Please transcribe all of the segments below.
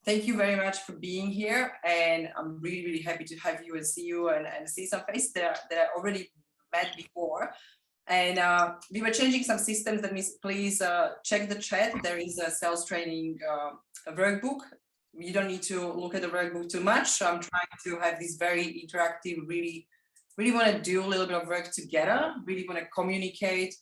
thank you very much for being here. And I'm really, really happy to have you and see you and see some faces that I already met before. And we were changing some systems. That means please check the chat. There is a sales training workbook. You don't need to look at the workbook too much. I'm trying to have this very interactive, really want to do a little bit of work together, really want to communicate,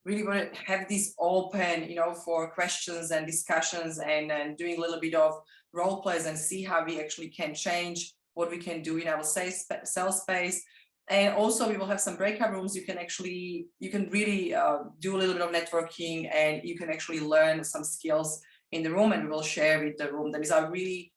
really want to have this open, for questions and discussions, and doing a little bit of role plays and see how we actually can change what we can do in our sales space. And also we will have some breakout rooms. You can really do a little bit of networking, and you can actually learn some skills in the room, and we will share with the room. That is, I really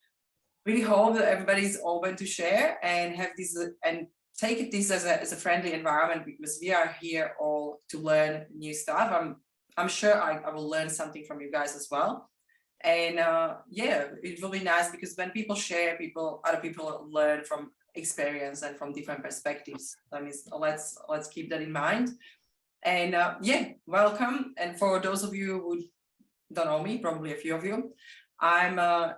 hope that everybody's open to share and have this and take this as a friendly environment, because we are here all to learn new stuff. I'm sure I will learn something from you guys as well. And yeah, it will be nice, because when people share, other people learn from experience and from different perspectives. That means let's keep that in mind. And yeah, welcome. And for those of you who don't know me, probably a few of you, I'm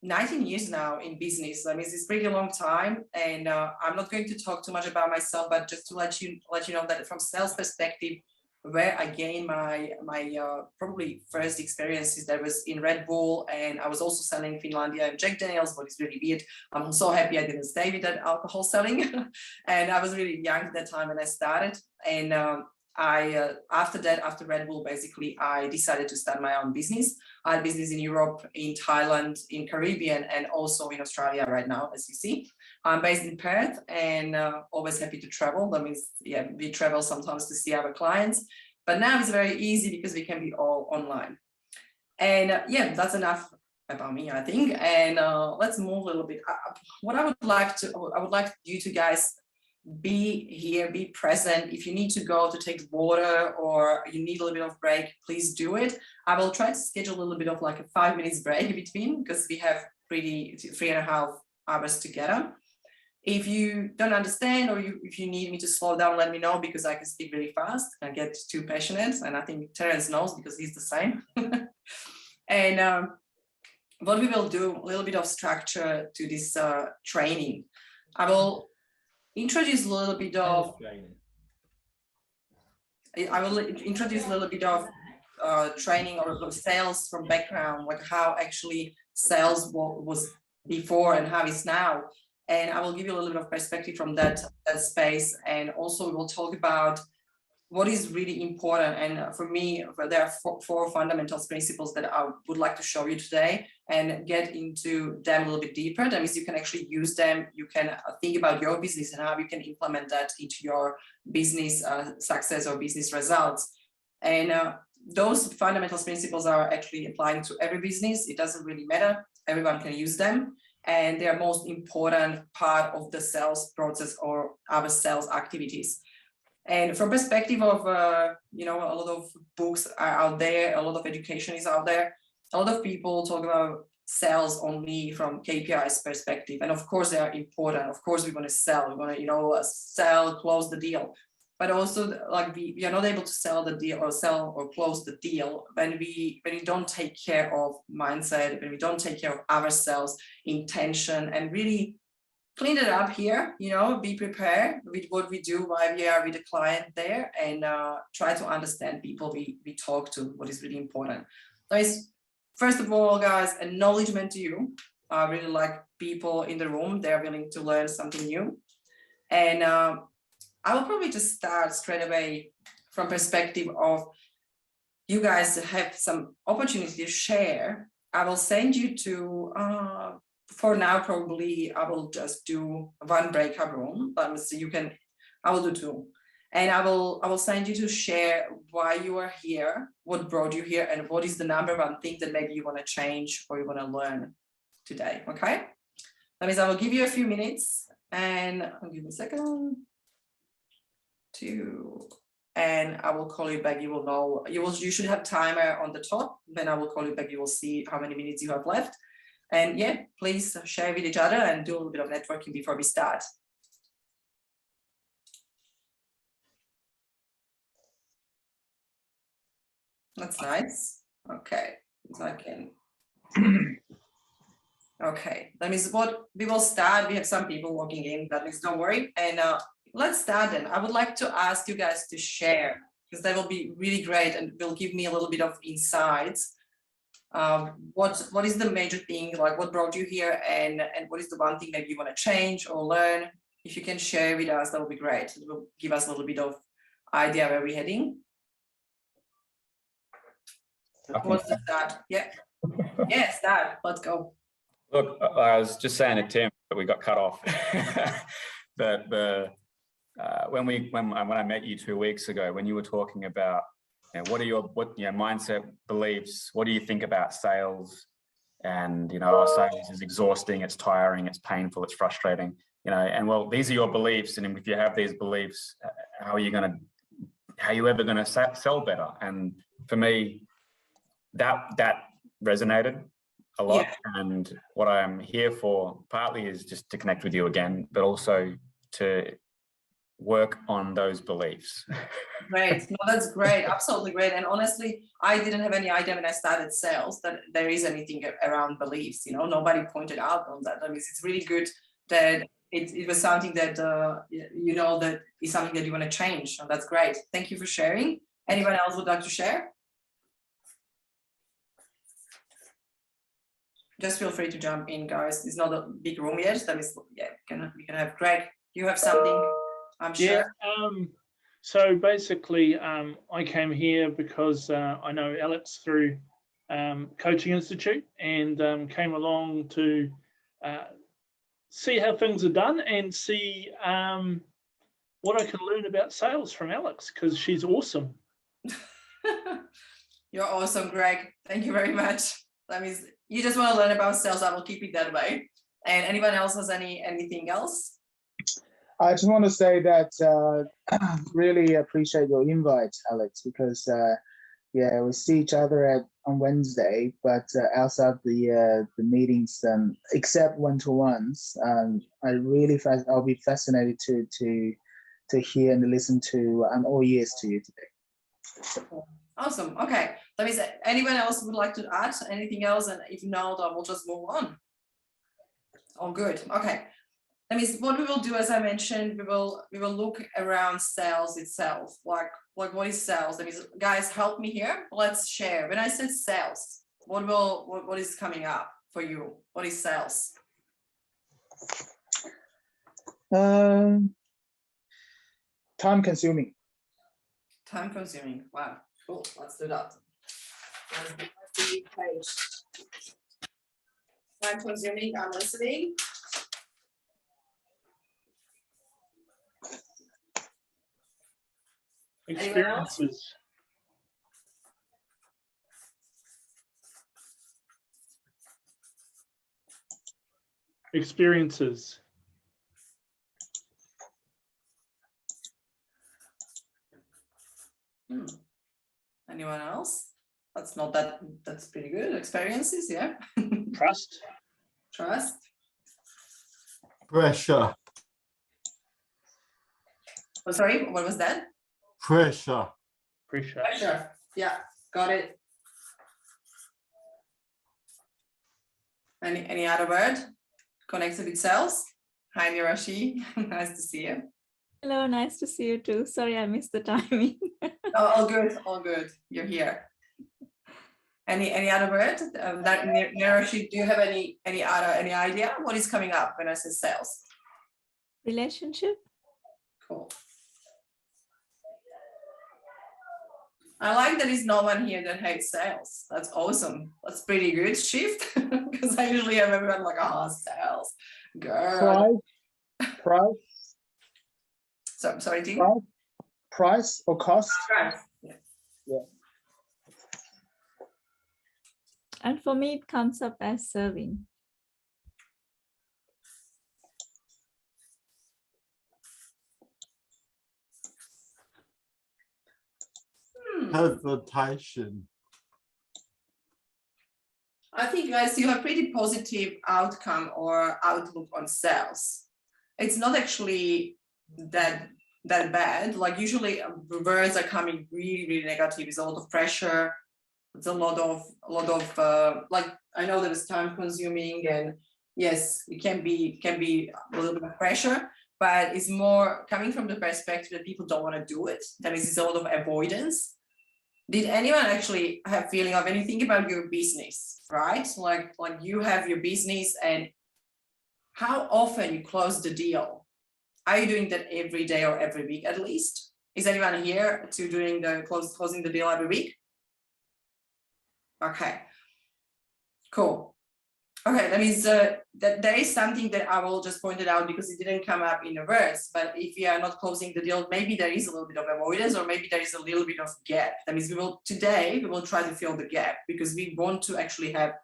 19 years now in business. That means it's pretty a long time. And I'm not going to talk too much about myself, but just to let you know that from sales perspective, where I gained my probably first experiences, that was in Red Bull, and I was also selling Finlandia and Jack Daniels, but it's really weird. I'm so happy I didn't stay with that alcohol selling. And I was really young at that time when I started. And after Red Bull, basically, I decided to start my own business. I had business in Europe, in Thailand, in Caribbean, and also in Australia right now, as you see. I'm based in Perth, and always happy to travel. That means, yeah, we travel sometimes to see our clients, but now it's very easy because we can be all online. And yeah, that's enough about me, I think. And let's move a little bit. I would like you to guys be here, be present. If you need to go to take water or you need a little bit of break, please do it. I will try to schedule a little bit of like a 5 minutes break between, because we have 3.5 hours together. If you don't understand, or if you need me to slow down, let me know, because I can speak really fast and get too passionate. And I think Terence knows, because he's the same. And what we will do, a little bit of structure to this training. I will introduce a little bit of training or sales from background, like how actually sales was before and how it's now. And I will give you a little bit of perspective from that space. And also we will talk about what is really important. And for me, there are four fundamental principles that I would like to show you today and get into them a little bit deeper. That means you can actually use them. You can think about your business and how you can implement that into your business success or business results. And those fundamental principles are actually applying to every business. It doesn't really matter. Everyone can use them. And they are most important part of the sales process or our sales activities. And from perspective of, a lot of books are out there, a lot of education is out there. A lot of people talk about sales only from KPIs perspective. And of course they are important. Of course we want to sell, we want to, sell, close the deal. But also, like, we are not able to sell the deal or sell or close the deal when we don't take care of mindset, when we don't take care of ourselves, intention, and really clean it up here, be prepared with what we do while we are with the client there, and try to understand people we talk to, what is really important. So it's, first of all, guys, acknowledgement to you. I really like people in the room. They're willing to learn something new. And I will probably just start straight away from perspective of you guys have some opportunity to share. I will send you to, for now, probably I will just do one breakout room, but I will do two. And I will send you to share why you are here, what brought you here, and what is the number one thing that maybe you want to change or you want to learn today, okay? That means I will give you a few minutes, and I'll give you a second. And I will call you back. You will know, you should have timer on the top. Then I will call you back. You will see how many minutes you have left. And yeah, please share with each other and do a little bit of networking before we start. That's nice. Okay, so I can. Okay, that means what we will start. We have some people logging in, that means don't worry. And let's start then. I would like to ask you guys to share, because that will be really great and will give me a little bit of insights. What is the major thing, like what brought you here, and what is the one thing maybe you want to change or learn? If you can share with us, that will be great. It will give us a little bit of idea where we're heading. What's the start? Yeah. Yeah, start. Let's go. Look, I was just saying to Tim that we got cut off. that when I met you 2 weeks ago, when you were talking about, you know, what are your mindset, beliefs, what do you think about sales? And our sales is exhausting, it's tiring, it's painful, it's frustrating. And well, these are your beliefs, and if you have these beliefs, how are you ever gonna sell better? And for me, that resonated a lot. Yeah. And what I'm here for partly is just to connect with you again, but also to work on those beliefs. Great. No, that's great. Absolutely great. And honestly, I didn't have any idea when I started sales that there is anything around beliefs. Nobody pointed out on that. I mean, it's really good that it was something that that is something that you want to change. So that's great. Thank you for sharing. Anyone else would like to share? Just feel free to jump in, guys. It's not a big room yet. That is, yeah, we can have Greg. You have something, I'm sure. Yeah. So basically, I came here because I know Alex through Coaching Institute, and came along to see how things are done and see what I can learn about sales from Alex, because she's awesome. You're awesome, Greg. Thank you very much. That means you just want to learn about sales. I will keep it that way. And anyone else has anything else? I just want to say that really appreciate your invite, Alex, because yeah, we see each other on Wednesday, but outside the meetings, except one-to-ones, I'll be fascinated to hear and listen to. I'm all ears to you today. Awesome. Okay. That means anyone else would like to add anything else, and if not, we'll just move on. Oh, good. Okay. That means what we will do, as I mentioned, we will look around sales itself. Like what is sales? That means, guys, help me here. Let's share. When I said sales, what is coming up for you? What is sales? Time consuming. Time consuming. Wow. Cool. Let's do that. Time consuming. I'm listening. Experiences. Experiences. Anyone else? That's pretty good. Experiences, yeah. Trust. Trust. Pressure. Oh, sorry, what was that? Pressure. Pressure. Pressure. Yeah, got it. Any other word connected with sales? Hi, Mirashi. Nice to see you. Hello, nice to see you too. Sorry, I missed the timing. Oh, all good, all good. You're here. Any other word? Mirashi, do you have any idea what is coming up when I say sales? Relationship. Cool. I like that there's no one here that hates sales. That's awesome. That's pretty good shift, because I usually have everyone like, oh, sales, girl. Price. So, sorry, Dean? Price or cost? Price. Yeah. And for me, it comes up as serving. Hesitation. I think, guys, you have pretty positive outcome or outlook on sales. It's not actually that bad. Like usually words are coming really, really negative. There's a lot of pressure, it's a lot of like, I know that it's time consuming, and yes, it can be a little bit of pressure, but it's more coming from the perspective that people don't want to do it. That means it's a lot of avoidance. Did anyone actually have feeling of anything about your business, right? Like you have your business, and how often you close the deal? Are you doing that every day or every week at least? Is anyone here to doing the closing the deal every week? Okay, cool. Okay, that means that there is something that I will just point it out because it didn't come up in the verse, but if we are not closing the deal, maybe there is a little bit of avoidance, or maybe there is a little bit of gap. That means today we will try to fill the gap because we want to actually have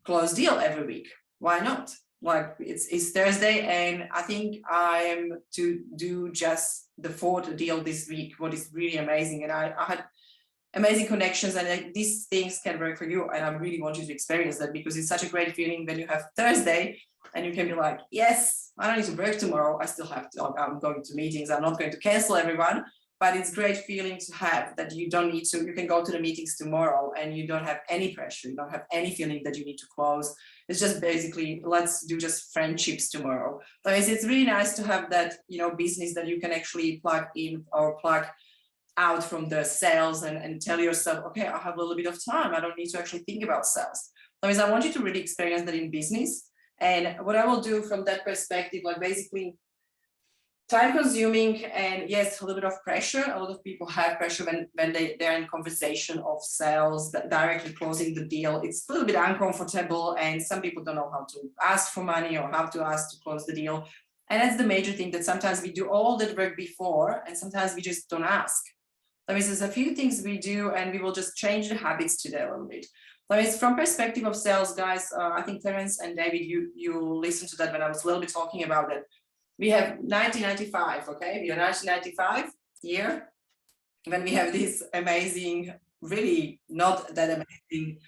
closed deal every week. Why not? Like it's Thursday, and I think I am to do just the 4th deal this week, what is really amazing. And I had amazing connections, and these things can work for you, and I really want you to experience that because it's such a great feeling when you have Thursday and you can be like, yes, I don't need to work tomorrow, I still have to, I'm going to meetings, I'm not going to cancel everyone, but it's great feeling to have that you don't need to, you can go to the meetings tomorrow and you don't have any pressure, you don't have any feeling that you need to close. It's just basically, let's do just friendships tomorrow. So it's really nice to have that, business that you can actually plug in or plug out from the sales and tell yourself, okay, I have a little bit of time. I don't need to actually think about sales. That means I want you to really experience that in business. And what I will do from that perspective, like basically time consuming, and yes, a little bit of pressure. A lot of people have pressure when they're in conversation of sales, that directly closing the deal. It's a little bit uncomfortable, and some people don't know how to ask for money or how to ask to close the deal. And that's the major thing, that sometimes we do all that work before and sometimes we just don't ask. That means there's a few things we do, and we will just change the habits today a little bit. That means from perspective of sales, guys, I think Terence and David, you listened to that when I was a little bit talking about it. We have 1995, okay? We are 1995 year when we have this amazing, really not that amazing,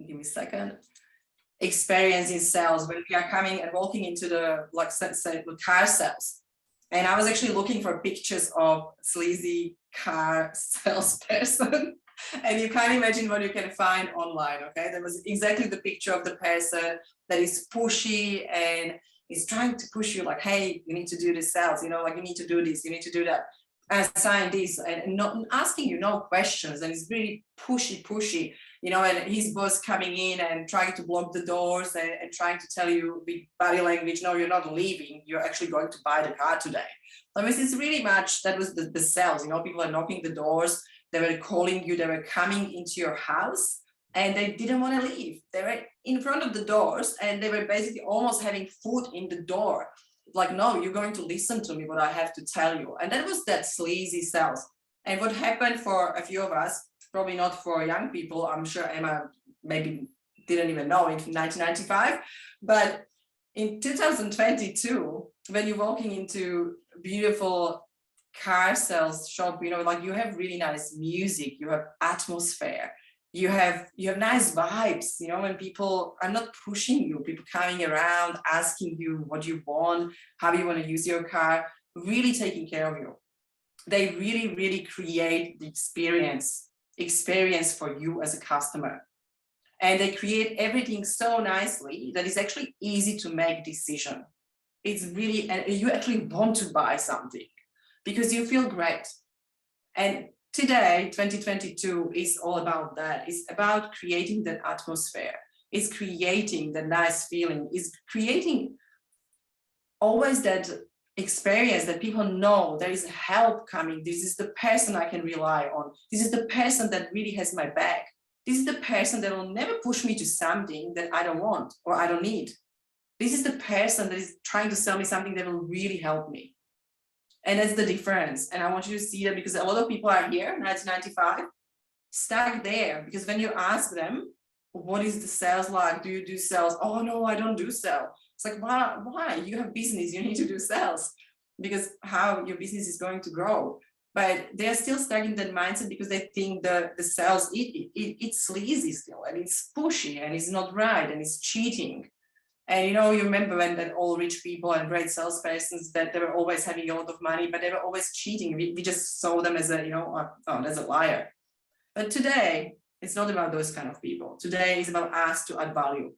give me a second, experience in sales when we are coming and walking into the, like say, car sales. And I was actually looking for pictures of sleazy car salesperson. And you can't imagine what you can find online, okay? There was exactly the picture of the person that is pushy and is trying to push you like, hey, you need to do this sales, like you need to do this, you need to do that, and sign this, and not asking you no questions. And it's really pushy, and his boss coming in and trying to block the doors and trying to tell you with body language, no, you're not leaving, you're actually going to buy the car today. I mean, it's really much, that was the sales, people are knocking the doors, they were calling you, they were coming into your house, and they didn't want to leave. They were in front of the doors and they were basically almost having foot in the door. Like, no, you're going to listen to me, what I have to tell you. And that was that sleazy sales. And what happened for a few of us, probably not for young people, I'm sure Emma maybe didn't even know in 1995, but in 2022, when you're walking into beautiful car sales shop, like you have really nice music, you have atmosphere, you have nice vibes, when people are not pushing you, people coming around, asking you what you want, how you want to use your car, really taking care of you. They really, really create the experience for you as a customer. And they create everything so nicely that it's actually easy to make decision. It's really, and you actually want to buy something because you feel great. And today, 2022 is all about that. It's about creating that atmosphere. It's creating the nice feeling. It's creating always that experience that people know there is help coming. This is the person I can rely on. This is the person that really has my back. This is the person that will never push me to something that I don't want or I don't need. This is the person that is trying to sell me something that will really help me. And that's the difference. And I want you to see that because a lot of people are here, 1995, stuck there. Because when you ask them, what is the sales like? Do you do sales? Oh, no, I don't do sales. It's like, why? You have business, you need to do sales. Because how your business is going to grow. But they're still stuck in that mindset because they think the sales, it's sleazy still, and it's pushy, and it's not right, and it's cheating. And you remember when that all rich people and great salespersons that they were always having a lot of money, but they were always cheating. We just saw them as a, as a liar. But today, it's not about those kind of people. Today is about us to add value.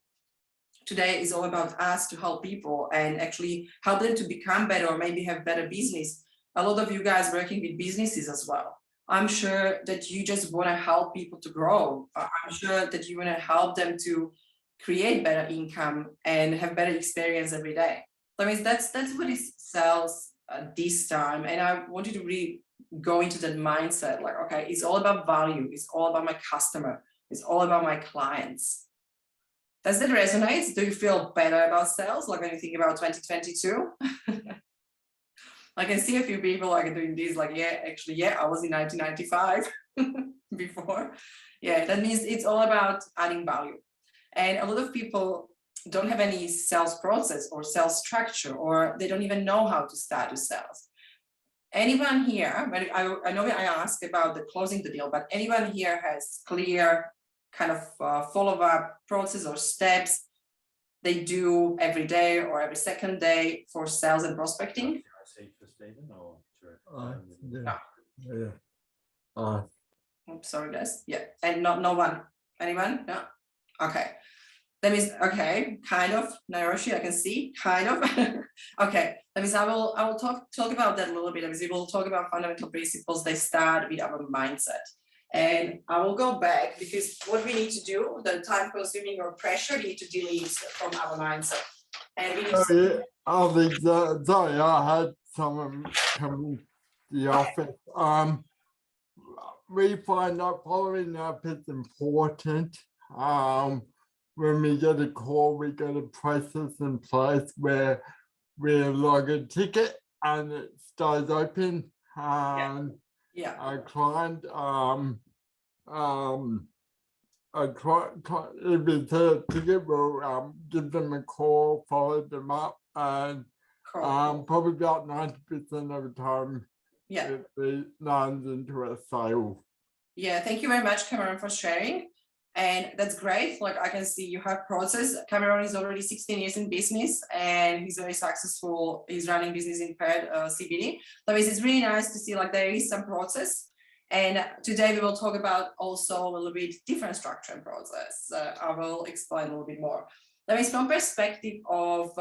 Today is all about us to help people and actually help them to become better or maybe have better business. A lot of you guys working with businesses as well. I'm sure that you just want to help people to grow. I'm sure that you want to help them to create better income and have better experience every day. So, I mean, that's what it sells this time. And I want you to really go into that mindset, like, okay, it's all about value. It's all about my customer. It's all about my clients. Does that resonate? Do you feel better about sales? Like when you think about 2022? I can see a few people like doing this, like, yeah, actually, yeah, I was in 1995 before. Yeah, that means it's all about adding value. And a lot of people don't have any sales process or sales structure, or they don't even know how to start with sales. Anyone here, but I know I asked about the closing the deal, but anyone here has clear kind of follow-up process or steps they do every day or every second day for sales and prospecting? I'm sorry, guys. Yeah, and no one. Anyone? No. Okay. That means okay, kind of. Naroshi, I can see, kind of. Okay. That means I will talk about that a little bit. We will talk about fundamental principles. They start with our mindset. And I will go back because what we need to do, the time consuming or pressure, we need to delete from our mindset. And we need to Sorry, I had someone come to the office. We find that following up is important. When we get a call, we get a process in place where we log a ticket and it stays open. Yeah. A client, if it's a ticket, we'll give them a call, follow them up, and Cool. probably about 90% of the time, Yeah. it lands into a sale. Yeah, thank you very much, Cameron, for sharing. And that's great. Like I can see you have process. Cameron is already 16 years in business and he's very successful. He's running business in Perth, CBD. So it's really nice to see like there is some process. And today we will talk about also a little bit different structure and process. I will explain a little bit more. That means from perspective of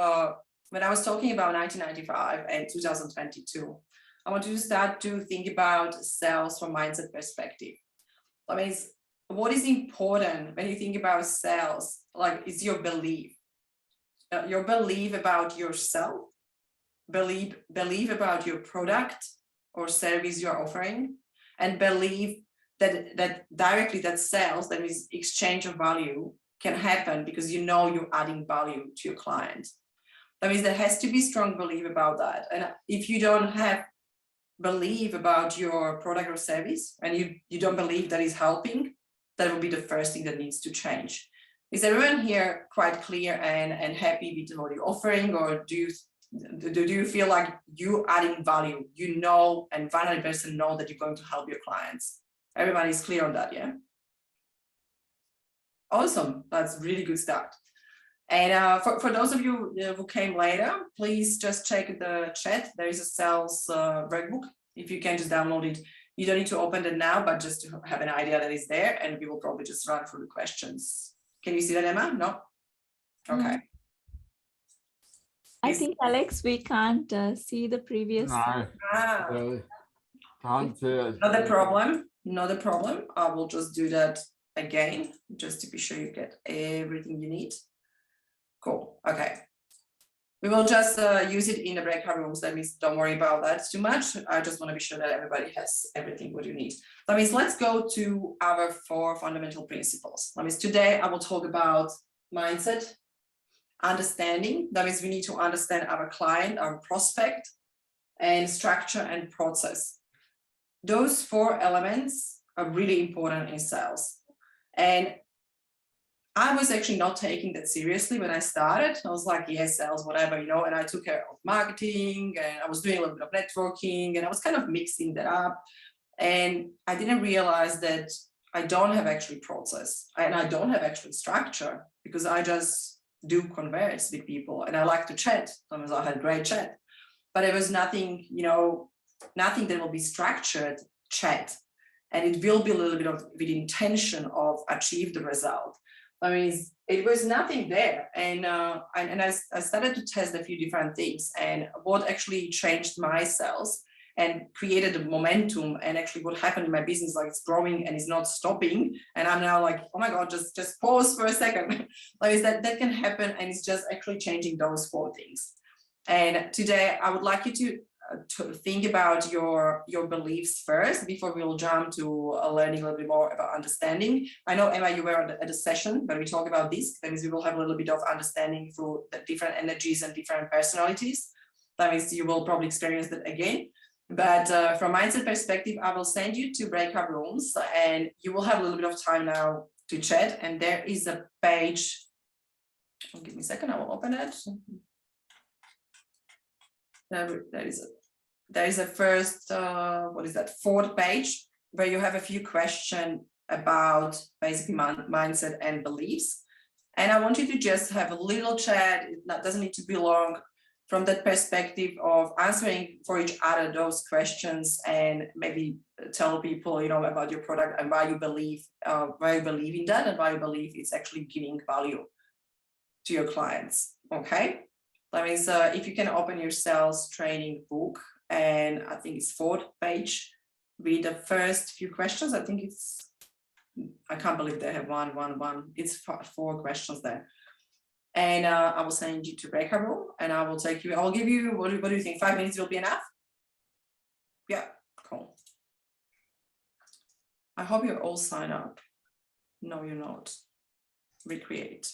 when I was talking about 1995 and 2022, I want you to start to think about sales from mindset perspective. That means what is important when you think about sales, like is your belief about yourself, believe about your product or service you're offering, and believe that directly that sales, that is exchange of value, can happen because you know you're adding value to your client. That means there has to be strong belief about that. And if you don't have belief about your product or service and you don't believe that is helping, that will be the first thing that needs to change. Is everyone here quite clear and happy with what you're offering, or do you feel like you adding value? You know, and 100% know that you're going to help your clients. Everybody is clear on that, yeah? Awesome, that's really good start. And for those of you who came later, please just check the chat. There is a sales workbook. If you can just download it. You don't need to open it now, but just to have an idea that is there, and we will probably just run through the questions. Can you see that, Emma? No? Okay. I think, Alex, we can't see the previous. No, really. Can't see it. Not a problem. Not a problem. I will just do that again, just to be sure you get everything you need. Cool. Okay. We will just use it in the breakout rooms. That means don't worry about that too much. I just want to be sure that everybody has everything what you need. That means let's go to our 4 fundamental principles. That means today I will talk about mindset, understanding. That means we need to understand our client, our prospect, and structure and process. Those 4 elements are really important in sales. And I was actually not taking that seriously when I started. I was like, yeah, sales, whatever, you know, and I took care of marketing and I was doing a little bit of networking and I was kind of mixing that up. And I didn't realize that I don't have actually process and I don't have actually structure because I just do converse with people and I like to chat. Sometimes I had great chat, but it was nothing, you know, nothing that will be structured chat. and it will be a little bit of with intention of achieve the result. I mean, it was nothing there, and I started to test a few different things, and what actually changed my sales and created a momentum, and actually what happened in my business, like it's growing and it's not stopping, and I'm now like, oh my god, just pause for a second. Like that can happen, and it's just actually changing those 4 things. And today I would like you to think about your beliefs first before we'll jump to learning a little bit more about understanding. I know, Emma, you were at a session where we talk about this. That means we will have a little bit of understanding through the different energies and different personalities. That means you will probably experience that again. But from mindset perspective, I will send you to breakout rooms, and you will have a little bit of time now to chat. And there is a page. Give me a second, I will open it. There is a first, what is that, 4th page, where you have a few questions about basically mindset and beliefs. And I want you to just have a little chat. It doesn't need to be long, from that perspective of answering for each other those questions, and maybe tell people, you know, about your product and why you believe in that, and why you believe it's actually giving value to your clients. Okay. That means if you can open your sales training book, and I think it's 4th page, read the first few questions. I think it's, I can't believe they have one. It's 4 questions there. And I will send you to breakout room, and I will take you, I'll give you, what do you think, 5 minutes will be enough? Yeah, cool. I hope you're all signed up. No, you're not. Recreate.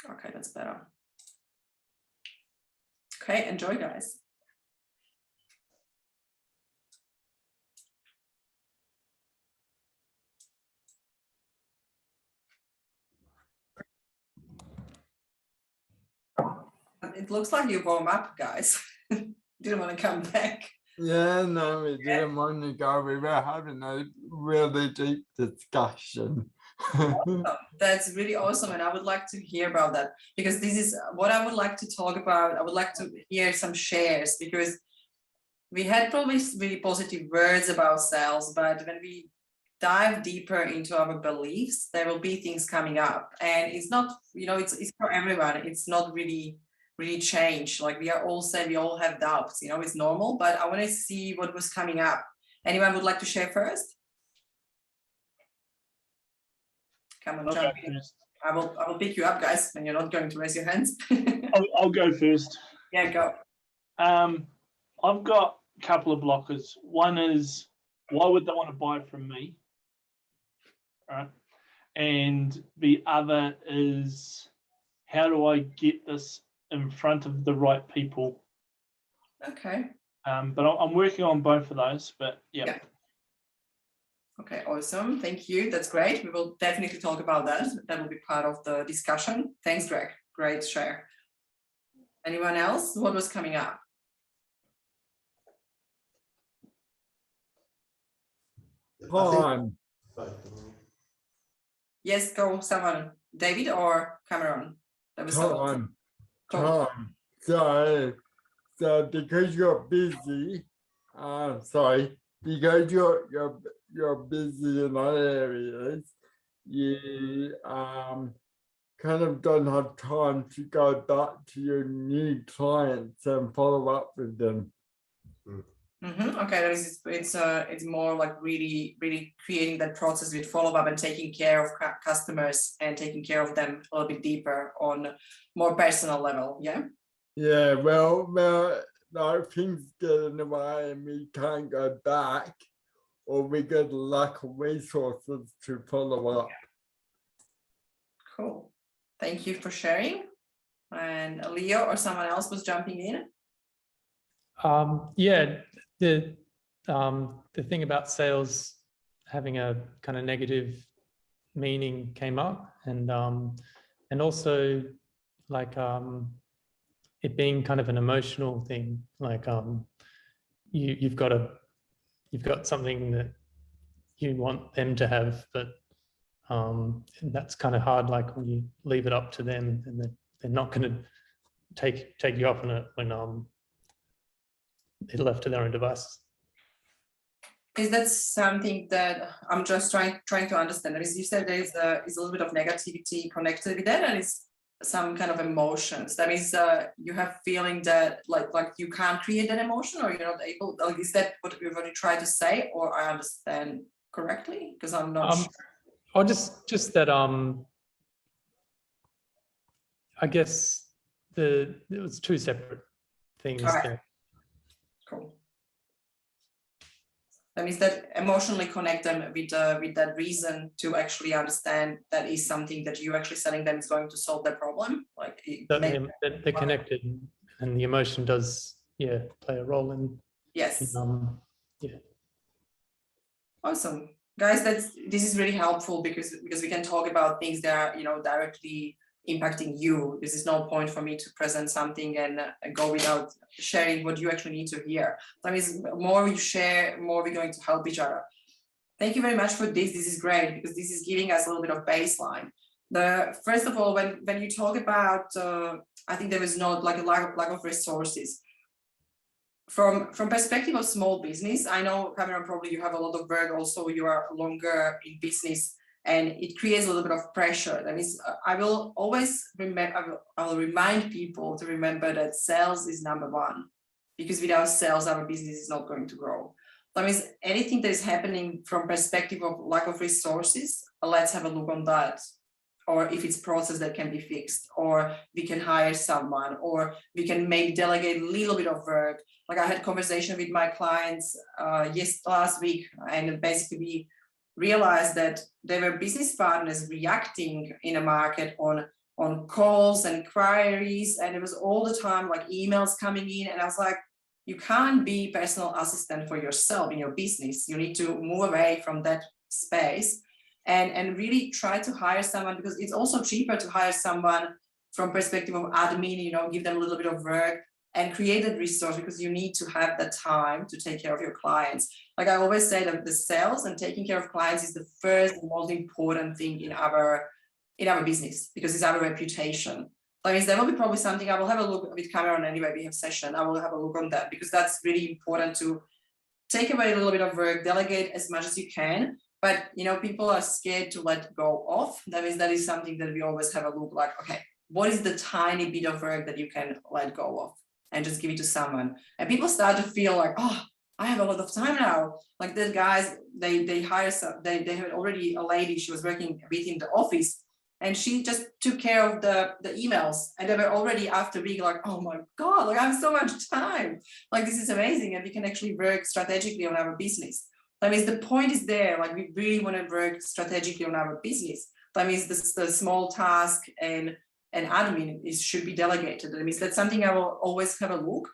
Okay, that's better. Okay, enjoy, guys. It looks like you warm up, guys. Didn't want to come back. Yeah, no, we didn't want to go. We were having a really deep discussion. That's really awesome, and I would like to hear about that, because this is what I would like to talk about. I would like to hear some shares, because we had probably really positive words about sales, but when we dive deeper into our beliefs, there will be things coming up, and it's not, you know, it's for everyone. It's not really change. Like we are all saying, we all have doubts, you know, it's normal, but I want to see what was coming up. Anyone would like to share first? Come on, jump in. I will pick you up, guys, and you're not going to raise your hands. I'll go first. Yeah, go. I've got a couple of blockers. One is, why would they want to buy from me? Right. And the other is, how do I get this in front of the right people? Okay. But I'm working on both of those, but yeah. Okay, awesome. Thank you. That's great. We will definitely talk about that. That will be part of the discussion. Thanks, Greg. Great share. Anyone else? What was coming up? Time. Yes, go someone. David or Cameron? That was someone. Time. So because you're busy, because you're busy in other areas, you kind of don't have time to go back to your new clients and follow up with them. Okay, it's more like really creating that process with follow-up and taking care of customers and taking care of them a little bit deeper on more personal level. Yeah, well, like things get in the way and we can't go back, or we get lack of resources to follow up. Cool. Thank you for sharing. And Leo or someone else was jumping in. Yeah, the thing about sales having a kind of negative meaning came up, and also like it being kind of an emotional thing, like you've got something that you want them to have, but and that's kind of hard. Like when you leave it up to them, and they're not going to take you up on it they're left to their own devices. Is that something that I'm just trying to understand? As you said, there is a little bit of negativity connected with that, and it's some kind of emotions. That means you have feeling that like you can't create that emotion, or you're not able. Like, is that what you try to say, or I understand correctly? Because I'm not sure. Or just that I guess it was two separate things. All right. There. Cool. That means that emotionally connect them with that reason to actually understand that is something that you actually selling them is going to solve their problem. Like They're connected, and the emotion does, play a role in. yes. Yeah. Awesome, guys. This is really helpful because we can talk about things that are directly impacting you. This is no point for me to present something and go without sharing what you actually need to hear. That means more you share, more we're going to help each other. Thank you very much for this. This is great because this is giving us a little bit of baseline. First of all, when you talk about, I think there is not like a lack of resources. From perspective of small business, I know, Cameron, probably you have a lot of work. Also, you are longer in business, and it creates a little bit of pressure. That means I will always remember. I will remind people to remember that sales is number one, because without sales, our business is not going to grow. That means anything that is happening from perspective of lack of resources, let's have a look on that. Or if it's process that can be fixed, or we can hire someone, or we can maybe delegate a little bit of work. Like I had conversation with my clients last week, and basically we realized that there were business partners reacting in a market on calls and queries, and it was all the time like emails coming in, and I was like, you can't be personal assistant for yourself in your business. You need to move away from that space and really try to hire someone, because it's also cheaper to hire someone from perspective of admin, give them a little bit of work and create that resource, because you need to have the time to take care of your clients. Like I always say that the sales and taking care of clients is the first and most important thing in our business, because it's our reputation. That means there will be probably something I will have a look with Cameron anyway. We have session. I will have a look on that, because that's really important to take away a little bit of work, delegate as much as you can. But people are scared to let go of. That means that is something that we always have a look like, okay, what is the tiny bit of work that you can let go of and just give it to someone? And people start to feel like, oh, I have a lot of time now. Like the guys, they hire some, they had already a lady, she was working within the office, and she just took care of the emails, and they were already after being like, oh my God, like I have so much time. Like this is amazing, and we can actually work strategically on our business. That means the point is there, like we really want to work strategically on our business. That means the small task and admin should be delegated. That means that's something I will always have a look,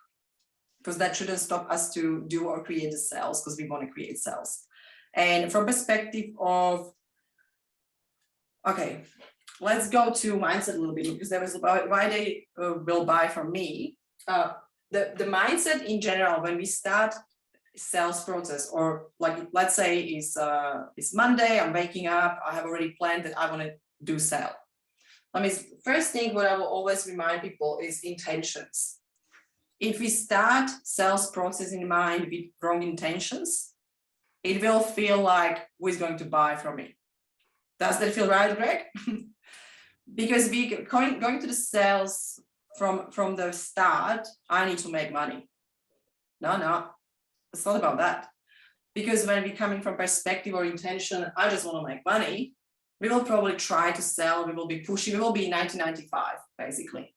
because that shouldn't stop us to do or create the sales, because we want to create sales. And from perspective of, okay, let's go to mindset a little bit, because there was about why they will buy from me. The mindset in general, when we start sales process, or like let's say it's Monday, I'm waking up, I have already planned that I want to do sale. I mean, first thing what I will always remind people is intentions. If we start sales process in mind with wrong intentions, it will feel like who's going to buy from me. Does that feel right, Greg? Because we going to the sales from the start, I need to make money. No. It's not about that, because when we're coming from perspective or intention, I just want to make money, we will probably try to sell, we will be pushing, we will be 1995 basically.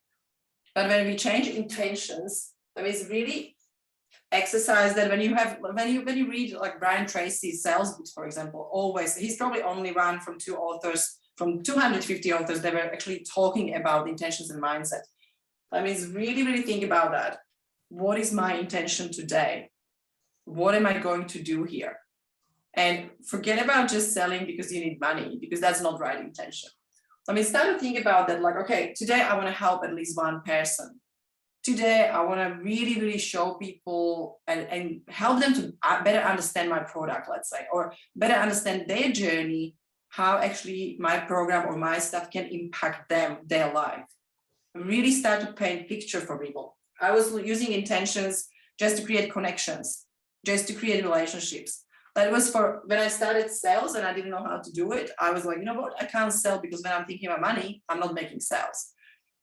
But when we change intentions, that means really exercise that when you read like Brian Tracy's sales books, for example, always, he's probably only one from 250 authors that were actually talking about intentions and mindset. That means really think about that. What is my intention today? What am I going to do here? And forget about just selling because you need money, because that's not right intention. I mean, start to think about that, like, okay, today I want to help at least one person. Today, I want to really show people and help them to better understand my product, let's say, or better understand their journey, how actually my program or my stuff can impact them, their life. Really start to paint picture for people. I was using intentions just to create connections, just to create relationships. That was for when I started sales and I didn't know how to do it. I was like, you know what, I can't sell because when I'm thinking about money, I'm not making sales.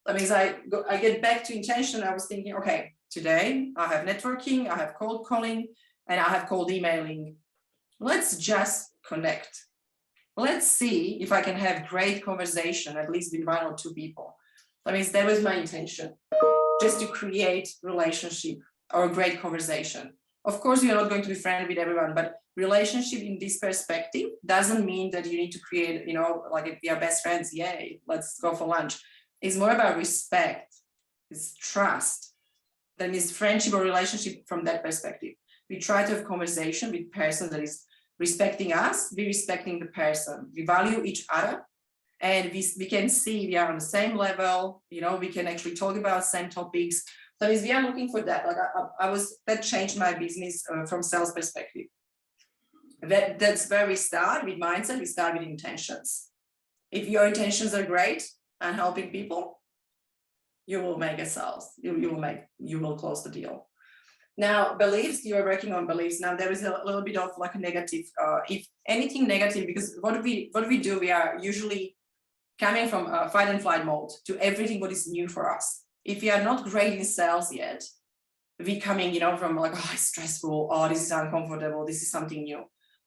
That means I get back to intention. I was thinking, okay, today I have networking, I have cold calling, and I have cold emailing. Let's just connect. Let's see if I can have great conversation, at least with 1 or 2 people. That means that was my intention, just to create relationship or a great conversation. Of course, you're not going to be friendly with everyone, but relationship in this perspective doesn't mean that you need to create, you know, like if we are best friends, yay, let's go for lunch. It's more about respect, it's trust. That means friendship or relationship from that perspective. We try to have conversation with person that is respecting us, we respecting the person. We value each other, and we can see we are on the same level, you know, we can actually talk about same topics. So we are looking for that. Like that changed my business from sales perspective. That's where we start with mindset, we start with intentions. If your intentions are great and helping people, you will make a sales, you will close the deal. Now, beliefs, you are working on beliefs. Now there is a little bit of like a negative, if anything negative, because what we do, we are usually coming from a fight and flight mode to everything what is new for us. If we are not great in sales yet, we coming, you know, from like, oh, it's stressful, oh, this is uncomfortable, this is something new.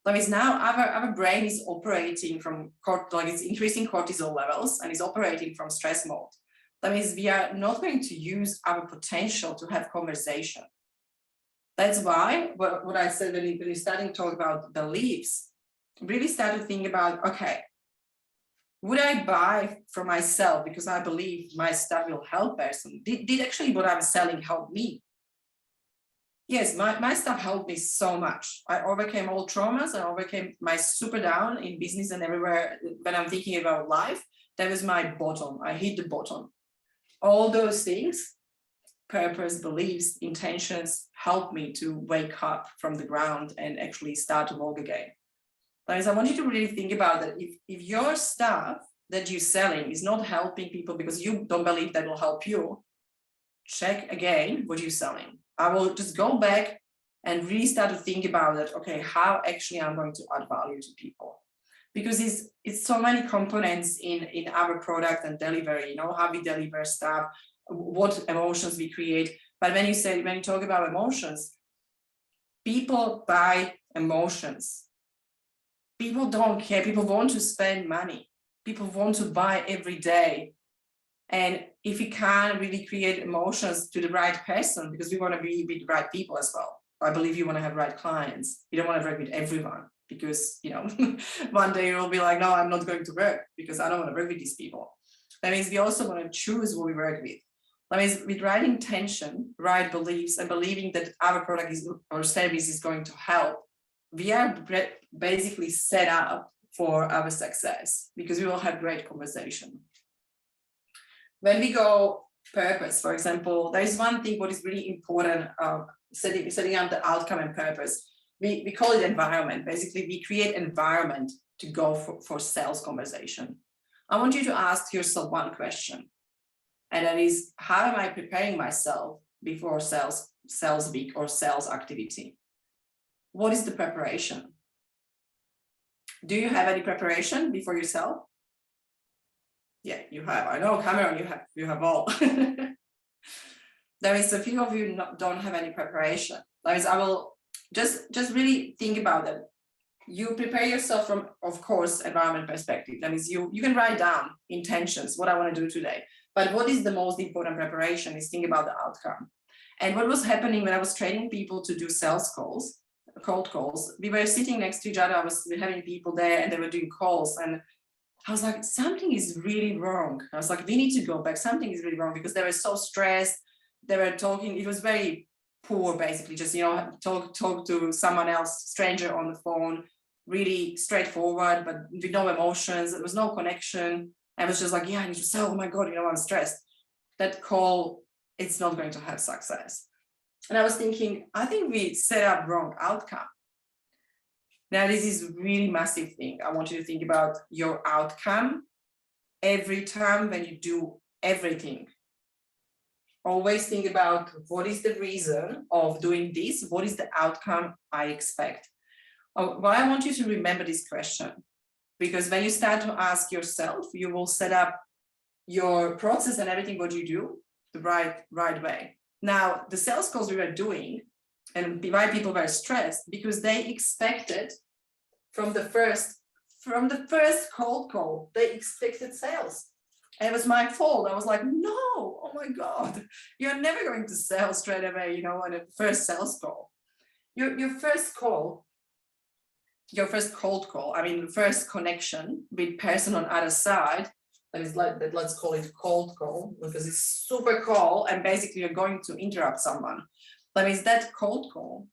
That means now our brain is operating from, like it's increasing cortisol levels and is operating from stress mode. That means we are not going to use our potential to have conversation. That's why what I said when we started to talk about beliefs, really start to think about, okay, would I buy for myself because I believe my stuff will help person? Did actually what I'm selling help me? Yes, my stuff helped me so much. I overcame all traumas. I overcame my super down in business and everywhere. When I'm thinking about life, that was my bottom. I hit the bottom. All those things, purpose, beliefs, intentions, help me to wake up from the ground and actually start to walk again. Guys, I want you to really think about that. If your stuff that you're selling is not helping people because you don't believe that will help you, check again what you're selling. I will just go back and really start to think about it. Okay, how actually I'm going to add value to people? Because it's so many components in our product and delivery, you know, how we deliver stuff, what emotions we create. But when you talk about emotions, people buy emotions. People don't care. People want to spend money. People want to buy every day. And if we can't really create emotions to the right person, because we want to be with the right people as well. I believe you want to have right clients. You don't want to work with everyone because, you know, one day you'll be like, no, I'm not going to work because I don't want to work with these people. That means we also want to choose who we work with. That means with right intention, right beliefs, and believing that our product or service is going to help, we are basically set up for our success because we will have great conversation. When we go purpose, for example, there is one thing what is really important, setting up the outcome and purpose. We call it environment. Basically, we create environment to go for sales conversation. I want you to ask yourself one question, and that is, how am I preparing myself before sales week or sales activity? What is the preparation? Do you have any preparation before you sell? Yeah, you have. I know, Cameron, you have all. There is a few of you don't have any preparation. That is, I will just really think about it. You prepare yourself from, of course, environment perspective. That means you can write down intentions, what I want to do today. But what is the most important preparation is think about the outcome. And what was happening when I was training people to do sales calls, cold calls, we were sitting next to each other. I was having people there and they were doing calls. And I was like, something is really wrong. I was like, we need to go back. Something is really wrong because they were so stressed. They were talking. It was very poor, basically, just, you know, talk to someone else, stranger on the phone, really straightforward, but with no emotions. There was no connection. I was just like, yeah, I need to sell. Oh my God, you know, I'm stressed. That call, it's not going to have success. And I was thinking, I think we set up wrong outcome. Now, this is really massive thing. I want you to think about your outcome every time when you do everything. always think about what is the reason of doing this? What is the outcome I expect? Well, I want you to remember this question, because when you start to ask yourself, you will set up your process and everything what you do the right way. Now, the sales calls we were doing, and why people were stressed, because they expected from the first cold call, they expected sales. And it was my fault. I was like, no, oh my God, you're never going to sell straight away, you know, on a first sales call. Your first cold call, I mean, the first connection with person on other side, that is like that, let's call it cold call, because it's super cold and basically you're going to interrupt someone. That means that cold call,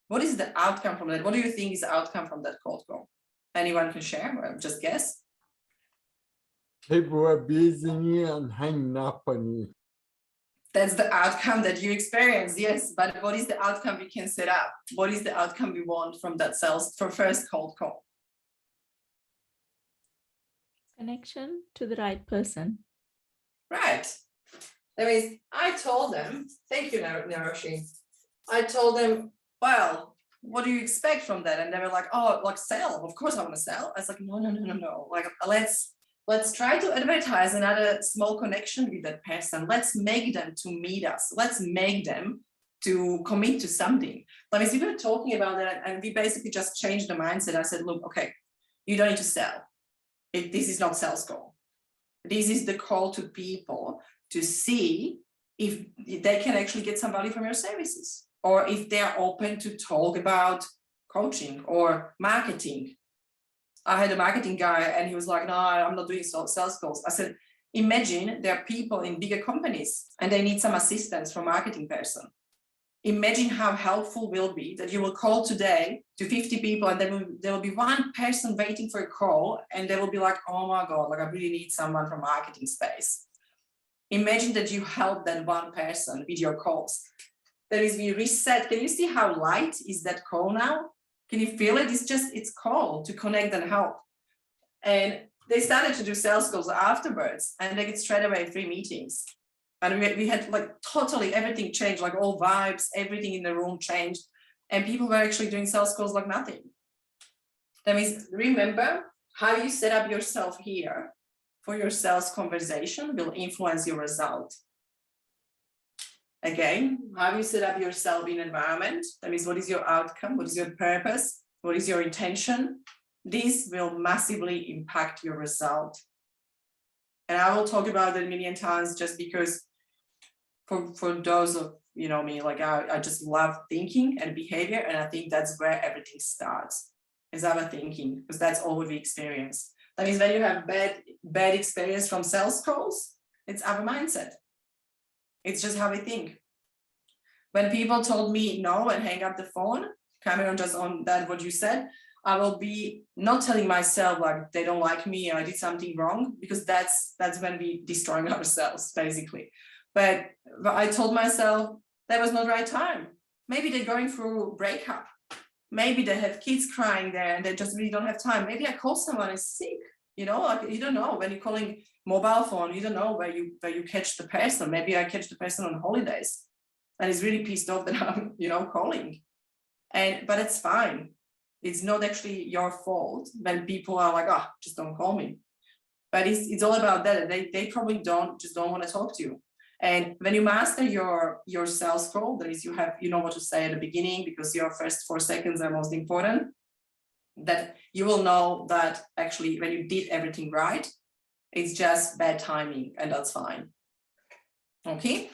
what is the outcome from that? What do you think is the outcome from that cold call? Anyone can share or just guess? People are abusing you and hanging up on you. That's the outcome that you experience, yes. But what is the outcome we can set up? What is the outcome we want from that sales for first cold call? Connection to the right person. Right. That means I told them, thank you, Naroshi. I told them, well, what do you expect from that? And they were like, oh, like sell. Of course I want to sell. I was like, no. Like, let's try to advertise another small connection with that person. Let's make them to meet us. Let's make them to commit to something. That means we were talking about that, and we basically just changed the mindset. I said, look, okay, you don't need to sell. This is not sales call. This is the call to people to see if they can actually get some value from your services, or if they're open to talk about coaching or marketing. I had a marketing guy and he was like, no, I'm not doing sales calls. I said, imagine there are people in bigger companies and they need some assistance from a marketing person. Imagine how helpful will be that you will call today to 50 people and there will be one person waiting for a call and they will be like, oh my God, like I really need someone from marketing space. Imagine that you help that one person with your calls. That is, we reset. Can you see how light is that call now? Can you feel it? It's call to connect and help. And they started to do sales calls afterwards and they get straight away 3 meetings. And we had like totally everything changed, like all vibes, everything in the room changed. And people were actually doing sales calls like nothing. That means, remember how you set up yourself here for your sales conversation will influence your result. Again, how you set up yourself in environment. That means, what is your outcome? What is your purpose? What is your intention? This will massively impact your result. And I will talk about it a million times just because for those of, you know, me, like I just love thinking and behavior. And I think that's where everything starts, is our thinking, because that's all we experience. That means when you have bad experience from sales calls, it's our mindset. It's just how we think. When people told me no and hang up the phone, Cameron, just on that, what you said, I will be not telling myself like they don't like me or I did something wrong, because that's when we destroying ourselves, basically. But I told myself that was not the right time. Maybe they're going through breakup. Maybe they have kids crying there and they just really don't have time. Maybe I call someone is sick. You know, like you don't know when you're calling mobile phone, you don't know where you catch the person. Maybe I catch the person on holidays and he's really pissed off that I'm, you know, calling. But it's fine. It's not actually your fault when people are like, oh, just don't call me. But it's all about that. They probably don't want to talk to you. And when you master your sales call, that is, you know what to say at the beginning, because your first 4 seconds are most important, that you will know that actually when you did everything right, it's just bad timing, and that's fine. Okay.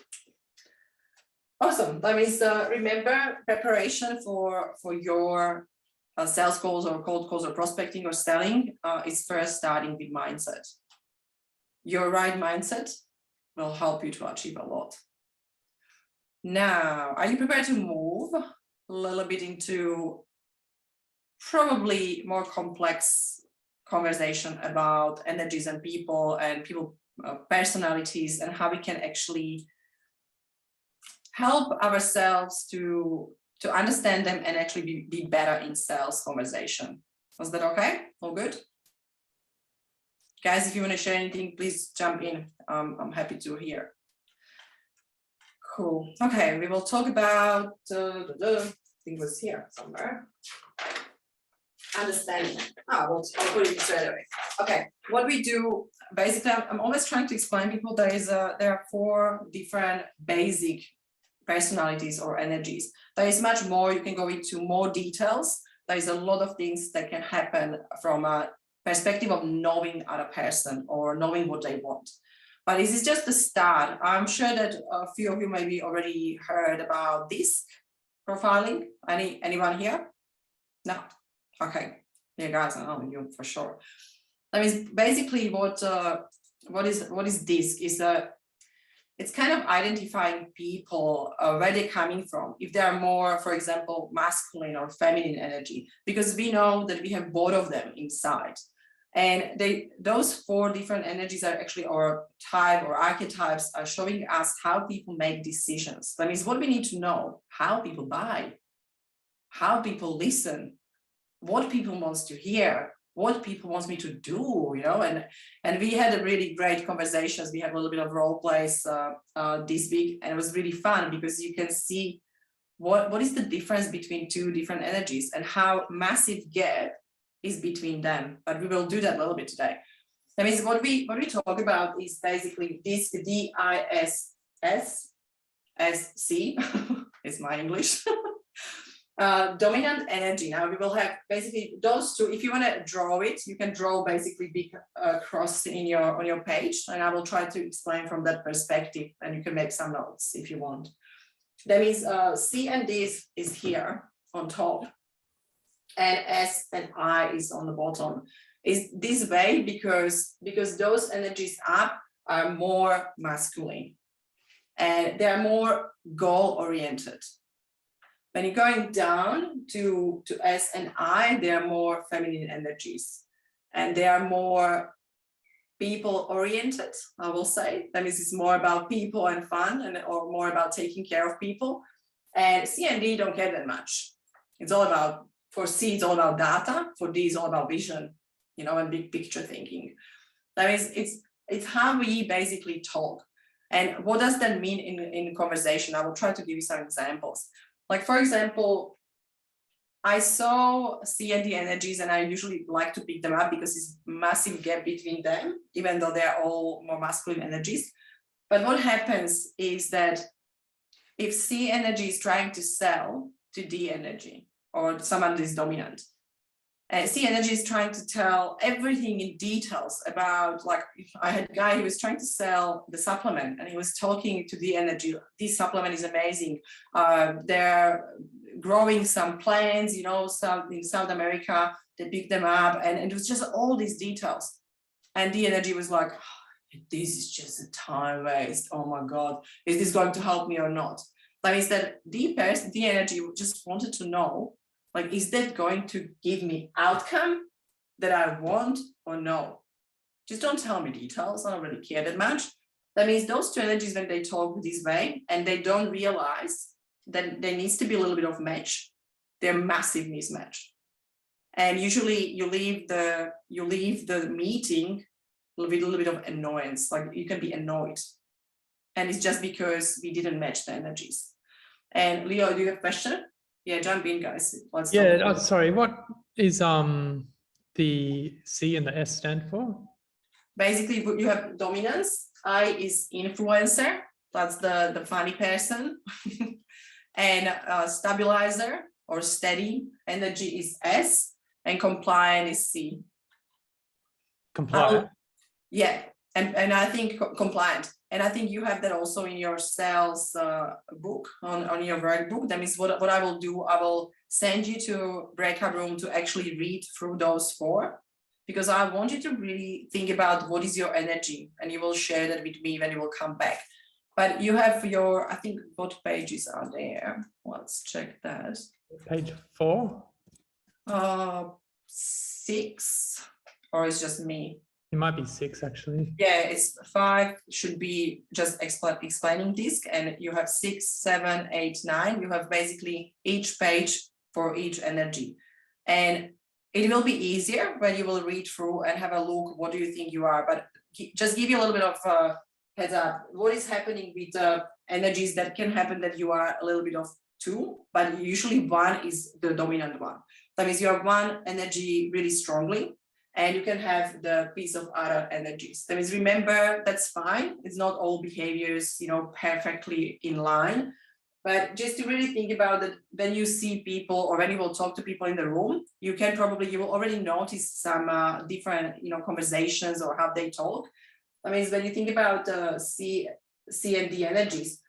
Awesome. That means remember, preparation for your sales calls or cold calls or prospecting or selling is first starting with mindset. Your right mindset will help you to achieve a lot. Now, are you prepared to move a little bit into probably more complex conversation about energies and people personalities, and how we can actually help ourselves to understand them and actually be better in sales conversation? Was that okay? All good? Guys, if you want to share anything, please jump in. I'm happy to hear. Cool. Okay, we will talk about, I think it was here somewhere. Understanding. I'll put it straight away. Okay, what we do, basically, I'm always trying to explain people there are 4 different basic personalities or energies. There is much more, you can go into more details. There is a lot of things that can happen from a perspective of knowing other person or knowing what they want. But this is just the start. I'm sure that a few of you maybe already heard about DISC profiling. Anyone here? No. Okay. Yeah, guys, I know you for sure. That means basically what is DISC is it's kind of identifying people where they're coming from, if they are more, for example, masculine or feminine energy, because we know that we have both of them inside. And those 4 different energies are actually, or type or archetypes, are showing us how people make decisions. That means what we need to know: how people buy, how people listen, what people wants to hear, what people wants me to do, you know, and we had a really great conversations. We had a little bit of role plays this week, and it was really fun because you can see what is the difference between 2 different energies and how massive gap is between them. But we will do that a little bit today. That means what we talk about is basically DISC, D-I-S-S-S-C is my English. Dominant energy. Now we will have basically those 2. If you want to draw it, you can draw basically big cross on your page, and I will try to explain from that perspective, and you can make some notes if you want. That means C and D is here on top, and S and I is on the bottom. Is this way because those energies up are more masculine and they're more goal oriented. When you're going down to S and I, they are more feminine energies, and they are more people oriented, I will say. That means it's more about people and fun, or more about taking care of people. And C and D don't get that much. It's all about, for C, it's all about data. For D, it's all about vision, you know, and big picture thinking. That means it's how we basically talk. And what does that mean in conversation? I will try to give you some examples. Like, for example, I saw C and D energies, and I usually like to pick them up because it's massive gap between them, even though they're all more masculine energies. But what happens is that if C energy is trying to sell to D energy, or someone is dominant, C energy is trying to tell everything in details about, like, I had a guy who was trying to sell the supplement, and he was talking to the energy. This supplement is amazing. They're growing some plants, you know, some in South America, they picked them up, and it was just all these details. And the energy was like, oh, this is just a time waste. Oh my God, is this going to help me or not? That means that the energy just wanted to know, like, is that going to give me outcome that I want or no? Just don't tell me details. I don't really care that much. That means those 2 energies, when they talk this way and they don't realize that there needs to be a little bit of match, they're massive mismatch. And usually you leave the meeting with a little bit of annoyance, like you can be annoyed. And it's just because we didn't match the energies. And Leo, do you have a question? Yeah, jump in, guys. Sorry, what is the C and the S stand for? Basically, you have dominance. I is influencer. That's the funny person. And stabilizer or steady energy is S, and compliant is C. Compliant. Yeah, and I think compliant. And I think you have that also in your sales book, on your workbook. That means what I will do, I will send you to breakout room to actually read through those 4, because I want you to really think about what is your energy, and you will share that with me when you will come back. But you have your, I think, what pages are there? Let's check that. Page 4? 6, or it's just me? It might be 6 actually. Yeah, it's 5, should be just explaining DISC, and you have 6, 7, 8, 9. You have basically each page for each energy. And it will be easier when you will read through and have a look, what do you think you are? But just give you a little bit of heads up, what is happening with the energies that can happen that you are a little bit of two, but usually one is the dominant one. That means you have one energy really strongly, and you can have the piece of other energies. That means remember, that's fine. It's not all behaviors, you know, perfectly in line, but just to really think about that when you see people or when you will talk to people in the room, you will already notice some different, you know, conversations or how they talk. That means when you think about C and D energies,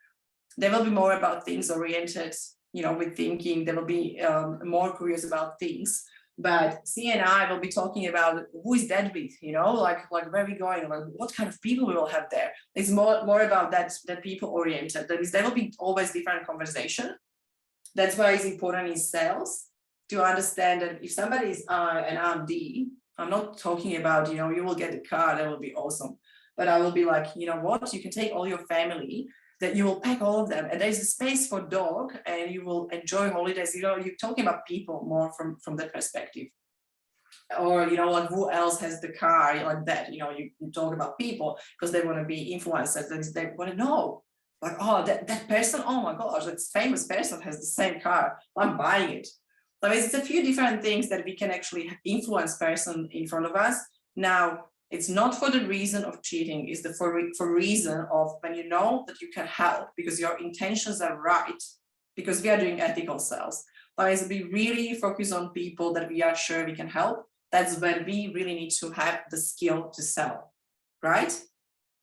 they will be more about things oriented, you know, with thinking. They will be more curious about things. But C and I will be talking about who is that with, you know, like where are we going, like what kind of people we will have there. It's more about that people oriented. That is, there will be always different conversation. That's why it's important in sales to understand that if somebody is I and I'm D, I'm not talking about, you know, you will get a car, that will be awesome. But I will be like, you know what, you can take all your family, that you will pack all of them, and there's a space for dog, and you will enjoy holidays. You know, you're talking about people more from that perspective. Or, you know, like who else has the car like that? You know, you talk about people because they want to be influencers. They want to know, like, oh, that person, oh my gosh, that famous person has the same car. I'm buying it. So it's a few different things that we can actually influence person in front of us. Now, it's not for the reason of cheating, it's for reason of when you know that you can help because your intentions are right, because we are doing ethical sales. But as we really focus on people that we are sure we can help, that's when we really need to have the skill to sell, right?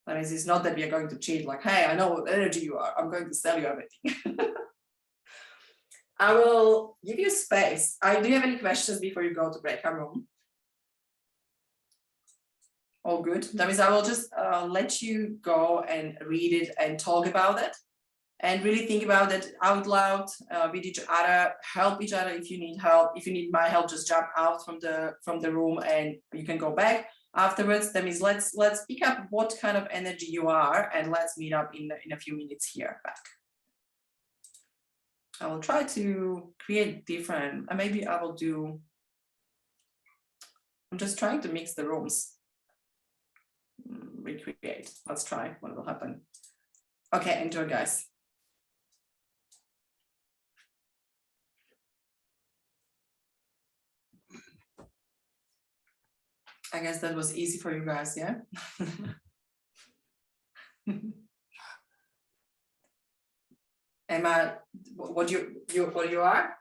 That means it's not that we are going to cheat like, hey, I know what energy you are, I'm going to sell you everything. I will give you space. Do you have any questions before you go to breakout room? All good. That means I will just let you go and read it and talk about it and really think about it out loud with each other, help each other if you need help. If you need my help, just jump out from the room and you can go back afterwards. That means let's pick up what kind of energy you are and let's meet up in a few minutes here back. I will try to create different, and maybe I will do, I'm just trying to mix the rooms. Recreate. Let's try what will happen. Okay, enjoy, guys. I guess that was easy for you guys, yeah? Emma, what you are?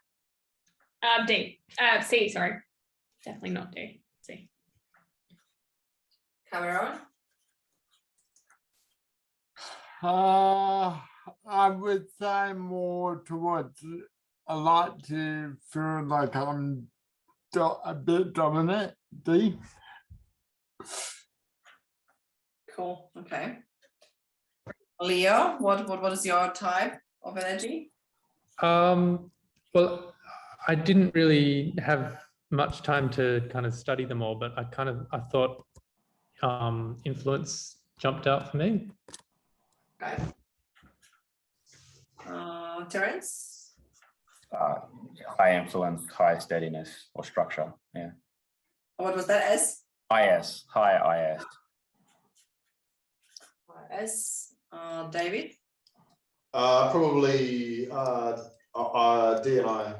D. C, sorry. Definitely not D. C. Cameron? I would say more towards, I like to feel like I'm a bit dominant, D. Cool, okay. Leo, what is your type of energy? Well, I didn't really have much time to kind of study them all, but I thought influence jumped out for me. Okay. Terence? High influence, high steadiness or structure. Yeah. What was that? S? IS, high IS. S. David? Probably D and I.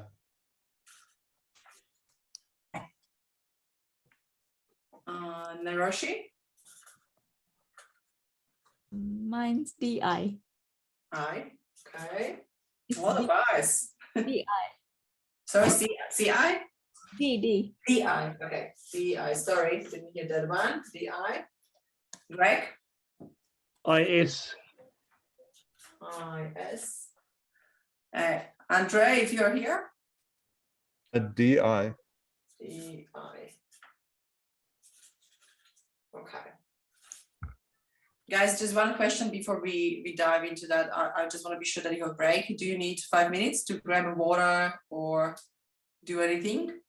Naroshi? Mine's DI. I. Okay. It's What of us? DI. Sorry, CI? D. DI. Okay. DI. Sorry, didn't hear that one. DI. Greg? IS. IS. Andre, if you're here? A DI. DI. Okay. Guys, just one question before we dive into that. I just want to be sure that you have a break. Do you need 5 minutes to grab a water or do anything?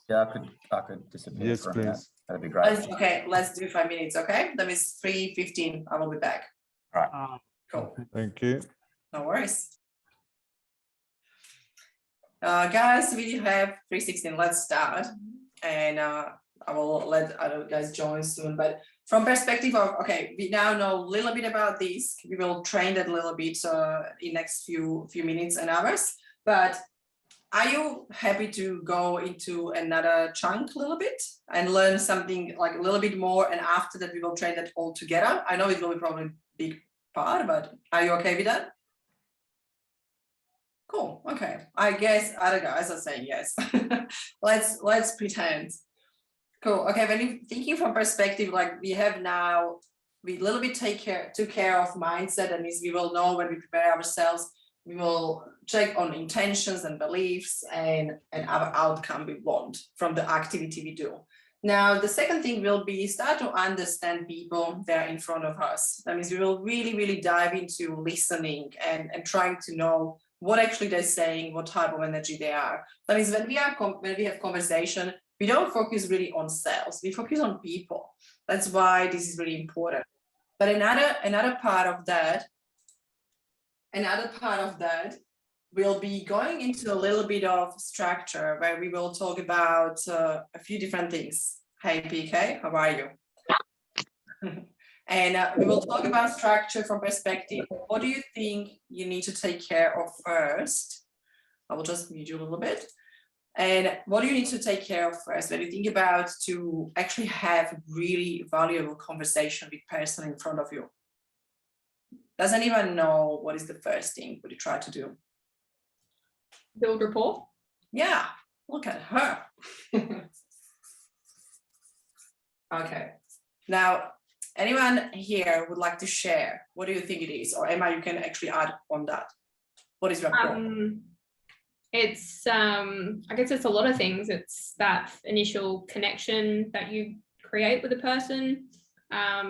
Yeah, I could disappear. Yes, for a minute. please. That'd be great. Okay, let's do 5 minutes, okay? That means 3:15, I will be back. Cool, Thank you. no worries. Guys, we have 3:16, let's start. And I will let other guys join soon, but from perspective of, okay, we now know a little bit about this. We will train that a little bit in next few minutes and hours, but are you happy to go into another chunk a little bit and learn something like a little bit more, and after that we will train that all together? I know it will be probably a big part, but are you okay with that? Cool, okay. I guess other guys are saying yes. let's pretend. Cool, okay, when you're thinking from perspective, like we have now, we a little bit took care of mindset. That means we will know when we prepare ourselves, we will check on intentions and beliefs and our outcome we want from the activity we do. Now, the second thing will be start to understand people that are in front of us. That means we will really dive into listening and trying to know what actually they're saying, what type of energy they are. That means when we have conversation, we don't focus really on sales, we focus on people. That's why this is really important. But another part of that will be going into a little bit of structure where we will talk about a few different things. Hey PK, how are you? And we will talk about structure from perspective. What do you think you need to take care of first? I will just mute you a little bit. And what do you need to take care of first when you think about to actually have really valuable conversation with the person in front of you? Does anyone know what is the first thing would you try to do? Build rapport. Yeah, look at her. Okay, now anyone here would like to share? What do you think it is? Or Emma, you can actually add on that. What is rapport? It's I guess it's a lot of things. It's that initial connection that you create with a person. I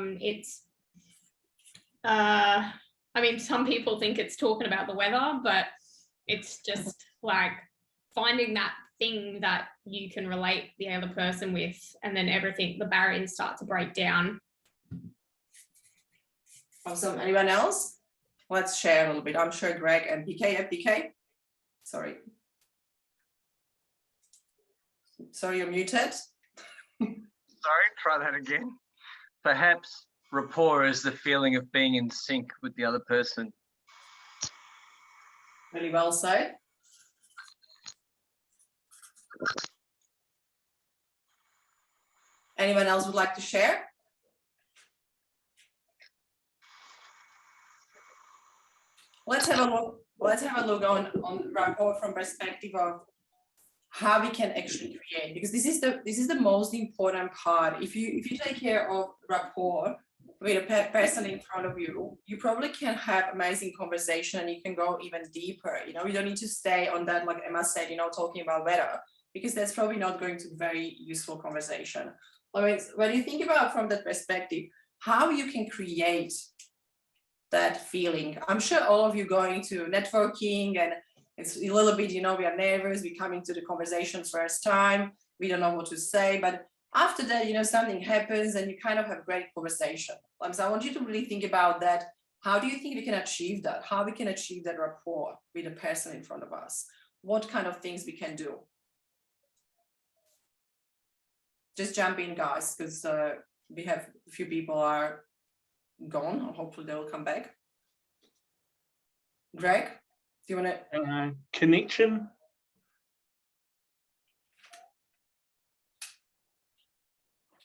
mean, some people think it's talking about the weather, but it's just like finding that thing that you can relate the other person with, and then everything, the barriers start to break down. Awesome. Anyone else? Let's share a little bit. I'm sure Greg and PK. Sorry, you're muted. Sorry, try that again. Perhaps rapport is the feeling of being in sync with the other person. Really well said. Anyone else would like to share? Let's have a look on rapport from perspective of how we can actually create, because this is the most important part. If you take care of rapport with a person in front of you, you probably can have amazing conversation and you can go even deeper. You know, you don't need to stay on that, like Emma said, you know, talking about weather, because that's probably not going to be very useful conversation. I mean, when you think about from that perspective, how you can create that feeling. I'm sure all of you going to networking and it's a little bit, you know, we are nervous, we come into the conversation first time, we don't know what to say, but after that, you know, something happens and you kind of have great conversation. So I want you to really think about that. How do you think we can achieve that? How we can achieve that rapport with the person in front of us? What kind of things we can do? Just jump in, guys, because we have a few people are gone. Hopefully they will come back. Greg, do you want to? Connection.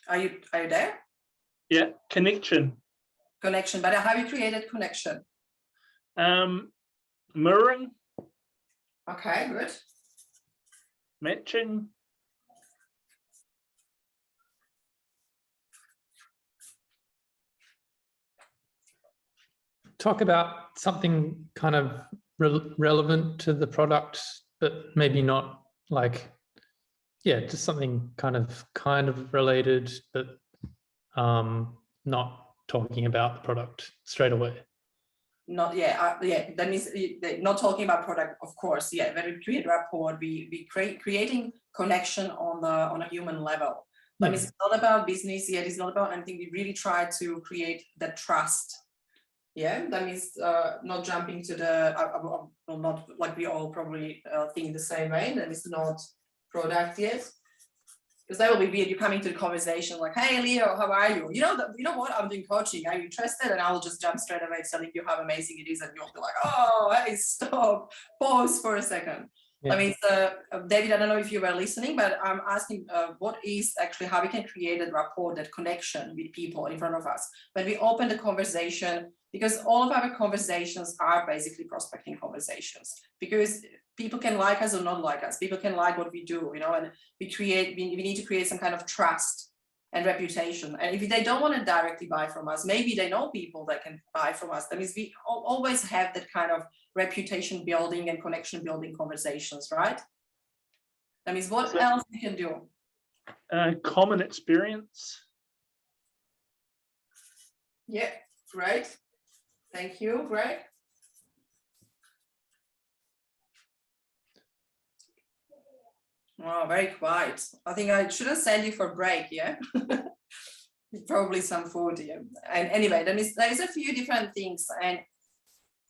Are you there? Yeah, connection. Connection, but how you created connection? Mirroring. Okay, good. Matching. Talk about something kind of relevant to the product, but maybe not like, yeah, just something kind of related, but not talking about the product straight away. Not that means not talking about product, of course. Yeah, when we create rapport, we creating connection on a human level. That means it's not about business yet, it's not about anything. We really try to create that trust. Yeah, that means not jumping to the not like we all probably think the same way. That is not product yet. Because that will be weird. You come into the conversation like, hey, Leo, how are you? You know what? I'm doing coaching. Are you interested? And I will just jump straight away telling you how amazing it is. And you'll be like, oh, hey, stop, pause for a second. Yeah. I mean, David, I don't know if you were listening, but I'm asking what is actually how we can create that rapport, that connection with people in front of us. When we open the conversation, because all of our conversations are basically prospecting conversations, because people can like us or not like us. People can like what we do, you know, and we need to create some kind of trust and reputation. And if they don't want to directly buy from us, maybe they know people that can buy from us. That means we always have that kind of reputation building and connection building conversations, right? That means what else we can do? Common experience. Yeah, great. Thank you, Greg. Oh, very quiet. I think I shouldn't send you for a break, yeah? Probably some food, yeah. And anyway, there's a few different things. And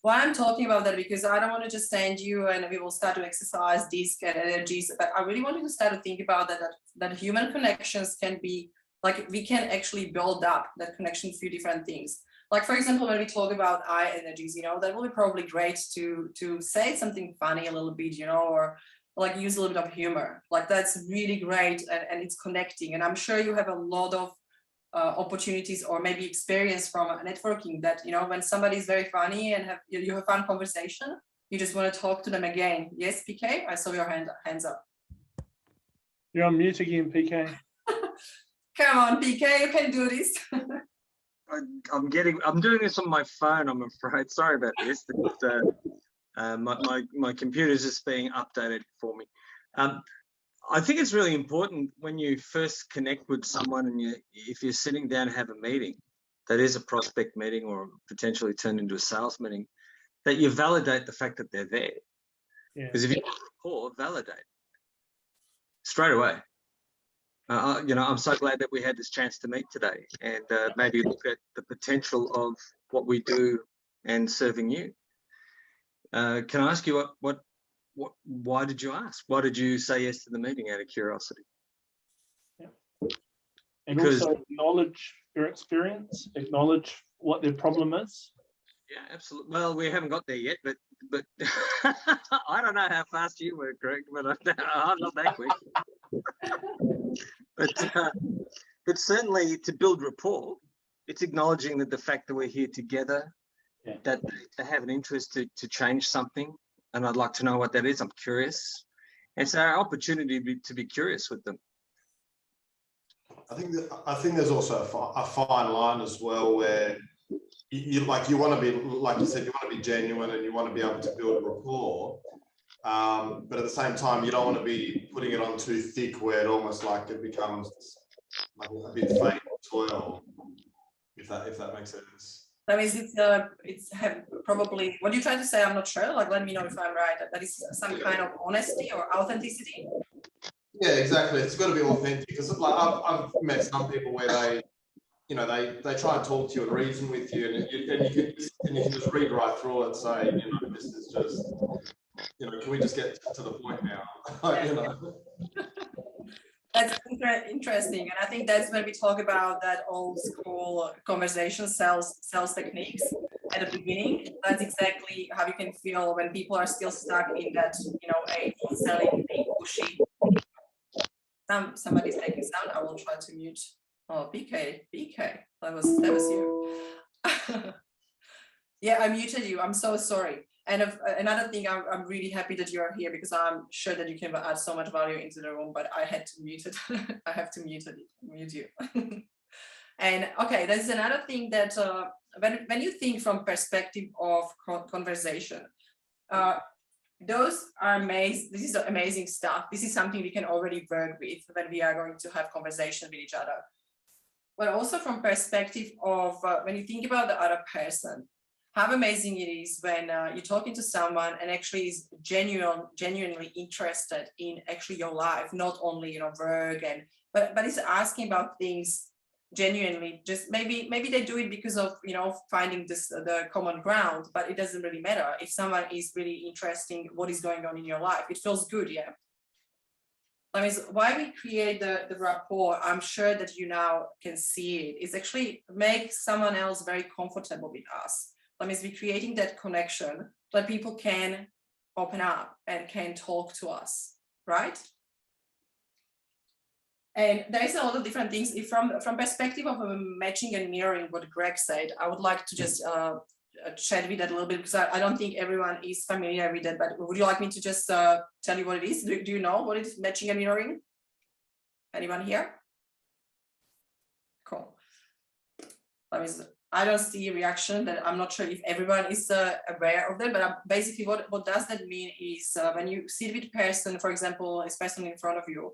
why I'm talking about that, because I don't want to just send you and we will start to exercise these kind of energies, but I really want you to start to think about that human connections can be, like, we can actually build up that connection through different things. Like, for example, when we talk about eye energies, you know, that will be probably great to say something funny a little bit, you know, or like use a little bit of humor. Like, that's really great, and it's connecting. And I'm sure you have a lot of opportunities or maybe experience from networking that, you know, when somebody is very funny and you have fun conversation, you just want to talk to them again. Yes, PK, I saw your hands up. You're on mute again, PK. Come on, PK, you can do this. I'm doing this on my phone, I'm afraid. Sorry about this. My computer's just being updated for me. I think it's really important when you first connect with someone and if you're sitting down to have a meeting that is a prospect meeting or potentially turn into a sales meeting, that you validate the fact that they're there. Because if you have rapport, validate straight away. You know, I'm so glad that we had this chance to meet today and maybe look at the potential of what we do and serving you. Can I ask you why did you ask? Why did you say yes to the meeting out of curiosity? And because, also acknowledge your experience, acknowledge what their problem is. Yeah, absolutely. Well, we haven't got there yet, but I don't know how fast you were, Greg, but I'm not that quick. But certainly to build rapport, it's acknowledging that the fact that we're here together, that they have an interest to change something, and I'd like to know what that is. I'm curious. And so our opportunity to be curious with them. I think there's also a fine line as well where you want to be, like you said, you want to be genuine and you want to be able to build a rapport. But at the same time, you don't want to be putting it on too thick where it almost like it becomes like a bit fake toil, if that makes sense. That means it's probably what you're trying to say. I'm not sure. Like, let me know if I'm right. That is some kind of honesty or authenticity. Yeah, exactly. It's got to be authentic, because like I've met some people where they try and talk to you and reason with you, and you can just read right through it and say, you know, this is just, you know, can we just get to the point now? You know. That's interesting, and I think that's when we talk about that old school conversation sales techniques at the beginning. That's exactly how you can feel when people are still stuck in that, you know, a selling, being pushy. Somebody's making sound. I will try to mute. Oh, BK, that was you. Yeah, I muted you. I'm so sorry. And another thing, I'm really happy that you are here, because I'm sure that you can add so much value into the room, but I had to mute it. I have to mute you. And okay, there's another thing that when you think from perspective of conversation, those are amazing. This is amazing stuff. This is something we can already work with when we are going to have conversation with each other. But also from perspective of when you think about the other person, how amazing it is when you're talking to someone and actually is genuinely interested in actually your life, not only, you know, work, but is asking about things genuinely. Just maybe they do it because of, you know, finding the common ground, but it doesn't really matter. If someone is really interested in what is going on in your life, it feels good, yeah. That means why we create the rapport, I'm sure that you now can see it, is actually make someone else very comfortable with us. That means we're creating that connection that people can open up and can talk to us, right? And there's a lot of different things. If from perspective of matching and mirroring what Greg said, I would like to just chat with that a little bit, because I don't think everyone is familiar with that, but would you like me to just tell you what it is? Do you know what it is, matching and mirroring? Anyone here? Cool. That means I don't see a reaction, that I'm not sure if everyone is aware of that, but basically what does that mean is when you sit with a person, for example, this person in front of you,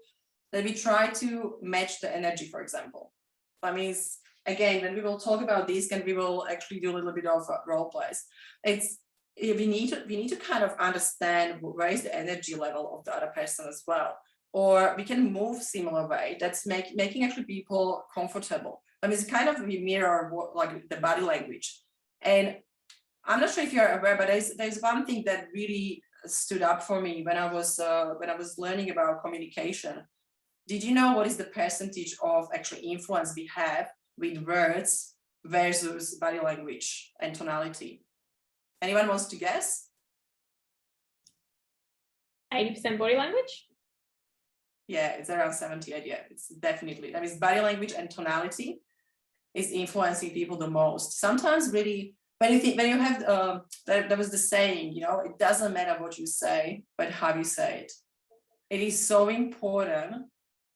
that we try to match the energy, for example. That means, again, when we will talk about this, and we will actually do a little bit of role plays, we need to kind of understand where is the energy level of the other person as well, or we can move similar way. That's making actually people comfortable. I mean, it's kind of we mirror like the body language. And I'm not sure if you're aware, but there's one thing that really stood up for me when I was learning about communication. Did you know what is the percentage of actually influence we have with words versus body language and tonality? Anyone wants to guess? 80% body language? Yeah, it's around 78. Yeah, it's definitely. That means body language and tonality is influencing people the most. Sometimes really, when you have, there was the saying, you know, it doesn't matter what you say, but how you say it. It is so important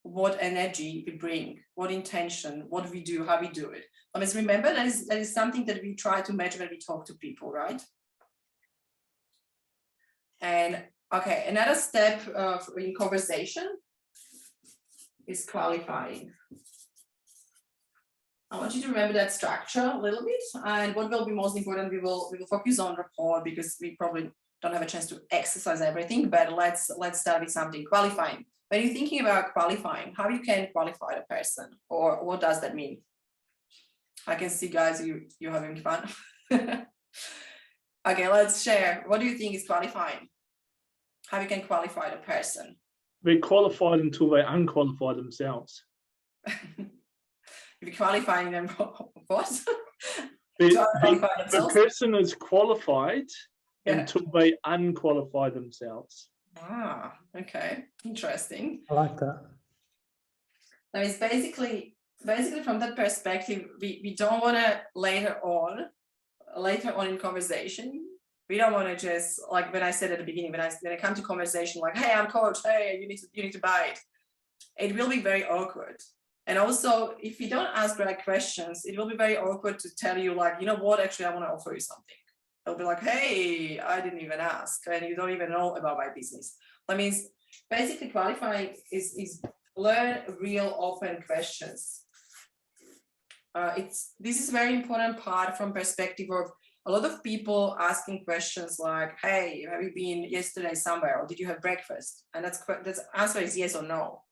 what energy we bring, what intention, what we do, how we do it. I mean, remember that is something that we try to measure when we talk to people, right? And okay, another step in conversation is qualifying. I want you to remember that structure a little bit, and what will be most important, we will focus on rapport, because we probably don't have a chance to exercise everything, but let's start with something. Qualifying. When you're thinking about qualifying, how you can qualify a person, or what does that mean? I can see, guys, you're having fun. Okay, let's share. What do you think is qualifying? How you can qualify the person? They're qualified until they unqualify themselves. You're qualifying them for what? The person is qualified until they unqualify themselves. Ah, okay, interesting. I like that. That is basically from that perspective, we don't want to later on in conversation, we don't want to just, like when I said at the beginning, when I come to conversation like, hey, I'm coach, hey, you need to buy it will be very awkward. And also, if you don't ask the right questions, it will be very awkward to tell you, like, you know what, actually I want to offer you something. They'll be like, hey, I didn't even ask, and you don't even know about my business. That means basically qualifying is learn real open questions. This is a very important part from perspective of a lot of people asking questions like, hey, have you been yesterday somewhere, or did you have breakfast? And that's answer is yes or no.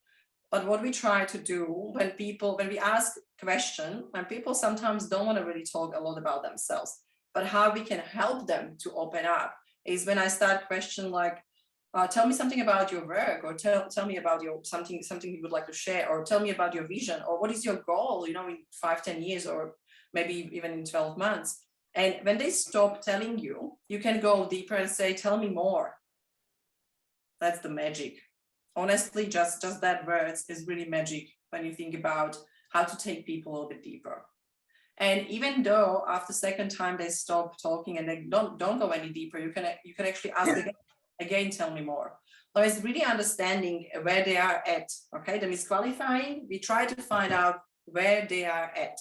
But what we try to do when we ask question, and people sometimes don't want to really talk a lot about themselves, but how we can help them to open up is when I start question like, tell me something about your work, or tell me about your something you would like to share, or tell me about your vision, or what is your goal, you know, in 5-10 years, or maybe even in 12 months. And when they stop telling you, you can go deeper and say, tell me more. That's the magic. Honestly, just that words is really magic when you think about how to take people a little bit deeper. And even though after second time they stop talking and they don't go any deeper, you can actually ask again, tell me more. So it's really understanding where they are at. Okay, the misqualifying, we try to find out where they are at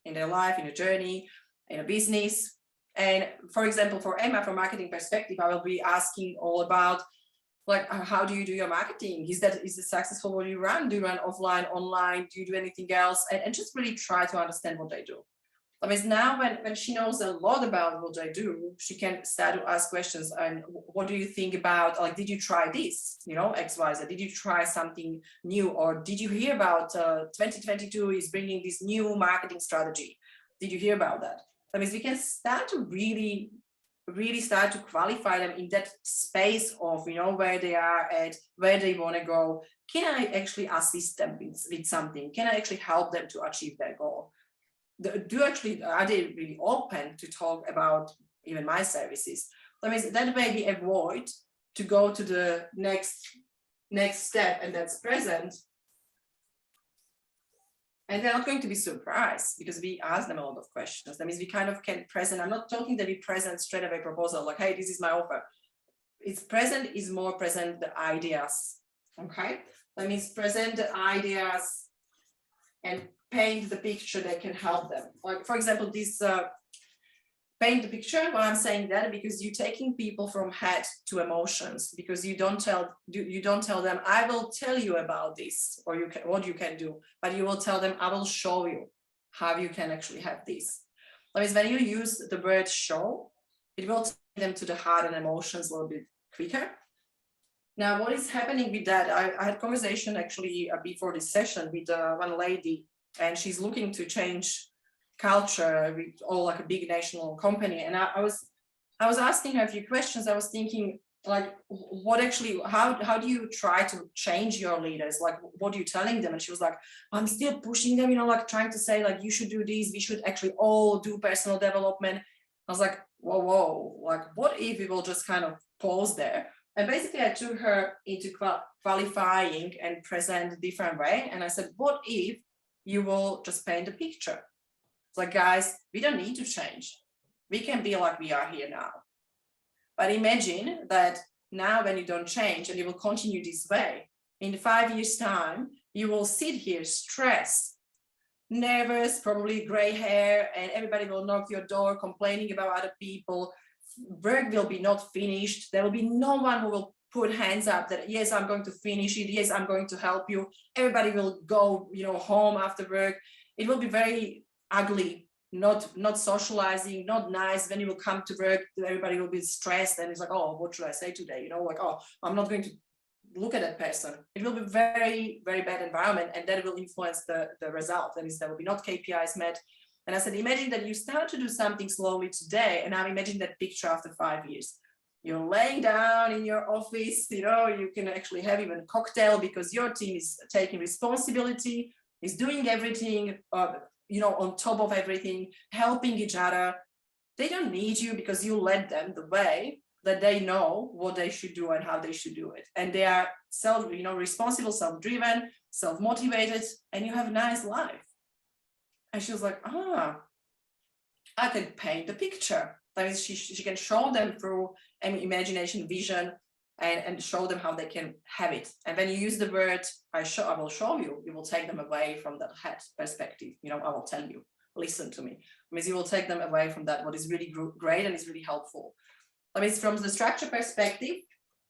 in their life, in a journey, in a business. And for example, for Emma, from marketing perspective, I will be asking all about, like, how do you do your marketing? Is it successful what you run? Do you run offline, online? Do you do anything else? And just really try to understand what they do. I mean, now when she knows a lot about what I do, she can start to ask questions. And what do you think about, like, did you try this, you know, XYZ? Did you try something new? Or did you hear about 2022 is bringing this new marketing strategy? Did you hear about that? That means we can start to really really start to qualify them in that space of, you know, where they are at, where they want to go. Can I actually assist them with something? Can I actually help them to achieve their goal? Are they really open to talk about even my services? That means that way we avoid to go to the next step, and that's present. And they're not going to be surprised because we ask them a lot of questions. That means we kind of can present. I'm not talking that we present straight away proposal like, hey, this is my offer. It's present is more present the ideas. Okay, that means present the ideas and paint the picture that can help them. Like for example, this paint the picture. Why I'm saying that, because you're taking people from head to emotions, because you don't tell them, I will tell you about this, or what you can do, but you will tell them, I will show you how you can actually have this. That means when you use the word show, it will take them to the heart and emotions a little bit quicker. Now, what is happening with that? I had a conversation actually before this session with one lady, and she's looking to change culture with all like a big national company, and I was asking her a few questions. I was thinking, like, what actually, how do you try to change your leaders? Like, what are you telling them? And she was like, I'm still pushing them, you know, like trying to say like, you should do this, we should actually all do personal development. I was like, whoa, like what if we will just kind of pause there? And basically I took her into qualifying and present a different way, and I said, what if you will just paint a picture? Like, guys, we don't need to change. We can be like we are here now. But imagine that now when you don't change and you will continue this way, in 5 years' time, you will sit here stressed, nervous, probably gray hair, and everybody will knock your door complaining about other people. Work will be not finished. There will be no one who will put hands up that, yes, I'm going to finish it. Yes, I'm going to help you. Everybody will go, you know, home after work. It will be very ugly, not socializing, not nice. When you will come to work, everybody will be stressed, and it's like, oh, what should I say today? You know, like, oh, I'm not going to look at that person. It will be very, very bad environment, and that will influence the result. That is, there will be not KPIs met. And I said, imagine that you start to do something slowly today, and now imagine that picture after 5 years. You're laying down in your office, you know, you can actually have even a cocktail because your team is taking responsibility, is doing everything, you know, on top of everything, helping each other. They don't need you because you led them the way that they know what they should do and how they should do it. And they are responsible, self-driven, self-motivated, and you have a nice life. And she was like, I can paint the picture. That means she can show them through an imagination, vision, and show them how they can have it. And when you use the word, I will show you, you will take them away from that head perspective. You know, I will tell you, listen to me. It means you will take them away from that, what is really great and is really helpful. I mean, from the structure perspective,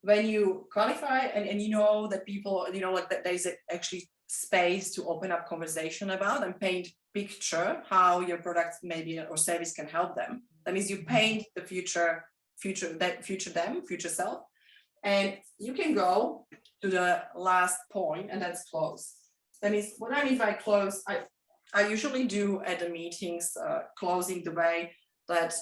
when you qualify and you know that people, you know, like that there's actually space to open up conversation about and paint picture how your product maybe or service can help them. That means you paint the future self. And you can go to the last point, and that's close. That means what I mean by close, I usually do at the meetings, closing the way that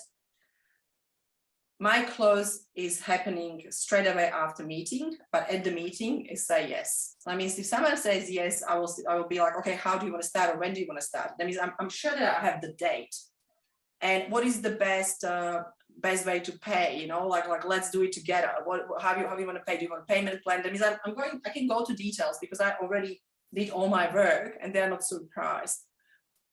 my close is happening straight away after meeting, but at the meeting is say yes. That means if someone says yes, I will be like, okay, how do you want to start or when do you want to start? That means I'm sure that I have the date and what is the best way to pay, you know, like let's do it together. How do you want to pay? Do you want a payment plan? That means I can go to details because I already did all my work and they're not surprised.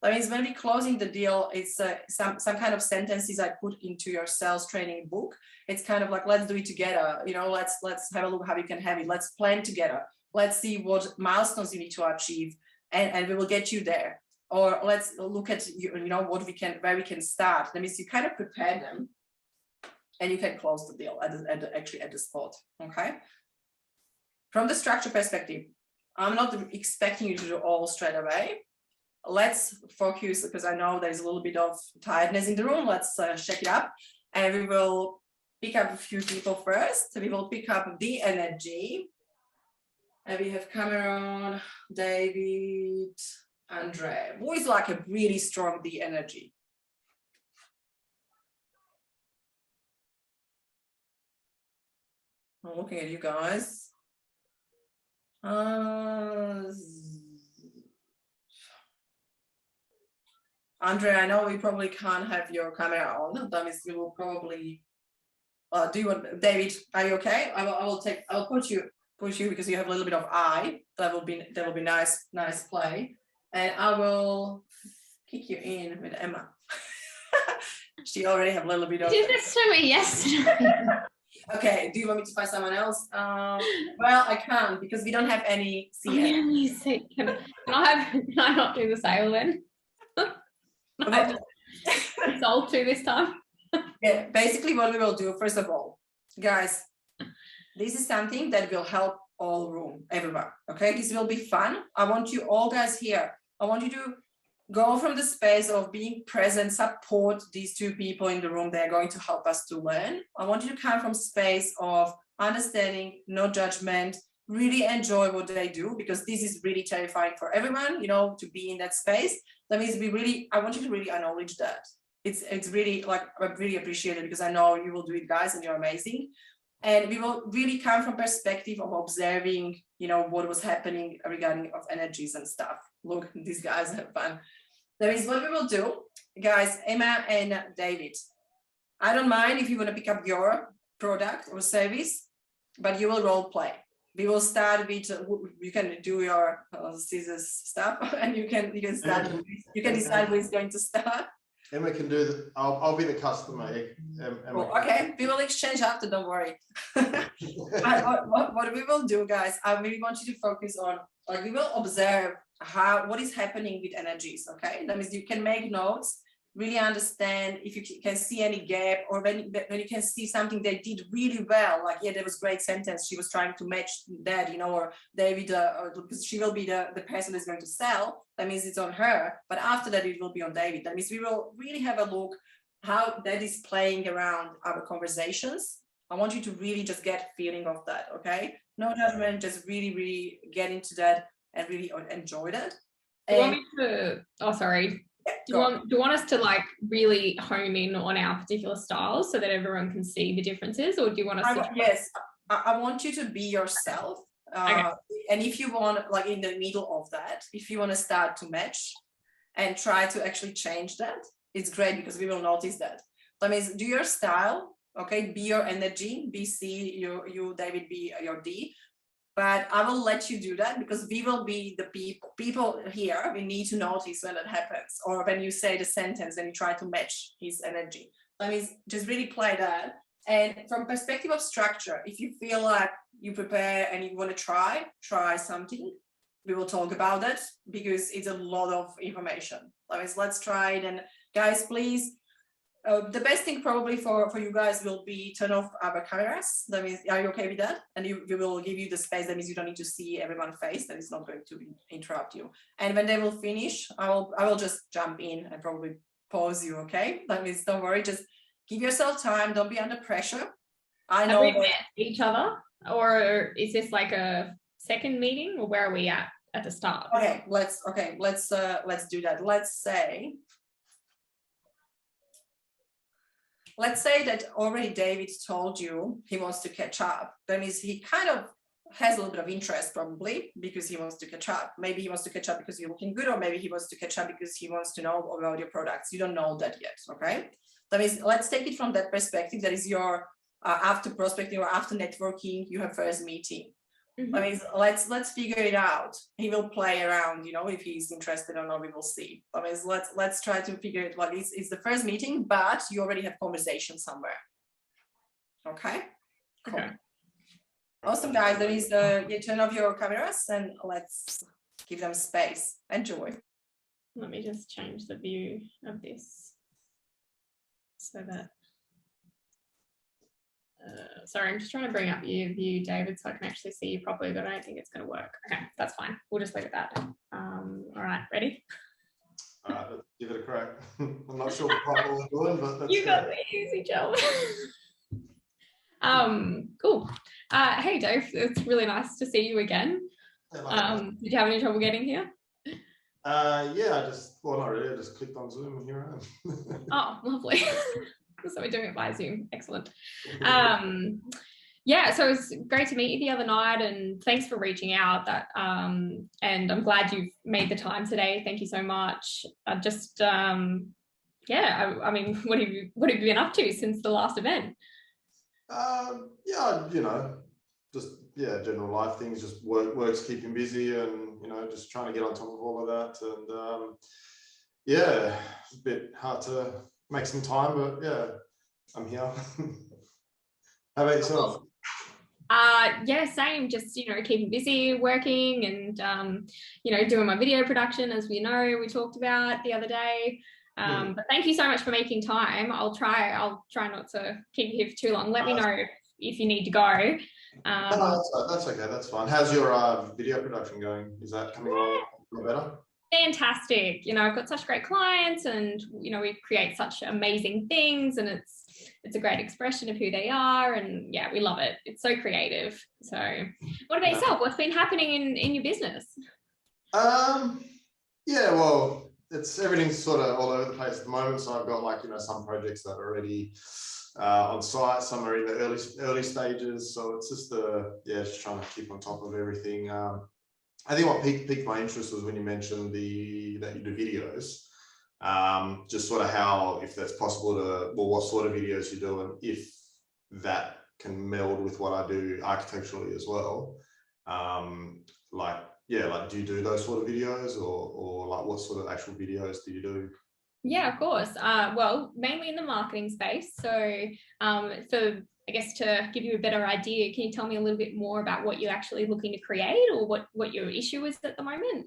That means when we're closing the deal, it's some kind of sentences I put into your sales training book. It's kind of like, let's do it together. You know, let's have a look how you can have it. Let's plan together. Let's see what milestones you need to achieve, and we will get you there. Or let's look at where we can start. That means you kind of prepare them, and you can close the deal at the spot. Okay. From the structure perspective, I'm not expecting you to do all straight away. Let's focus because I know there's a little bit of tiredness in the room. Let's shake it up, and we will pick up a few people first. We will pick up the energy, and we have Cameron, David, Andre. Who is like a really strong the energy? I'm looking at you guys. Andre, I know we probably can't have your camera on. That means we will probably. Do you want David? Are you okay? I will push you because you have a little bit of eye. That will be nice play, and I will kick you in with Emma. She already have a little bit of. You did this to me yesterday. Okay. Do you want me to find someone else? Well, I can't because we don't have any CN. Can I not do the sale then? Sold to this time. Yeah, basically what we will do, first of all, guys, this is something that will help everyone, okay? This will be fun. I want you all guys here. I want you to go from the space of being present, support these two people in the room. They're going to help us to learn. I want you to come from space of understanding, no judgment, really enjoy what they do, because this is really terrifying for everyone, to be in that space. That means I want you to really acknowledge that. It's really I really appreciate it because I know you will do it, guys, and you're amazing. And we will really come from perspective of observing, what was happening regarding of energies and stuff. Look, these guys have fun. That is what we will do, guys. Emma and David, I don't mind if you want to pick up your product or service, but you will role play. We will start with, you can do your scissors stuff, and you can start. You can decide who is going to start. Emma can do that. I'll be the customer. Emma. Okay, we will exchange after. Don't worry. what we will do, guys, I really want you to focus on, we will observe what is happening with energies. Okay, that means you can make notes, really understand if you can see any gap, or when you can see something they did really well, there was great sentence, she was trying to match that, or David, because she will be the person that's going to sell. That means it's on her, but after that it will be on David. That means we will really have a look how that is playing around our conversations. I want you to really just get feeling of that, okay? No judgment, just really, really get into that and really enjoy that. Do you want me to, sorry. Do you want us to really hone in on our particular styles so that everyone can see the differences, or do you want us to? Yes, I want you to be yourself. Okay. And if you want, in the middle of that, if you want to start to match and try to actually change that, it's great because we will notice that. That means do your style, okay? Be your energy, be C, you David, be your D. But I will let you do that because we will be the people here. We need to notice when it happens, or when you say the sentence and you try to match his energy. That means just really play that. And from perspective of structure, if you feel like you prepare and you want to try something, we will talk about that because it's a lot of information. That means let's try it. And guys, please, the best thing probably for you guys will be turn off our cameras. That means, are you okay with that? And we will give you the space. That means you don't need to see everyone's face. That is not going to interrupt you. And when they will finish, I will just jump in and probably pause you, okay? That means don't worry, just give yourself time. Don't be under pressure. I know. Have we met each other, or is this a second meeting, or where are we at the start? Okay, let's do that. Let's say that already David told you he wants to catch up. That means he kind of has a little bit of interest probably because he wants to catch up. Maybe he wants to catch up because you're looking good, or maybe he wants to catch up because he wants to know about your products. You don't know that yet, okay? That means let's take it from that perspective. That is your after prospecting or after networking, you have first meeting. Mm-hmm. That means let's figure it out. He will play around, if he's interested or not, we will see. That means let's try to figure it. It's the first meeting, but you already have conversation somewhere. Okay. Cool. Okay. Awesome, guys. There is you turn off your cameras and let's give them space. Enjoy. Let me just change the view of this so that. Sorry, I'm just trying to bring up your view, David, so I can actually see you properly, but I don't think it's going to work. Okay, that's fine. We'll just leave it at that. All right, ready? All right, let's give it a crack. I'm not sure what part we're doing, but that's you got the easy job. Cool. Hey, Dave, it's really nice to see you again. Did you have any trouble getting here? Yeah, not really. I just clicked on Zoom and here I am. Oh, lovely. So we're doing it by Zoom. Excellent. Yeah, so it was great to meet you the other night, and thanks for reaching out. That and I'm glad you've made the time today. Thank you so much. I just yeah, I mean, what have you been up to since the last event? Yeah, just general life things, just work's keeping busy, and just trying to get on top of all of that. And yeah, it's a bit hard to make some time, but yeah, I'm here. How about yourself? Yeah, same, just keeping busy, working, and doing my video production, as we talked about the other day. But thank you so much for making time. I'll try not to keep you here for too long. Let me know if you need to go. No, that's okay, that's fine. How's your video production going? Is that coming along better? Fantastic. I've got such great clients, and we create such amazing things, and it's a great expression of who they are, and yeah, we love it. It's so creative. So what about yourself? What's been happening in your business? Yeah, well, everything's sort of all over the place at the moment. So I've got some projects that are already on site, some are in the early stages. So it's just just trying to keep on top of everything. I think what piqued my interest was when you mentioned that you do videos. Just sort of how, if that's possible what sort of videos you do, and if that can meld with what I do architecturally as well. Do you do those sort of videos, or what sort of actual videos do you do? Yeah, of course. Well, mainly in the marketing space. So I guess to give you a better idea, can you tell me a little bit more about what you're actually looking to create, or what your issue is at the moment?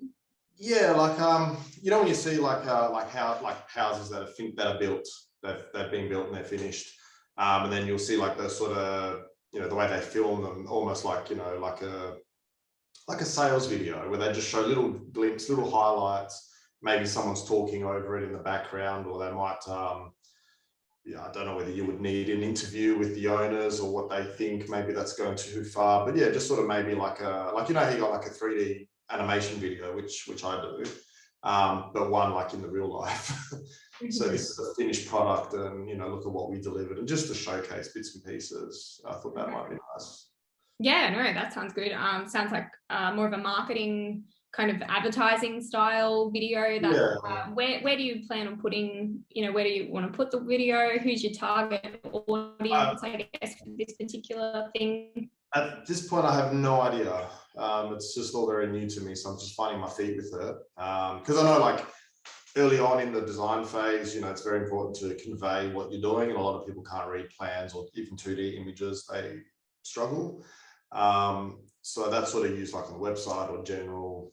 Yeah, when you see houses that are built, they've been built and they're finished, and then you'll see those sort of the way they film them, almost like a sales video where they just show little glimpses, little highlights. Maybe someone's talking over it in the background, or they might I don't know whether you would need an interview with the owners or what they think. Maybe that's going too far, but yeah, just sort of maybe how you got a 3D animation video, which I do, but one in the real life. So this is a finished product, and look at what we delivered, and just to showcase bits and pieces. I thought that might be nice. Yeah, no, that sounds good. Sounds like more of a marketing kind of advertising style video. Where do you plan on putting, where do you want to put the video? Who's your target audience, I guess, for this particular thing? At this point, I have no idea. It's just all very new to me, so I'm just finding my feet with it. Because I know, early on in the design phase, it's very important to convey what you're doing, and a lot of people can't read plans or even 2D images. They struggle. So that's sort of used on the website or general,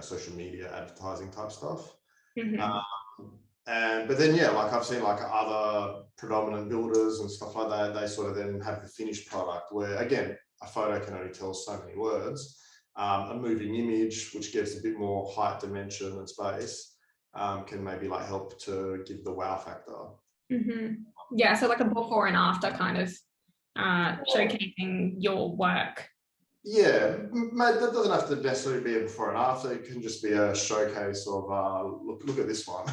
social media advertising type stuff. But then, I've seen other predominant builders and stuff like that, they sort of then have the finished product where, again, a photo can only tell so many words. A moving image, which gives a bit more height, dimension and space, can maybe help to give the wow factor. Yeah, so a before and after kind of showcasing your work. Yeah, mate, that doesn't have to necessarily be a before and after. It can just be a showcase of look at this one.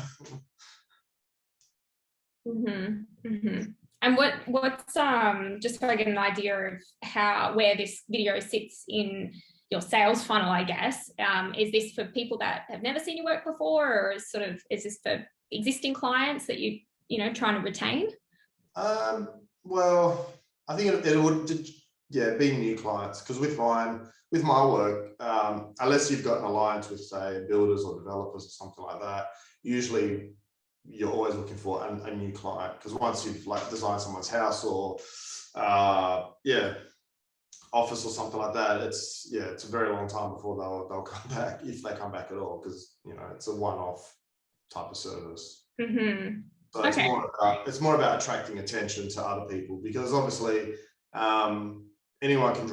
And what's just so I get an idea of where this video sits in your sales funnel, I guess. Is this for people that have never seen your work before, or is this for existing clients that you trying to retain? Well, I think it would be new clients, because with my work, unless you've got an alliance with, say, builders or developers or something like that, usually you're always looking for a new client, because once you've designed someone's house or office or something like that, it's a very long time before they'll come back, if they come back at all, because it's a one-off type of service. So it's more about attracting attention to other people, because obviously anyone can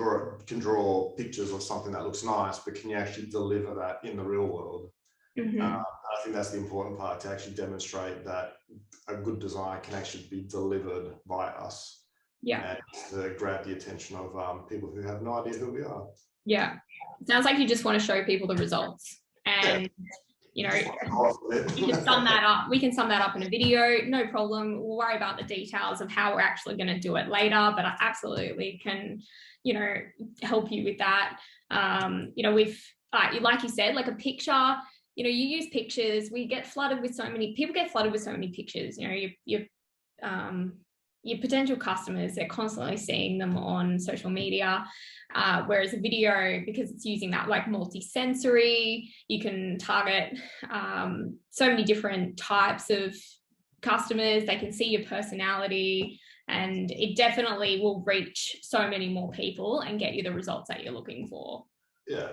draw pictures of something that looks nice, but can you actually deliver that in the real world? I think that's the important part, to actually demonstrate that a good design can actually be delivered by us. Yeah. And to grab the attention of people who have no idea who we are. Yeah. It sounds like you just want to show people the results. And you know, we can sum that up. We can sum that up in a video, no problem. We'll worry about the details of how we're actually going to do it later, but I absolutely can, you know, help you with that. You know, with like you said, like a picture, you know, you use pictures. We get flooded with so many people get flooded with so many pictures. You know, your potential customers, they're constantly seeing them on social media. Whereas a video, because it's using that like multi-sensory, you can target so many different types of customers. They can see your personality, and it definitely will reach so many more people and get you the results that you're looking for. Yeah.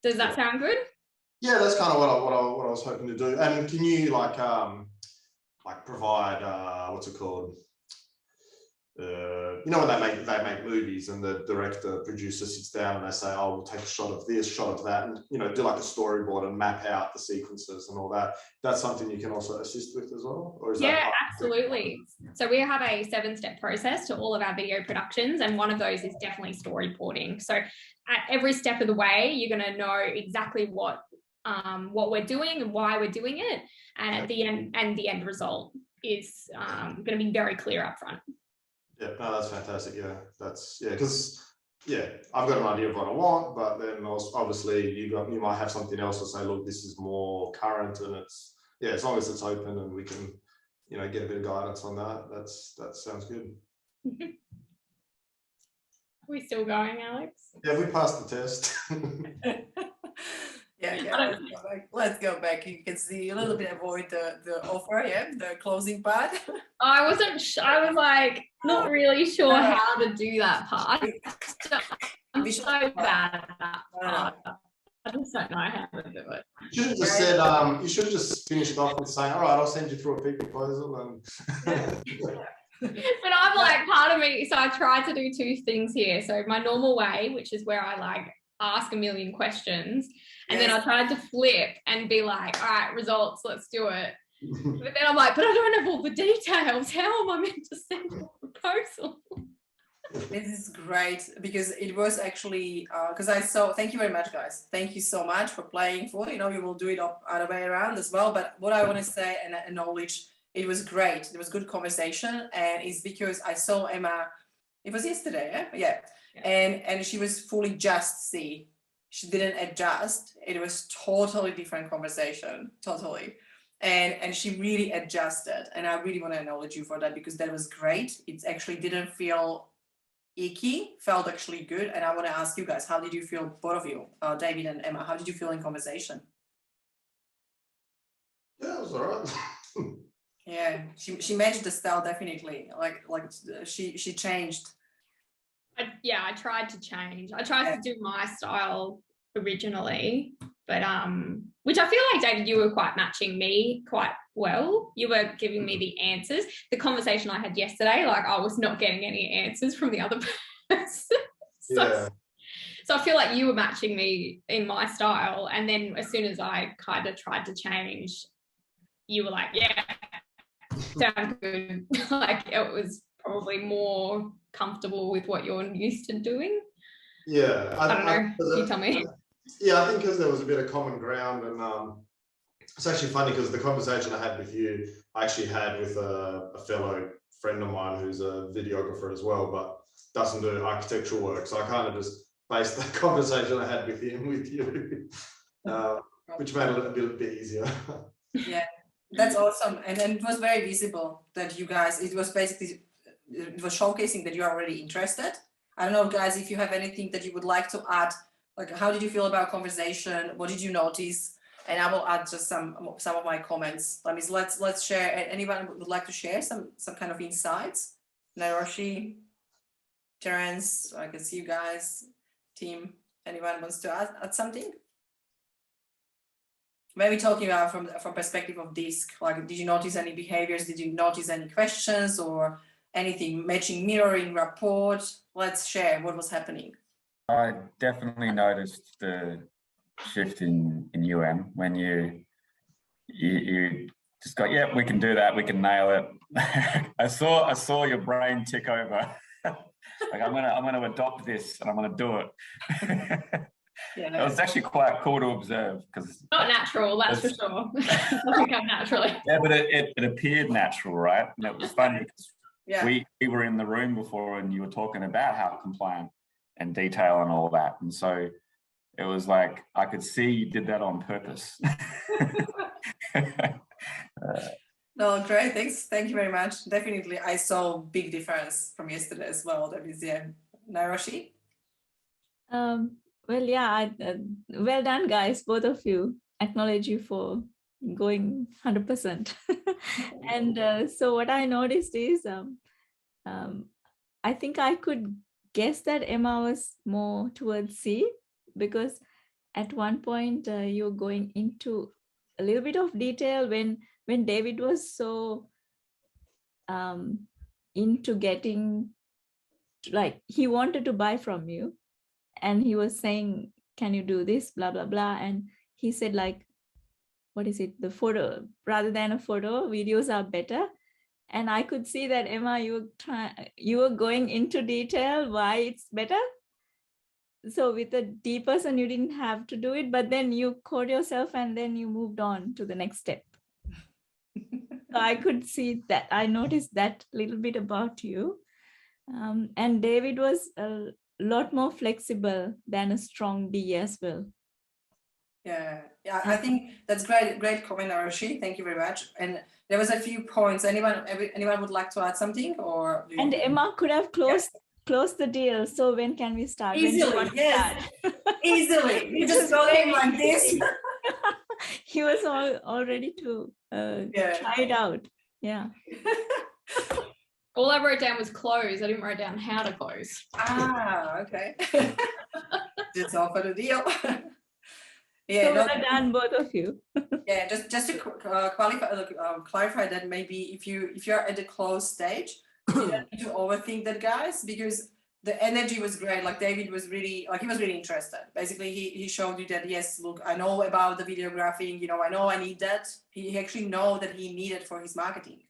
Does that sound good? Yeah, that's kind of what I was hoping to do. And can you like provide what's it called? You know, when they make movies and the director producer sits down and they say, oh, we'll take a shot of this, shot of that, and, you know, do like a storyboard and map out the sequences and all that. That's something you can also assist with as well? Or is yeah, absolutely. So we have a 7-step process to all of our video productions, and one of those is definitely storyboarding. So at every step of the way, you're going to know exactly what we're doing and why we're doing it, and at the end, and the end result is going to be very clear up front. Yeah, no, that's fantastic. Yeah, that's because I've got an idea of what I want, but then also, obviously you might have something else to say, look, this is more current, and it's as long as it's open and we can, you know, get a bit of guidance on that. That sounds good. Are we still going, Alex? Yeah, we passed the test. Yeah, let's go back. You can see a little bit avoid the offer, the closing part. I wasn't. I was like not really sure how to do that part. I'm so bad at that part. I just don't know how to do it. You should have just said. You should have just finished off with saying, "All right, I'll send you through a big proposal." And but I'm like, part of me. So I tried to do 2 things here. So my normal way, which is where I like ask a million questions. And then I tried to flip and be like, all right, results, let's do it. But then I'm like, but I don't have all the details. How am I meant to send a proposal? This is great, because it was actually, because I saw, thank you very much, guys. Thank you so much for playing for, you know, we will do it other way around as well. But what I want to say and acknowledge, it was great. There was good conversation, and it's because I saw Emma, it was yesterday, yeah. And she was fully just C. She didn't adjust. It was totally different conversation, totally. And she really adjusted. And I really want to acknowledge you for that, because that was great. It actually didn't feel icky, felt actually good. And I want to ask you guys, how did you feel, both of you, David and Emma, how did you feel in conversation? Yeah, it was all right. Yeah, she matched the style, definitely. Like she changed. I tried to change. I tried to do my style originally, but which I feel like, David, you were quite matching me quite well. You were giving me the answers. The conversation I had yesterday, like I was not getting any answers from the other person. So I feel like you were matching me in my style, and then as soon as I kind of tried to change, you were like, yeah, sounds good. Like it was probably more comfortable with what you're used to doing. Yeah, I don't know. You tell me. Yeah, I think because there was a bit of common ground, and it's actually funny because the conversation I had with you, I actually had with a fellow friend of mine who's a videographer as well, but doesn't do architectural work. So I kind of just based the conversation I had with him with you, which made it a bit easier. Yeah, that's awesome. And it was very visible that you guys, it was showcasing that you're already interested. I don't know, guys, if you have anything that you would like to add, like how did you feel about conversation? What did you notice? And I will add just some of my comments. Let's share. Anyone would like to share some kind of insights? Naroshi, Terence, I can see you guys. Team, anyone wants to add something? Maybe talking about from perspective of DISC, like did you notice any behaviors? Did you notice any questions or anything matching, mirroring, rapport? Let's share what was happening. I definitely noticed the shift in when you just go, yeah, we can do that, we can nail it. I saw your brain tick over. Like I'm gonna adopt this and I'm gonna do it. It Yeah. was actually quite cool to observe because Not natural, that's for sure. It doesn't come naturally. yeah, but it appeared natural, right? And it was funny because Yeah. we were in the room before and you were talking about how compliant and detail and all that. And so it was like, I could see you did that on purpose. No, great. Thanks. Thank you very much. Definitely, I saw big difference from yesterday as well. That is, yeah. Nairoshi? Well, yeah, well done, guys, both of you. Acknowledge you for going 100%. And so what I noticed is, I think I could guess that Emma was more towards C, because at one point you're going into a little bit of detail when David was so into getting, like, he wanted to buy from you and he was saying, can you do this, blah, blah, blah. And he said, like, what is it? The photo, rather than a photo, videos are better. And I could see that, Emma, you were going into detail why it's better. So with a D person, you didn't have to do it, but then you caught yourself and then you moved on to the next step. So I could see that. I noticed that little bit about you. And David was a lot more flexible than a strong D as well. Yeah, I think that's great comment, Nairoshi. Thank you very much. And there was a few points. Anyone would like to add something, or? And Emma could have closed the deal. So when can we start? Easily, yes. Easily. You just go in like this. He was all ready to try it out. Yeah. All I wrote down was close. I didn't write down how to close. Ah, okay. Just offer the deal. Yeah, so well done, both of you. Yeah, just to clarify that maybe if you're at the close stage, you don't need to overthink that, guys, because the energy was great. Like David was really, like, he was really interested. Basically, he showed you that, yes, look, I know about the videographing, you know, I know I need that. He actually know that he needed for his marketing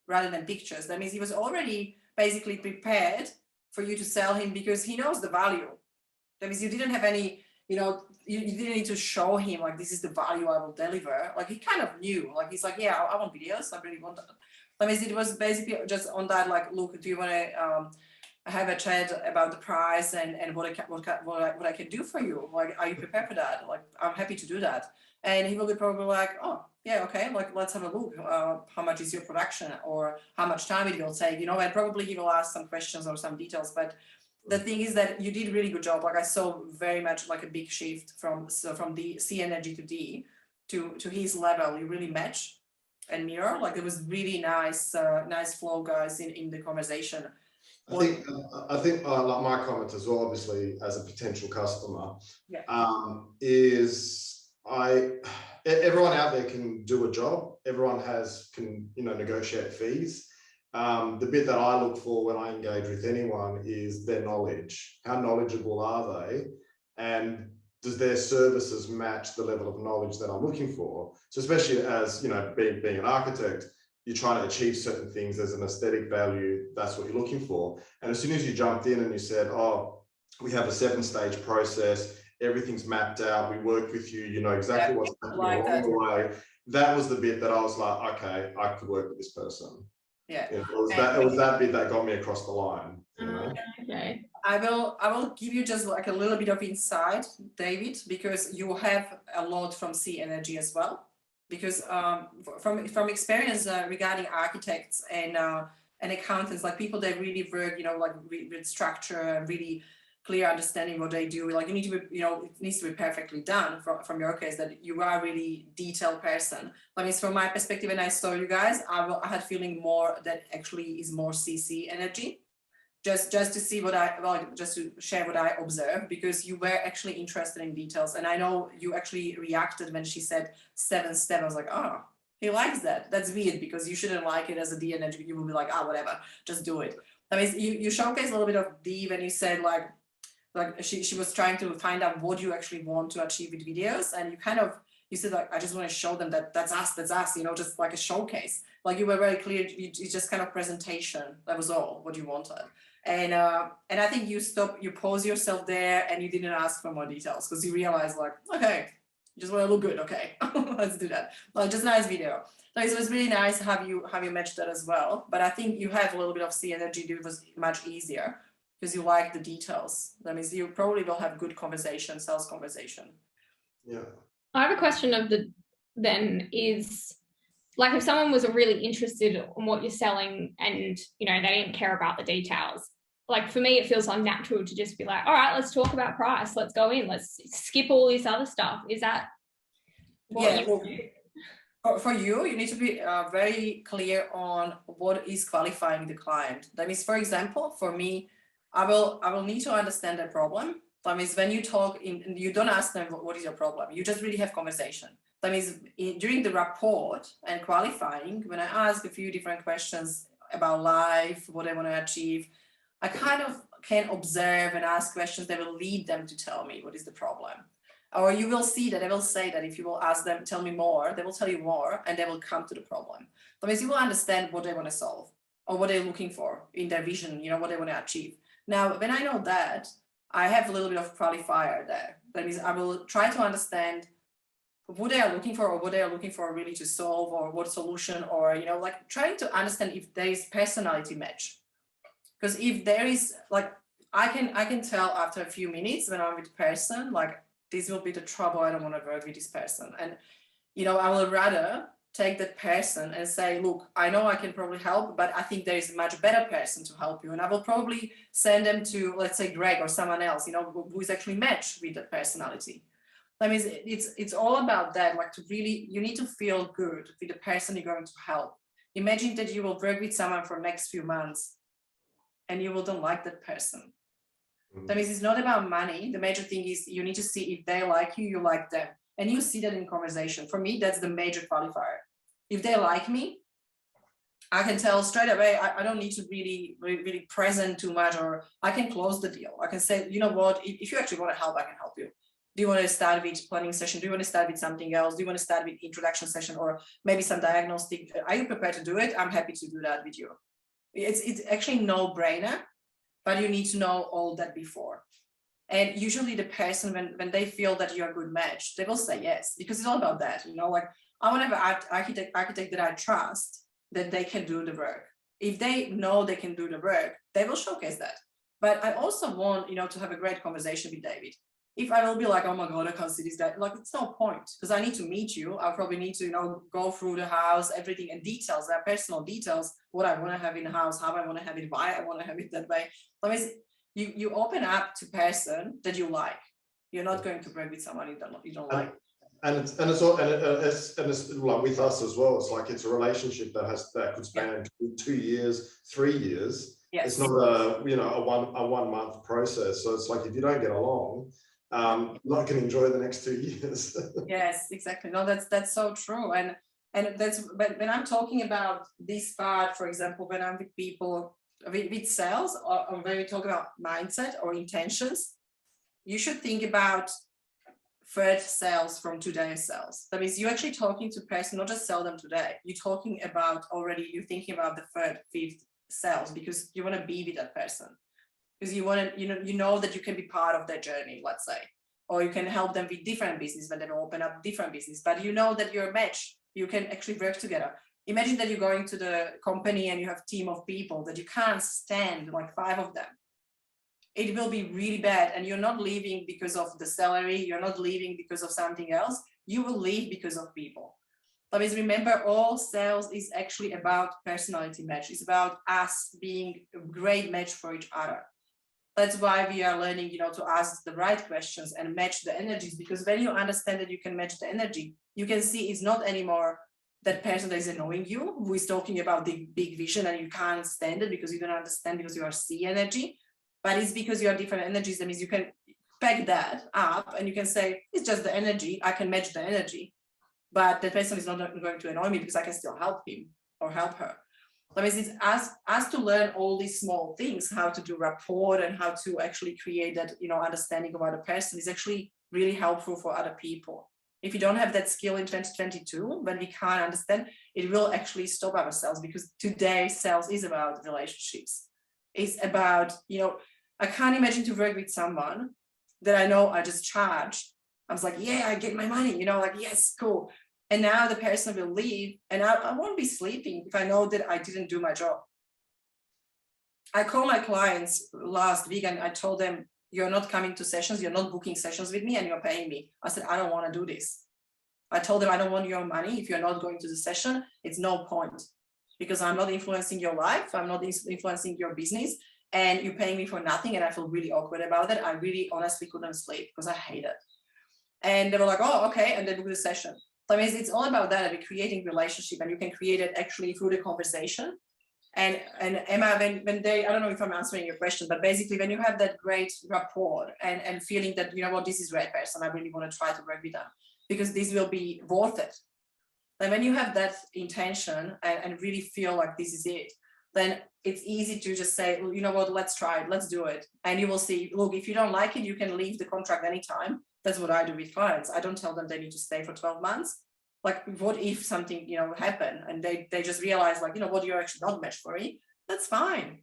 rather than pictures. That means he was already basically prepared for you to sell him because he knows the value. That means you didn't have any, you know, you didn't need to show him like, this is the value I will deliver. Like, he kind of knew, like, he's like, yeah, I want videos. I really want that. That means it was basically just on that, like, look, do you want to have a chat about the price and what I can do for you? Like, are you prepared for that? Like, I'm happy to do that. And he will be probably like, oh, yeah, okay, like, let's have a look. How much is your production, or how much time it will take, you know, and probably he will ask some questions or some details. But the thing is that you did a really good job. Like, I saw very much like a big shift from the C energy to D to his level. You really match and mirror. Like, it was really nice flow, guys, in the conversation. I think like my comment as well, obviously, as a potential customer, is everyone out there can do a job. Everyone can, you know, negotiate fees. The bit that I look for when I engage with anyone is their knowledge. How knowledgeable are they? And does their services match the level of knowledge that I'm looking for? So especially as, you know, being an architect, you're trying to achieve certain things. There's an aesthetic value. That's what you're looking for. And as soon as you jumped in and you said, oh, we have a 7-stage process, everything's mapped out, we work with you, you know exactly what's happening along the way. That was the bit that I was like, okay, I could work with this person. Yeah. You know, it was that bit that got me across the line. You know? Okay. I will give you just like a little bit of insight, David, because you have a lot from C energy as well. Because from experience regarding architects and accountants, like people that really work, you know, like with structure and really clear understanding what they do, like you need to be, you know, it needs to be perfectly done from your case, that you are a really detailed person. I mean, from my perspective, when I saw you guys, I had feeling more that actually is more CC energy. Just to see just to share what I observed, because you were actually interested in details. And I know you actually reacted when she said 7 step. I was like, oh, he likes that. That's weird, because you shouldn't like it as a D energy. You will be like, oh, whatever, just do it. I mean, you showcased a little bit of D when you said like she was trying to find out what you actually want to achieve with videos. And you said like, I just want to show them that that's us, you know, just like a showcase. Like you were very clear, it's just kind of presentation. That was all what you wanted. And I think you pause yourself there and you didn't ask for more details because you realize like, okay, you just want to look good. Okay, let's do that. Well, just nice video. So it was really nice have you matched that as well. But I think you have a little bit of C energy. It was much easier because you like the details. That means you probably will have good conversation, sales conversation. Yeah. I have a question then is, like, if someone was really interested in what you're selling and, you know, they didn't care about the details, like for me, it feels unnatural to just be like, all right, let's talk about price. Let's go in. Let's skip all this other stuff. Is that what you do? For you, you need to be very clear on what is qualifying the client. That means, for example, for me, I will need to understand the problem. That means when you talk, you don't ask them what is your problem. You just really have conversation. That means during the report and qualifying, when I ask a few different questions about life, what they want to achieve, I kind of can observe and ask questions that will lead them to tell me what is the problem. Or you will see that they will say that if you will ask them, tell me more, they will tell you more and they will come to the problem. That means you will understand what they want to solve or what they're looking for in their vision, you know, what they want to achieve. Now, when I know that, I have a little bit of qualifier there. That means I will try to understand what they are looking for or what they are looking for really to solve or what solution, or, you know, like trying to understand if there is personality match. Because if there is, like, I can tell after a few minutes when I'm with a person, like, this will be the trouble, I don't want to work with this person. And, you know, I will rather take that person and say, look, I know I can probably help, but I think there is a much better person to help you. And I will probably send them to, let's say, Greg or someone else, you know, who is actually matched with that personality. That means it's all about that, like to really, you need to feel good with the person you're going to help. Imagine that you will work with someone for the next few months and you will don't like that person. That means it's not about money. The major thing is you need to see if they like you, you like them. And you see that in conversation. For me, that's the major qualifier. If they like me, I can tell straight away, I don't need to really present too much, or I can close the deal. I can say, you know what, if you actually want to help, I can help you. Do you want to start with planning session? Do you want to start with something else? Do you want to start with introduction session or maybe some diagnostic? Are you prepared to do it? I'm happy to do that with you. It's actually no brainer, but you need to know all that before. And usually the person, when they feel that you're a good match, they will say yes, because it's all about that. You know, like I want to have an architect that I trust that they can do the work. If they know they can do the work, they will showcase that. But I also want, you know, to have a great conversation with David. If I will be like, oh my God, I can't see this guy, like it's no point, because I need to meet you. I'll probably need to, you know, go through the house, everything in details, their personal details, what I want to have in the house, how I want to have it, why I want to have it that way. That means you open up to person that you like. You're not going to work with someone you don't like. And it's like with us as well. It's like it's a relationship that could span 2 years, 3 years. Yes. It's not a a 1 month process. So it's like if you don't get along, you're not going to enjoy the next 2 years. Yes, exactly. No, that's so true. And that's when I'm talking about this part, for example, when I'm with people with sales or when we talk about mindset or intentions, you should think about third sales from today's sales. That means you're actually talking to person, not just sell them today. You're talking about already, you're thinking about the third, fifth sales because you want to be with that person. Because you want to, you know that you can be part of their journey, let's say, or you can help them with different business when they open up different business, but you know that you're a match, you can actually work together. Imagine that you're going to the company and you have a team of people that you can't stand, like 5 of them. It will be really bad, and you're not leaving because of the salary, you're not leaving because of something else, you will leave because of people. That means remember, all sales is actually about personality match. It's about us being a great match for each other. That's why we are learning, you know, to ask the right questions and match the energies, because when you understand that you can match the energy, you can see it's not anymore that person that is annoying you, who is talking about the big vision and you can't stand it because you don't understand because you are C energy, but it's because you are different energies. That means you can pack that up and you can say, it's just the energy, I can match the energy, but the person is not going to annoy me because I can still help him or help her. That means it's us to learn all these small things, how to do rapport and how to actually create that, you know, understanding about a person is actually really helpful for other people. If you don't have that skill in 2022, when we can't understand, it will actually stop ourselves, because today sales is about relationships. is about, you know, I can't imagine to work with someone that I know I just charge. I was like, yeah, I get my money, you know, like, yes, cool. And now the person will leave and I won't be sleeping if I know that I didn't do my job. I called my clients last week and I told them, you're not coming to sessions, you're not booking sessions with me and you're paying me. I said, I don't want to do this. I told them I don't want your money. If you're not going to the session, it's no point because I'm not influencing your life. I'm not influencing your business and you're paying me for nothing. And I feel really awkward about it. I really honestly couldn't sleep because I hate it. And they were like, oh, okay. And they booked the session. So I mean, it's all about that, we're creating relationship and you can create it actually through the conversation. And Emma, when they, I don't know if I'm answering your question, but basically when you have that great rapport and feeling that, you know what, this is the right person, I really want to try to work with them because this will be worth it. And when you have that intention and really feel like this is it, then it's easy to just say, well, you know what, let's try it, let's do it. And you will see, look, if you don't like it, you can leave the contract anytime. That's what I do with clients. I don't tell them they need to stay for 12 months. Like, what if something, you know, happened and they just realize, like, you know what, you're actually not matched for me. That's fine.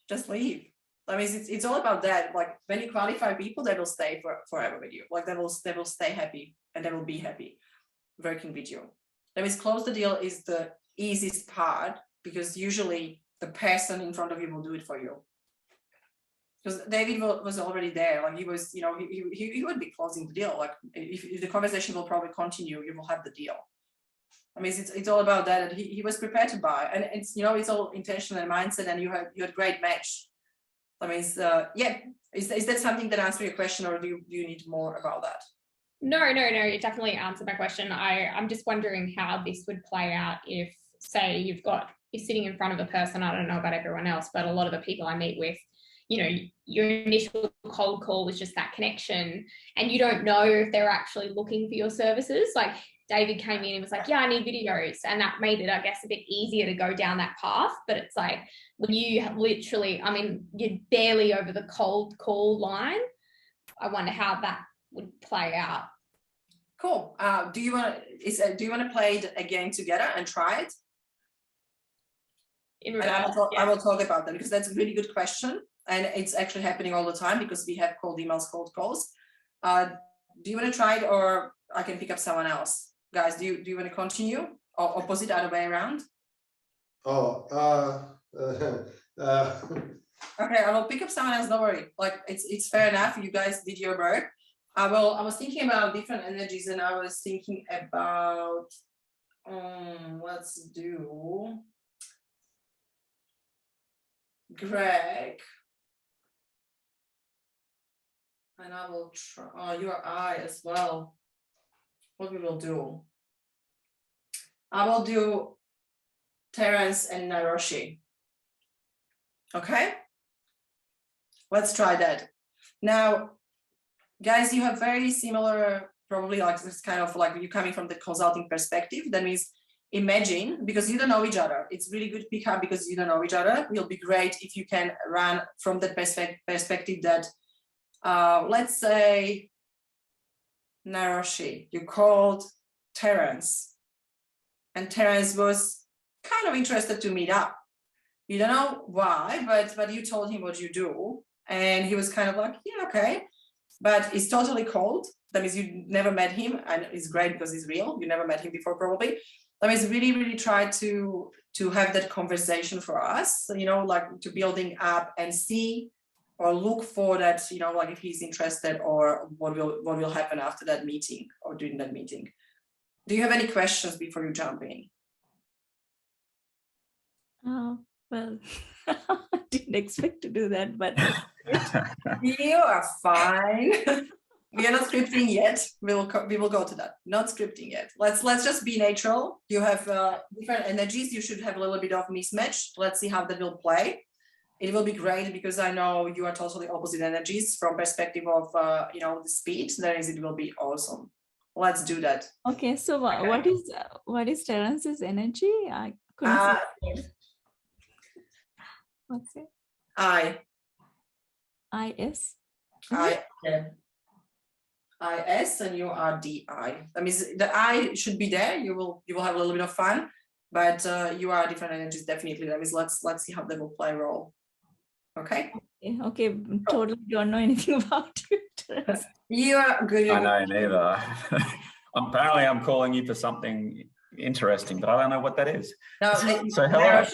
Just leave. I mean, it's all about that. Like, when you qualify people, they will stay forever with you. Like, they will stay happy and they will be happy working with you. That means close the deal is the easiest part because usually the person in front of you will do it for you. Because David was already there, like he was, you know, he would be closing the deal. Like if the conversation will probably continue, you will have the deal. I mean, it's all about that. And he was prepared to buy, and it's, you know, it's all intention and mindset. And you had great match. I mean, yeah. Is that something that answers your question, or do you need more about that? No, it definitely answered my question. I'm just wondering how this would play out if, say, you're sitting in front of a person. I don't know about everyone else, but a lot of the people I meet with, you know, your initial cold call was just that connection and you don't know if they're actually looking for your services. Like David came in and was like, yeah, I need videos. And that made it, I guess, a bit easier to go down that path. But it's like when you literally, I mean, you're barely over the cold call line. I wonder how that would play out. Cool. Do you want to play it again together and try it? In regards, I will talk about that because that's a really good question. And it's actually happening all the time because we have cold emails, cold calls. Do you want to try it, or I can pick up someone else? Guys, do you want to continue, or opposite, other way around? Oh, okay, I will pick up someone else. Don't worry. Like it's fair enough. You guys did your work. I was thinking about different energies, and I was thinking about let's do Greg. And I will try your eye as well. What we will do? I will do Terence and Naroshi. Okay? Let's try that. Now, guys, you have very similar, probably like this kind of like you coming from the consulting perspective. That means imagine, because you don't know each other. It's really good to pick up because you don't know each other. It'll be great if you can run from that perspective that let's say Naroshi, you called Terence and Terence was kind of interested to meet up. You don't know why, but you told him what you do and he was kind of like, yeah, okay, but it's totally cold. That means you never met him, and it's great because he's real. You never met him before probably. That means really try to have that conversation for us, you know, like to building up and see or look for that, you know, like if he's interested or what will happen after that meeting or during that meeting. Do you have any questions before you jump in? Oh, well, I didn't expect to do that, but You are fine. We are not scripting yet. We will go to that. Not scripting yet. Let's just be natural. You have different energies. You should have a little bit of mismatch. Let's see how that will play. It will be great because I know you are totally opposite energies from perspective of you know, the speed. That is, it will be awesome. Let's do that. okay. So Okay. what is Terence's energy? I couldn't see. What's it? IS. IS and you are DI. That means the I should be there. You will have a little bit of fun, but you are different energies definitely. That means let's see how they will play a role. Okay. Okay, totally don't know anything about it. You are good. I know neither. Apparently, I'm calling you for something interesting, but I don't know what that is. No, So hello.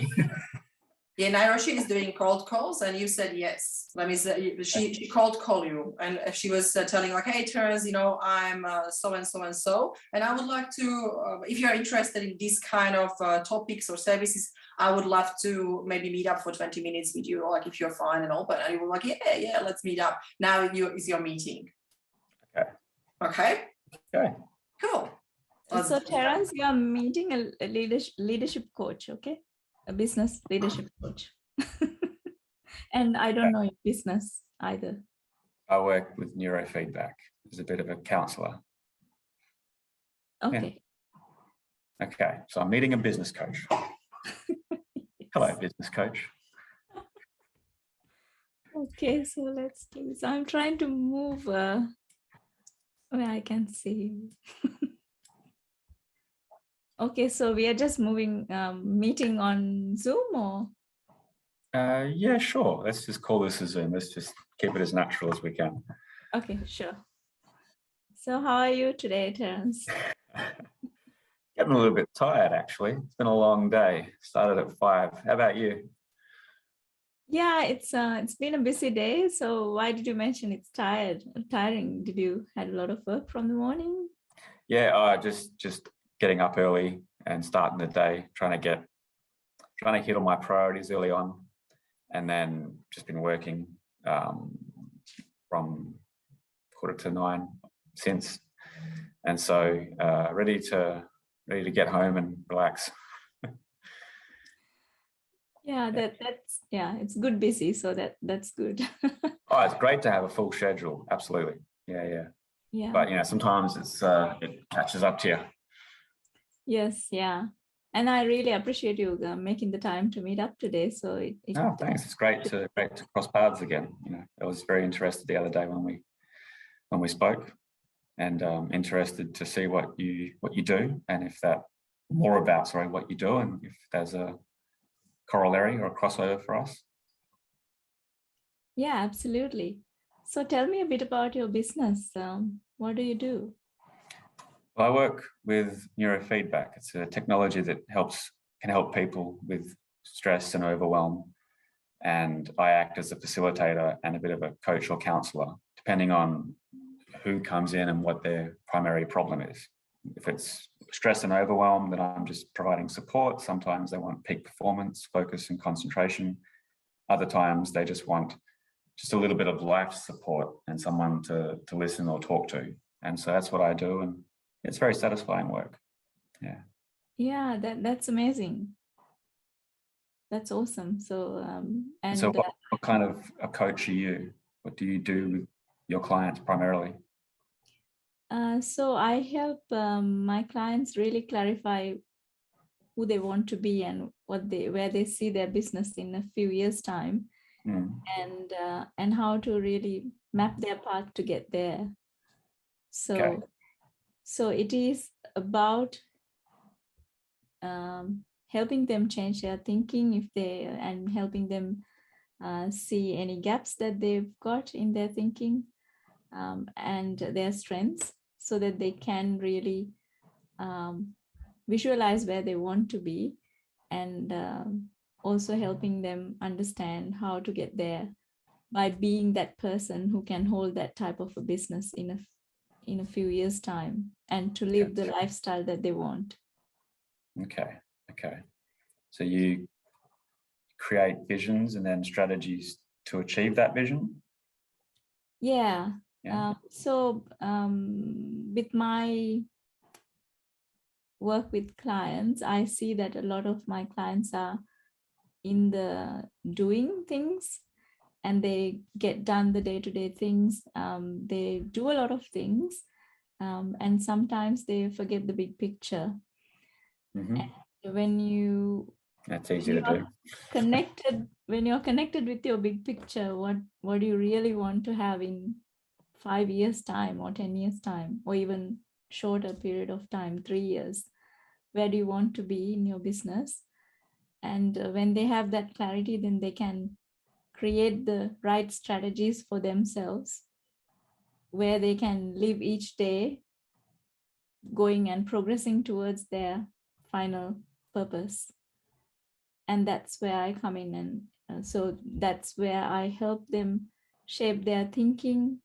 Yeah, Nairoshi is doing cold calls, and you said yes. Let me say, she cold call you, and she was telling like, "Hey, Terence, I'm so and so and so, and I would like to, if you're interested in this kind of topics or services, I would love to maybe meet up for 20 minutes with you, like if you're fine and all." But you were like, "Yeah, let's meet up." Now is your meeting. Okay. Okay. Okay. Cool. So Terence, you are meeting a leadership coach, okay? A business leadership coach. And I don't know your business either. I work with neurofeedback as a bit of a counselor. Okay. Yeah. Okay, so I'm meeting a business coach. Hello, business coach. Okay, so let's do this. I'm trying to move where I can see. Okay, so we are just moving, meeting on Zoom or? Yeah, sure. Let's just call this a Zoom. Let's just keep it as natural as we can. Okay, sure. So how are you today, Terence? Getting a little bit tired, actually. It's been a long day. Started at 5. How about you? Yeah, it's been a busy day. So why did you mention it's tiring? Did you had a lot of work from the morning? Yeah, just getting up early and starting the day, trying to hit all my priorities early on, and then just been working from 8:45 since, and so ready to get home and relax. Yeah, it's good busy, so that's good. Oh, it's great to have a full schedule. Absolutely. Yeah. Yeah. But sometimes it catches up to you. Yes, yeah. And I really appreciate you making the time to meet up today. So Oh, thanks. It's great to cross paths again. I was very interested the other day when we spoke, and interested to see what you do, and if that more about what you do, and if there's a corollary or a crossover for us. Yeah, absolutely. So tell me a bit about your business. What do you do? Well, I work with neurofeedback. It's a technology that can help people with stress and overwhelm. And I act as a facilitator and a bit of a coach or counselor, depending on who comes in and what their primary problem is. If it's stress and overwhelm, then I'm just providing support. Sometimes they want peak performance, focus and concentration. Other times they just want just a little bit of life support and someone to listen or talk to. And so that's what I do. And it's very satisfying work. Yeah. Yeah, that's amazing. That's awesome. So, and so what kind of a coach are you? What do you do with your clients primarily? So I help my clients really clarify who they want to be and where they see their business in a few years' time, and how to really map their path to get there. So, okay. So it is about helping them change their thinking and helping them see any gaps that they've got in their thinking and their strengths, so that they can really visualize where they want to be, and also helping them understand how to get there by being that person who can hold that type of a business in a few years' time, and to live the lifestyle that they want. Okay. So you create visions and then strategies to achieve that vision? Yeah. So with my work with clients, I see that a lot of my clients are in the doing things, and they get done the day-to-day things. They do a lot of things, and sometimes they forget the big picture. Mm-hmm. And that's easy to do. When you're connected with your big picture, what do you really want to have in 5 years' time or 10 years' time, or even shorter period of time, 3 years? Where do you want to be in your business? And when they have that clarity, then they can create the right strategies for themselves where they can live each day going and progressing towards their final purpose. And that's where I come in, and so that's where I help them shape their thinking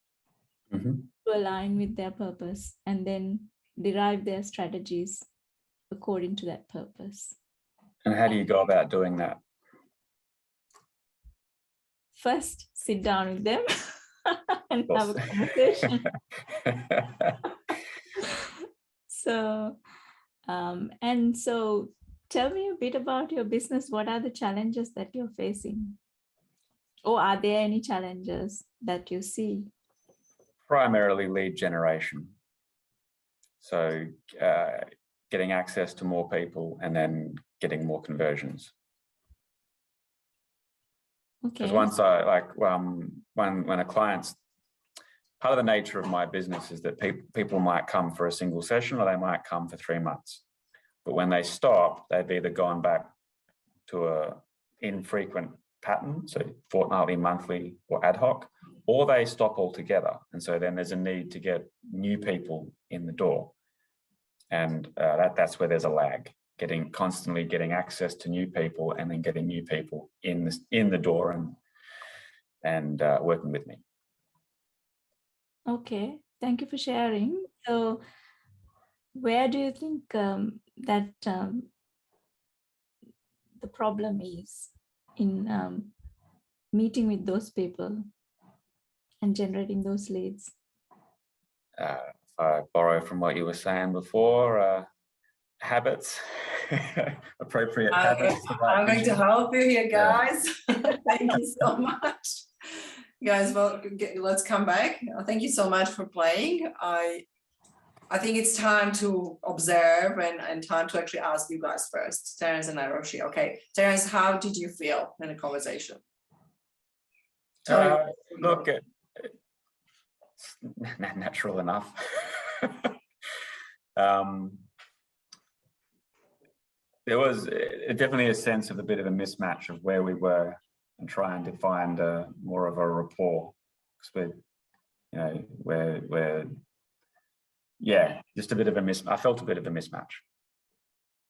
Mhm. to align with their purpose, and then derive their strategies according to that purpose. And how do you go about doing that? First, sit down with them and Of have a course. conversation. So, and so tell me a bit about your business. What are the challenges that you're facing? Or are there any challenges that you see? Primarily lead generation. So getting access to more people and then getting more conversions. Because Okay. once I like when a client's part of the nature of my business is that people might come for a single session or they might come for 3 months. But when they stop, they've either gone back to a infrequent pattern, so fortnightly, monthly, or ad hoc, or they stop altogether. And so then there's a need to get new people in the door. And that's where there's a lag, constantly getting access to new people and then getting new people in the door and working with me. Okay, thank you for sharing. So where do you think that the problem is in meeting with those people and generating those leads? If I borrow from what you were saying before, habits, appropriate habits. the right I'm going to vision. help you here, Yeah. guys. Thank you so much. Guys, well, let's come back. Thank you so much for playing. I think it's time to observe and time to actually ask you guys first, Terence and Naroshi. Okay, Terence, how did you feel in the conversation? Look, it's natural enough. There was definitely a sense of a bit of a mismatch of where we were and trying to find more of a rapport. Because we're just a bit of a I felt a bit of a mismatch.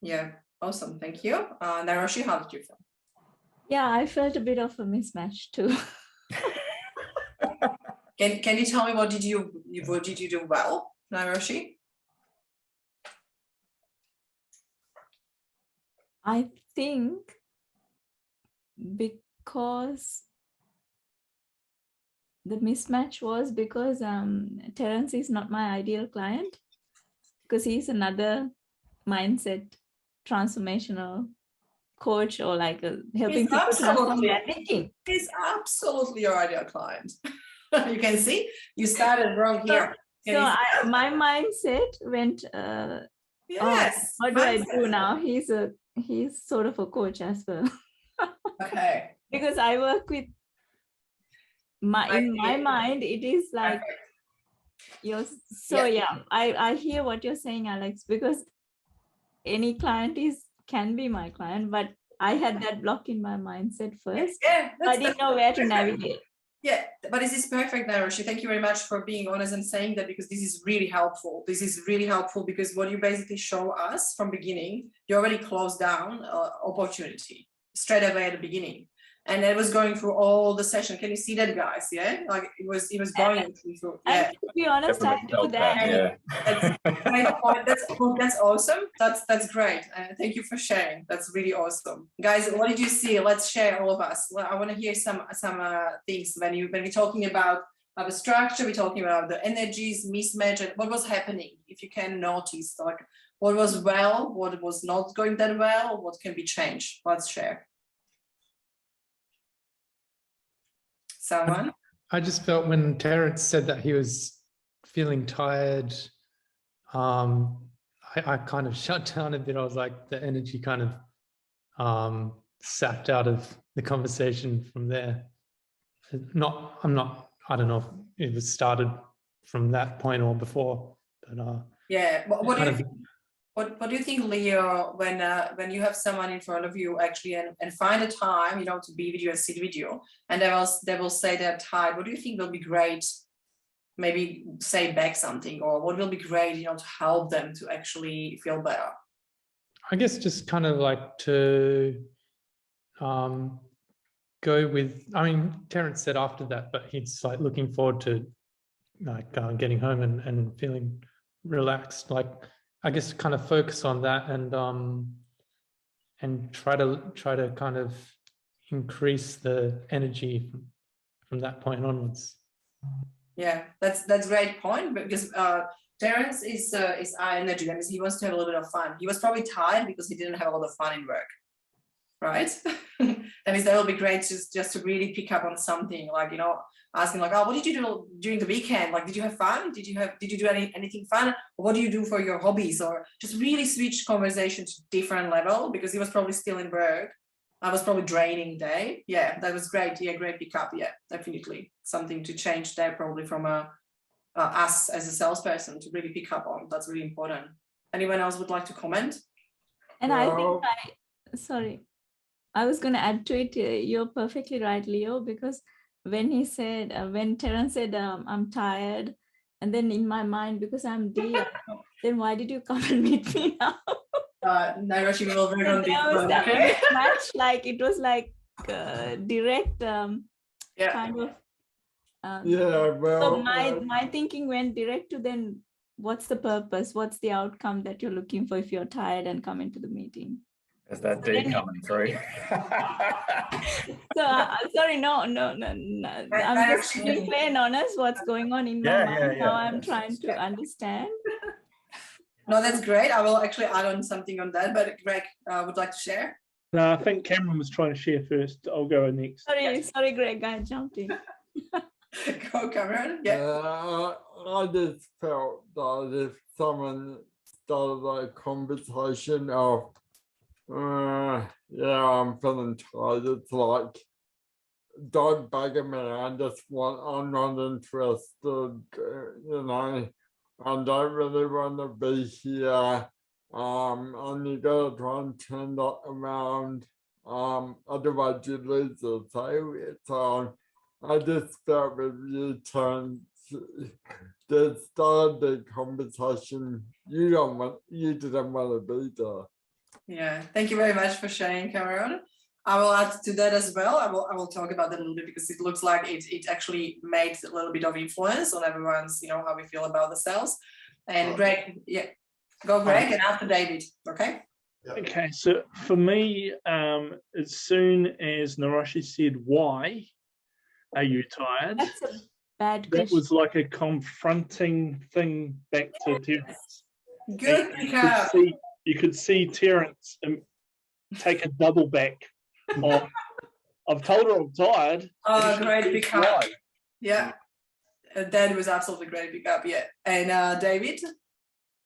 Yeah, awesome. Thank you. Naroshi, how did you feel? Yeah, I felt a bit of a mismatch too. Can you tell me what did you do well, Naroshi? I think because the mismatch was because Terence is not my ideal client, because he's another mindset transformational coach, or like helping He's people transform absolutely- their thinking. He's absolutely your ideal client. You can see you started wrong here. So my mindset went, Yes. what do I mindset. do now? He's sort of a coach as well. Okay. Because I work with in my mind, it is like I hear what you're saying, Alex, because any client can be my client, but I had that block in my mindset first. Yeah, I didn't know where to navigate. Yeah, but this is perfect, Naroshi. Thank you very much for being honest and saying that, because this is really helpful. This is really helpful because what you basically show us from beginning, you already closed down opportunity straight away at the beginning. And it was going through all the session. Can you see that, guys? Yeah, like it was going through. Yeah. And to be honest, I do that. Yeah. That's awesome. That's great. Thank you for sharing. That's really awesome, guys. What did you see? Let's share, all of us. I want to hear some things when we're talking about the structure. We're talking about the energies mismatch and what was happening. If you can notice, like what was well, what was not going that well, what can be changed. Let's share. Someone? I just felt when Terence said that he was feeling tired, I kind of shut down a bit. I was like, the energy kind of sapped out of the conversation from there. I don't know if it was started from that point or before, but yeah. What What do you think, Leo, when you have someone in front of you actually and find a time, to be with you and sit with you, and they will say they're tired, what do you think will be great? Maybe say back something, or what will be great, to help them to actually feel better? I guess just kind of like to go with, I mean, Terence said after that, but he's like looking forward to like getting home and feeling relaxed. Like, I guess kind of focus on that and try to kind of increase the energy from that point onwards. Yeah, that's a great point, because Terence is our energy. That means he wants to have a little bit of fun. He was probably tired because he didn't have a lot of fun in work, right? That means that will be great just to really pick up on something, like, asking like, oh, what did you do during the weekend? Like, did you have fun? Did you do anything fun? Or what do you do for your hobbies? Or just really switch conversation to different level, because he was probably still in work. I was probably draining day. Yeah, that was great. Yeah, great pickup. Yeah, definitely something to change there, probably from us as a salesperson to really pick up on. That's really important. Anyone else would like to comment? And I think sorry, I was going to add to it. You're perfectly right, Leo, because when he said, when Terence said, I'm tired, and then in my mind, because I'm D, then why did you come and meet me now? Niroshi will work on this. Okay. Match, like it was like direct kind of. So my thinking went direct to then, what's the purpose? What's the outcome that you're looking for if you're tired and come into the meeting? Is that D coming through? So sorry, no. I'm just being plain honest. What's going on in my mind now? I'm trying to understand. No, that's great. I will actually add on something on that, but Greg would like to share. No, I think Cameron was trying to share first. I'll go next. Sorry, Greg, I jumped in. Go, Cameron. Yeah. I just felt that if someone started a conversation of, I'm feeling tired, it's like, don't bug me. I'm not interested, I don't really want to be here. And you gotta try and turn that around. Otherwise you lose the sale. So I just felt with you, Terence, that started the conversation. You didn't want to be there. Yeah, thank you very much for sharing, Cameron. I will add to that as well. I will talk about that a little bit, because it looks like it actually made a little bit of influence on everyone's, how we feel about the sales. And Greg, go Greg, and after David, okay? Okay, so for me, as soon as Niroshi said, why are you tired? That's a bad question. That was like a confronting thing back to Terence. Good pickup. You could see Terence take a double back on, I've told her I'm tired. Oh, great pickup. Yeah, that was absolutely great pickup. Yeah, and David.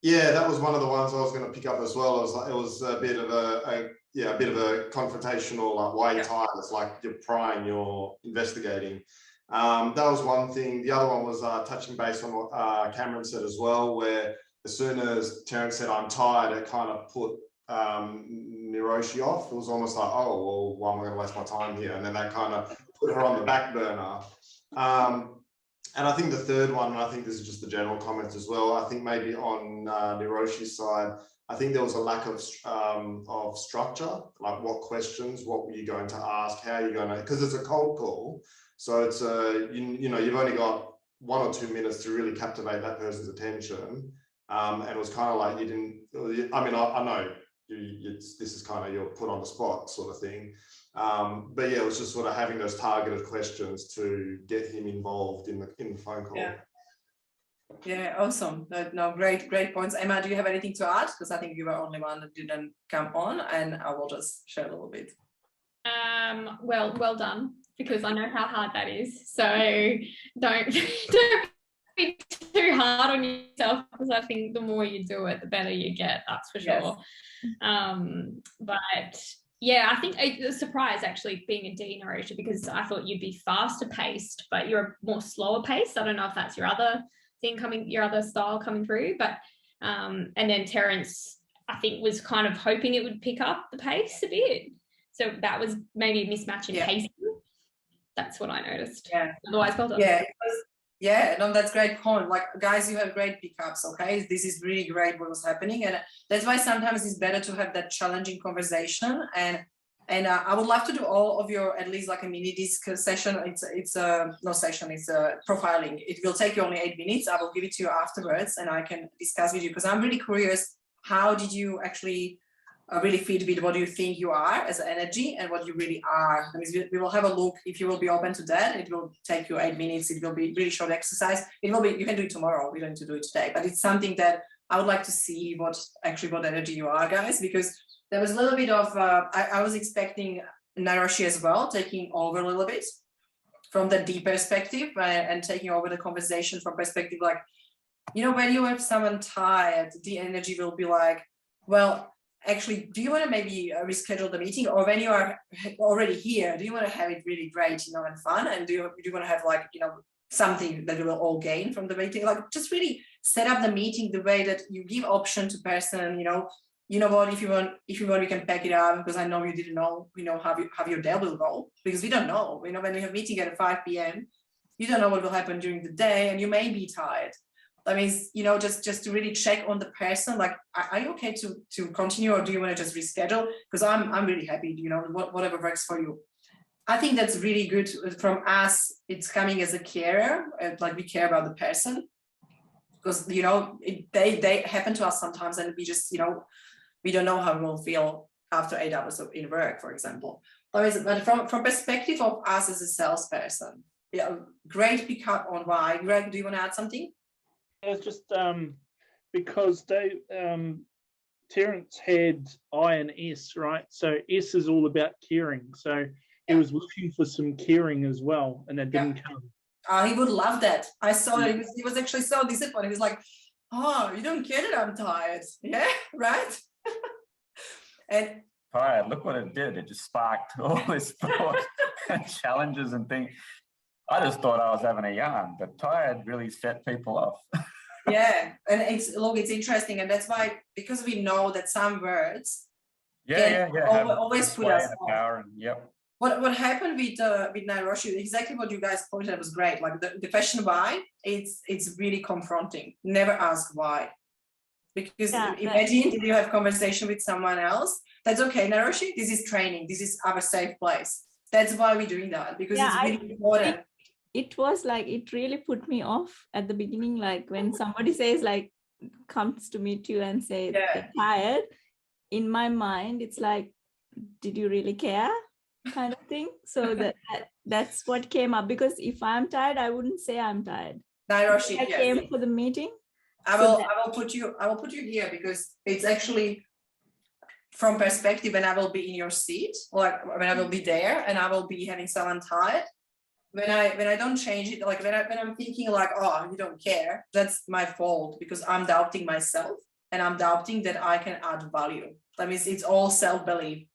Yeah, that was one of the ones I was going to pick up as well. It was a bit of a confrontational, like, why are you tired? It's like you're prying, you're investigating. That was one thing. The other one was touching base on what Cameron said as well, where as soon as Terence said, I'm tired, it kind of put Niroshi off. It was almost like, oh, well, why am I going to waste my time here? And then that kind of put her on the back burner. And I think the third one, and I think this is just the general comments as well, I think maybe on Niroshi's side, I think there was a lack of structure, like what questions, what were you going to ask, how are you going to, because it's a cold call. So it's you've only got 1 or 2 minutes to really captivate that person's attention. And it was kind of like I know this is kind of you're put on the spot sort of thing. But yeah, it was just sort of having those targeted questions to get him involved in the phone call. Yeah, awesome. No, great points. Emma, do you have anything to add? Because I think you were only one that didn't come on, and I will just share a little bit. Well done, because I know how hard that is. So don't be too hard on yourself, because I think the more you do it, the better you get. That's for sure. But yeah, I think a surprise actually being a D, Niroshi, because I thought you'd be faster paced, but you're more slower paced. I don't know if that's your other thing your other style coming through, but and then Terence, I think was kind of hoping it would pick up the pace a bit. So that was maybe a mismatch in pacing. That's what I noticed. Yeah. Otherwise, well done. Yeah, no, that's great point. Like, guys, you have great pickups, okay? This is really great what was happening. And that's why sometimes it's better to have that challenging conversation. And I would love to do all of your, at least like a mini disc session. It's a profiling. It will take you only 8 minutes. I will give it to you afterwards and I can discuss with you, because I'm really curious, how did you actually really fit with what you think you are as an energy and what you really are? I mean, we will have a look. If you will be open to that, it will take you 8 minutes. It will be really short exercise. It will be, you can do it tomorrow. We don't need to do it today, but it's something that I would like to see what energy you are, guys, because there was a little bit of, I was expecting Naroshi as well, taking over a little bit from the deep perspective and taking over the conversation from perspective, like, you know, when you have someone tired, the energy will be like, well, actually, do you want to maybe reschedule the meeting? Or when you are already here, do you want to have it really great, you know, and fun? And do you want to have, like, you know, something that we will all gain from the meeting? Like, just really set up the meeting the way that you give option to person, you know what, if you want, we can pack it up, because I know you didn't know, you know, how your day will go, because we don't know, you know, when you have meeting at 5 p.m., you don't know what will happen during the day, and you may be tired. That means, you know, just to really check on the person, like, are you okay to continue, or do you want to just reschedule? Because I'm really happy, you know, whatever works for you. I think that's really good from us. It's coming as a carer, like we care about the person, because, you know, they happen to us sometimes, and we just, you know, we don't know how we'll feel after 8 hours in work, for example. But from perspective of us as a salesperson, yeah, great pickup on why. Greg, do you want to add something? It's just because Terence had I and S, right? So S is all about caring. So he was looking for some caring as well, and that didn't come. He would love that. I saw it. He was actually so disappointed. He was like, oh, you don't get it, I'm tired. Yeah, right? And tired, look what it did. It just sparked all this thought and challenges and things. I just thought I was having a yarn, but tired really set people off. Yeah, and it's interesting, and that's why, because we know that some words always put us off. Yep. What happened with Naroshi, exactly what you guys pointed out was great. Like the question why, it's really confronting. Never ask why. Because imagine if you have conversation with someone else, that's okay, Naroshi, this is training, this is our safe place. That's why we're doing that, because it's really important. It was like, it really put me off at the beginning, like when somebody says, like, comes to meet you and say they're tired, in my mind, it's like, did you really care? Kind of thing. So that's what came up, because if I'm tired, I wouldn't say I'm tired. Naroshi, I came for the meeting. I will put you here, because it's actually from perspective, and I will be in your seat, like when I will be there and I will be having someone tired. When I don't change it, like when I'm thinking like, oh, you don't care, that's my fault, because I'm doubting myself and I'm doubting that I can add value. That means it's all self-belief.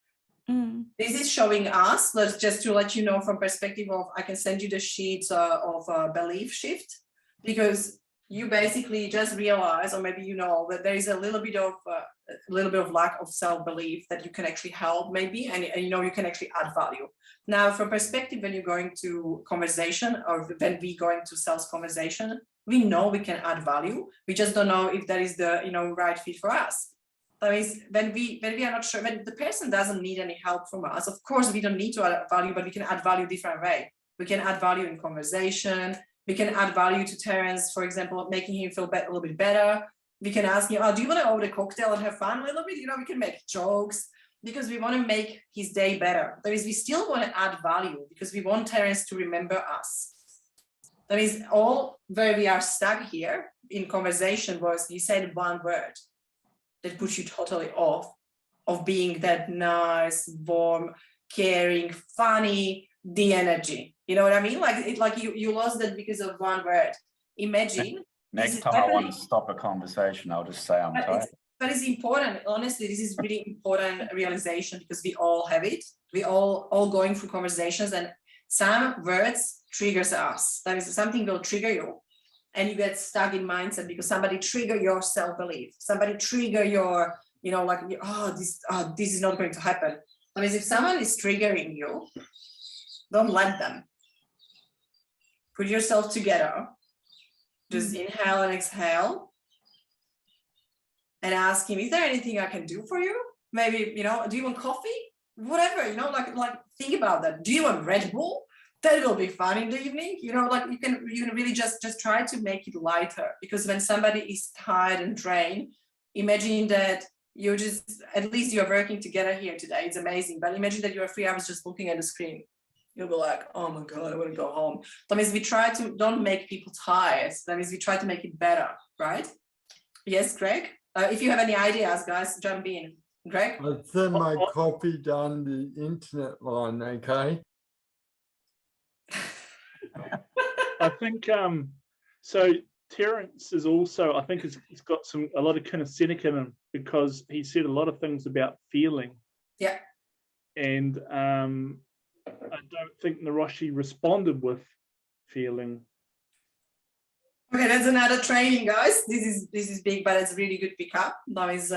This is showing us, just to let you know from perspective of, I can send you the sheets of belief shift, because you basically just realize, or maybe you know, that there is a little bit of lack of self-belief that you can actually help maybe, and you know, you can actually add value. Now, from perspective, when you're going to conversation, or when we go into sales conversation, we know we can add value. We just don't know if that is the, you know, right fit for us. That means when we are not sure, when the person doesn't need any help from us, of course, we don't need to add value, but we can add value different way. We can add value in conversation. We can add value to Terence, for example, making him feel a little bit better. We can ask him, oh, do you want to order a cocktail and have fun a little bit? You know, we can make jokes, because we want to make his day better. That means we still want to add value, because we want Terence to remember us. That means all where we are stuck here in conversation was, he said one word that puts you totally off of being that nice, warm, caring, funny, the energy. You know what I mean? Like you lost that because of one word. Imagine. Next time I want to stop a conversation, I'll just say I'm tired. But it's important. Honestly, this is really important realization, because we all have it. We all going through conversations, and some words triggers us. That is, something will trigger you, and you get stuck in mindset because somebody trigger your self-belief. Somebody trigger your you know, like, this is not going to happen. I mean, if someone is triggering you, don't let them. Put yourself together, just inhale and exhale, and ask him, is there anything I can do for you? Maybe, you know, do you want coffee? Whatever, you know, like think about that. Do you want Red Bull? That will be fun in the evening. You know, like you can really just try to make it lighter, because when somebody is tired and drained, imagine that you're just, at least you're working together here today. It's amazing. But imagine that you're 3 hours just looking at the screen. You'll be like, oh my God, I want to go home. That means we try to don't make people tired. That means we try to make it better, right? Yes, Greg? If you have any ideas, guys, jump in. Greg? I send my copy down the internet line, okay? I think so. Terence is also, I think, it's got a lot of kinesthetic in him, because he said a lot of things about feeling. Yeah. And I don't think Naroshi responded with feeling. Okay, that's another training, guys. This is big, but it's really good pickup. Now is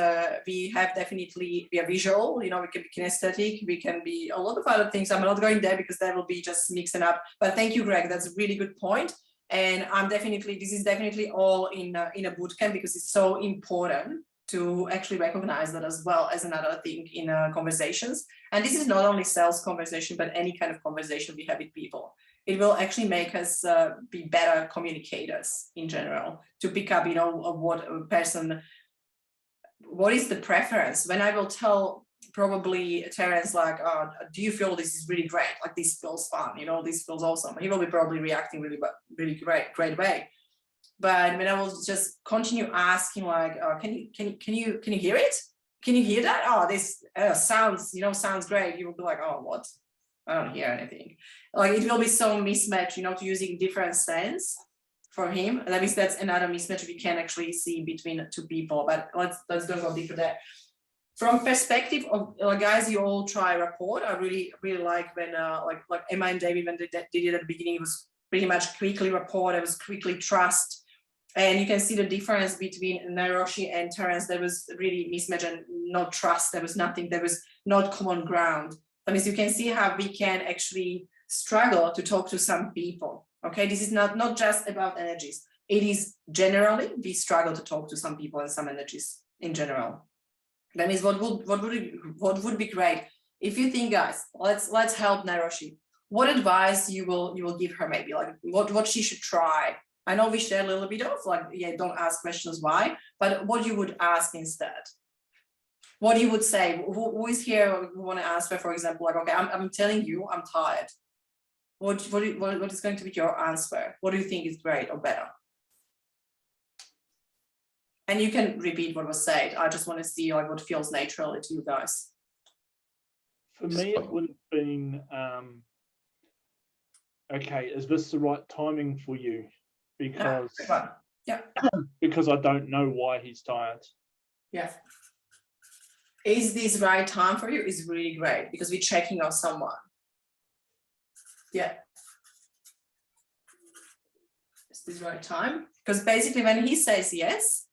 we are visual, you know, we can be kinesthetic, we can be a lot of other things. I'm not going there because that will be just mixing up. But thank you, Greg. That's a really good point. And this is definitely all in a boot camp, because it's so important to actually recognize that as well as another thing in conversations. And this is not only sales conversation, but any kind of conversation we have with people. It will actually make us be better communicators in general, to pick up, you know, what a person, what is the preference. When I will tell probably Terence, like, do you feel this is really great? Like, this feels fun, you know, this feels awesome. He will be probably reacting really great way. But when I will just continue asking, like, can you hear it? Can you hear that? Oh, this sounds great. You will be like, oh, what? I don't hear anything. Like, it will be so mismatch, you know, to using different sense for him. That means that's another mismatch we can actually see between two people. But let's don't go deeper there. From perspective of guys, you all try rapport. I really like when like Emma and David, when they did it at the beginning, it was pretty much quickly rapport. It was quickly trust. And you can see the difference between Naroshi and Terence. There was really mismatch and not trust. There was nothing. There was not common ground. That means you can see how we can actually struggle to talk to some people. Okay, this is not just about energies. It is generally we struggle to talk to some people and some energies in general. That means what would be great if you think, guys, let's help Naroshi. What advice you will give her, maybe like what she should try? I know we share a little bit of like, yeah, don't ask questions why, but what you would ask instead. What you would say, who is here who want to answer, for example, like, okay, I'm telling you, I'm tired. What is going to be your answer? What do you think is great or better? And you can repeat what was said. I just want to see like what feels naturally to you guys. For me, it would have been, okay, is this the right timing for you? Because, yeah. Because I don't know why he's tired. Yeah. Is this right time for you? Is really great, because we're checking on someone. Yeah. Is this right time? Because basically when he says yes,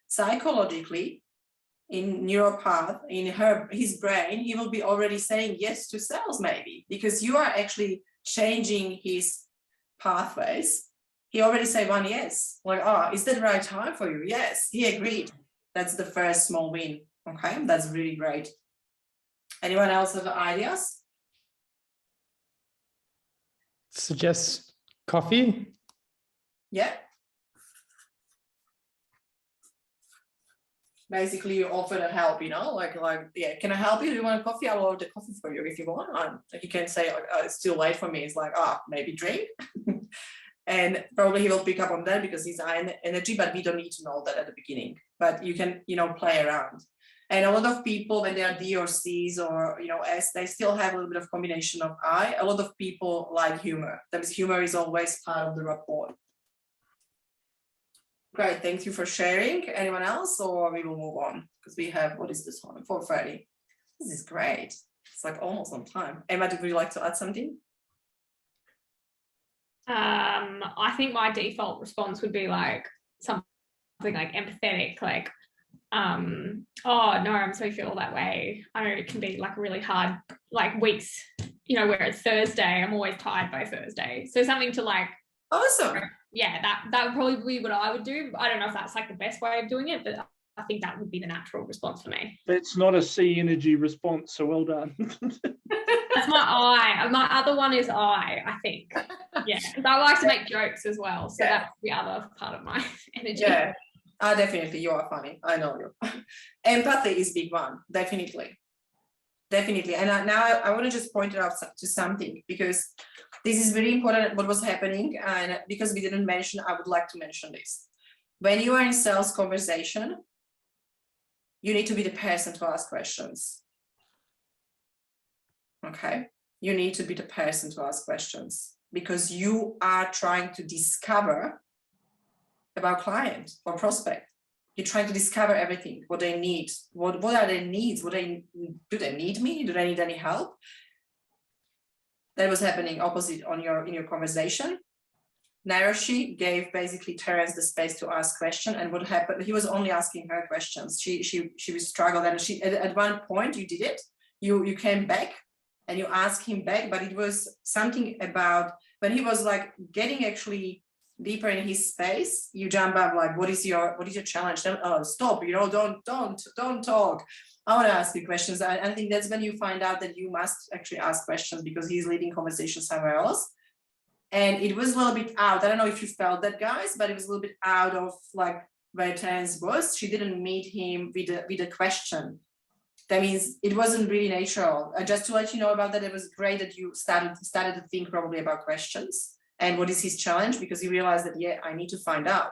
psychologically, in neuropath, in his brain, he will be already saying yes to sales, maybe, because you are actually changing his pathways. He already say one yes, like, oh, is that the right time for you? Yes, he agreed. That's the first small win. Okay, that's really great. Anyone else have ideas? Suggest coffee. Yeah. Basically, you offer to help, you know, like, yeah, can I help you? Do you want a coffee? I'll order coffee for you if you want. Like, you can say, like, it's too late for me. It's like, maybe drink. And probably he will pick up on that because he's high energy, but we don't need to know that at the beginning. But you can, you know, play around. And a lot of people, when they are D or C's or, you know, S, they still have a little bit of combination of I. A lot of people like humor. That means humor is always part of the rapport. Great, thank you for sharing. Anyone else, or we will move on? Because we have, what is this one? 4:30. This is great. It's like almost on time. Emma, would you like to add something? I think my default response would be like something like empathetic, like oh no, I'm so feel that way. I know it can be like really hard, like weeks, you know, where it's Thursday, I'm always tired by Thursday. So something to like, Awesome. yeah, that would probably be what I would do. I don't know if that's like the best way of doing it, but I think that would be the natural response for me. That's not a C energy response, so well done. That's my I. My other one is I think. Yeah, I like to make jokes as well, so Yeah. that's the other part of my energy. Yeah. Definitely, you are funny. I know you. Empathy is big one, definitely. Definitely. And now I want to just point it out to something, because this is very important what was happening. And because we didn't mention, I would like to mention this. When you are in sales conversation, you need to be the person to ask questions. Okay. You need to be the person to ask questions, because you are trying to discover about client or prospect. You're trying to discover everything, what they need, what are their needs, do they need me? Do they need any help? That was happening opposite in your conversation. Naroshi gave basically Terence the space to ask questions, and what happened, he was only asking her questions. She was struggled, and she at one point you did it, you came back and you asked him back, but it was something about when he was like getting actually deeper in his space, you jump up like, what is your challenge? Then, oh, stop, don't talk. I want to ask you questions. I think that's when you find out that you must actually ask questions, because he's leading conversation somewhere else. And it was a little bit out. I don't know if you felt that, guys, but it was a little bit out of like where Terence was. She didn't meet him with a question. That means it wasn't really natural. Just to let you know about that, it was great that you started to think probably about questions and what is his challenge, because he realized that, yeah, I need to find out.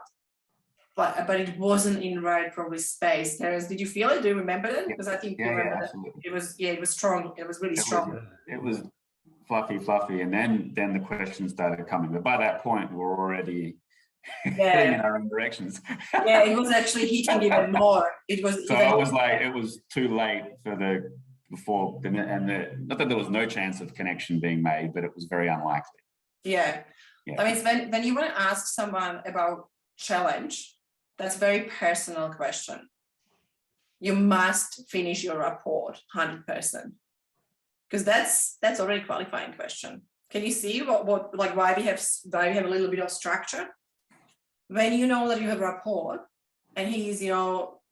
But it wasn't in right probably space. Terence, did you feel it? Do you remember it? Because I think you remember that. It was strong. It was really strong. It was fluffy, and then the questions started coming. But by that point, we were already heading in our own directions. Yeah, it was actually hitting even more. It was. So I was like, it was too late for not that there was no chance of connection being made, but it was very unlikely. Yeah. I mean, when you want to ask someone about challenge, that's a very personal question. You must finish your report 100%, because that's already qualifying question. Can you see what like why we have a little bit of structure? When you know that you have a rapport and he's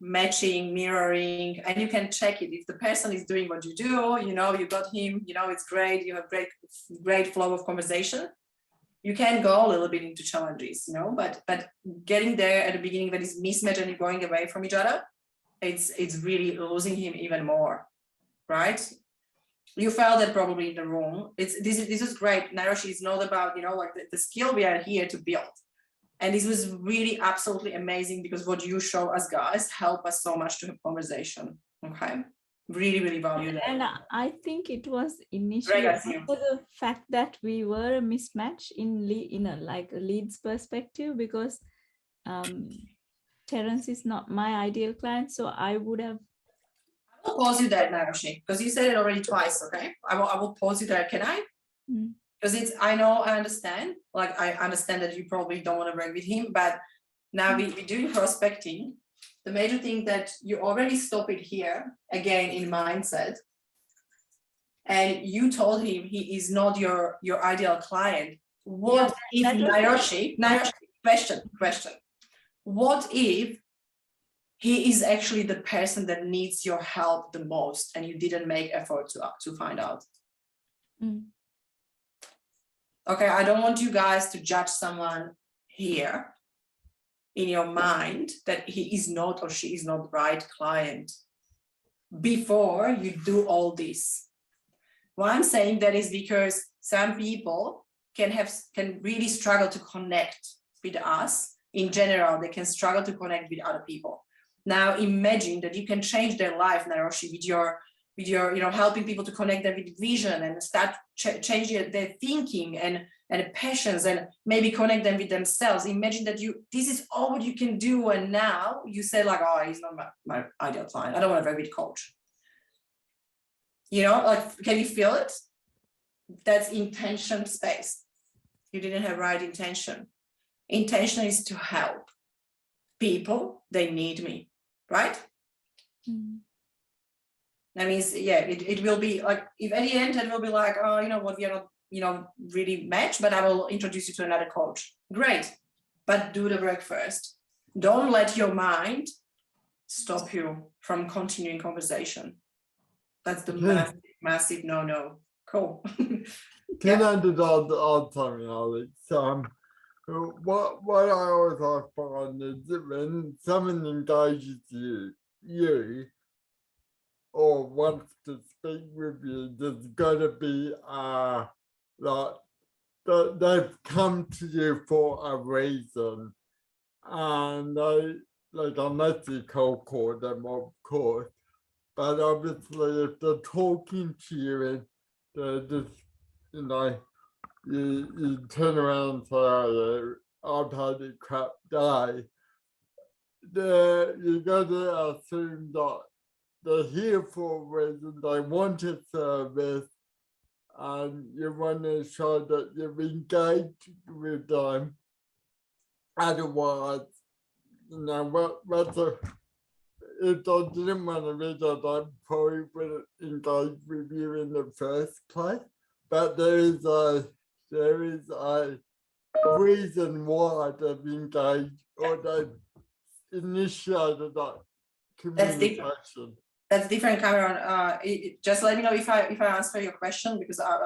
matching, mirroring, and you can check it if the person is doing what you do, you got him, it's great, you have great flow of conversation. You can go a little bit into challenges, but getting there at the beginning that is mismatch and you're going away from each other, it's really losing him even more, right? You felt that probably in the room. This is great. Naroshi is not about like the skill we are here to build, and this was really absolutely amazing, because what you show us guys help us so much to have conversation. Okay. Really value that. And I think it was initially for the fact that we were a mismatch in a leads perspective, because Terence is not my ideal client, so I would have. I will pause you there, Naroshi, because you said it already twice. Okay, I will pause you there. Can I? Because I understand. Like I understand that you probably don't want to work with him, but now we're doing prospecting. The major thing that you already stop it here, again, in mindset, and you told him he is not your ideal client. What if Naroshi, question, what if he is actually the person that needs your help the most and you didn't make effort to find out? Okay, I don't want you guys to judge someone here in your mind that he is not or she is not the right client before you do all this. Why I'm saying that is because some people can really struggle to connect with us. In general, they can struggle to connect with other people. Now imagine that you can change their life, Naroshi, with your helping people to connect them with vision and start changing their thinking and passions, and maybe connect them with themselves. Imagine that this is all what you can do, and now you say like, oh, he's not my ideal client. I don't want to work with coach. Like, can you feel it? That's intention space. You didn't have right intention. Intention is to help people. They need me, right? That means, yeah, it will be like, if at the end it will be like, oh, you know what, we are not, you know, really matched, but I will introduce you to another coach. Great, but do the work first. Don't let your mind stop you from continuing conversation. That's the Yeah. massive no. Cool. Can I just add something, Alex? What I always find is that when someone engages you or wants to speak with you, there's got to be like they've come to you for a reason, and unless you cold call them, of course, but obviously if they're talking to you and they're just, you know, you turn around and say, oh, yeah, I've had a crap day, you got to assume that they're here for a reason, they want a service, and you want to show that you've engaged with them. Otherwise, you know, if I didn't want to read it, I probably wouldn't engage with you in the first place. But there is a reason why they've engaged or they've initiated that communication. That's different, Cameron. Just let me know if I answer your question, because I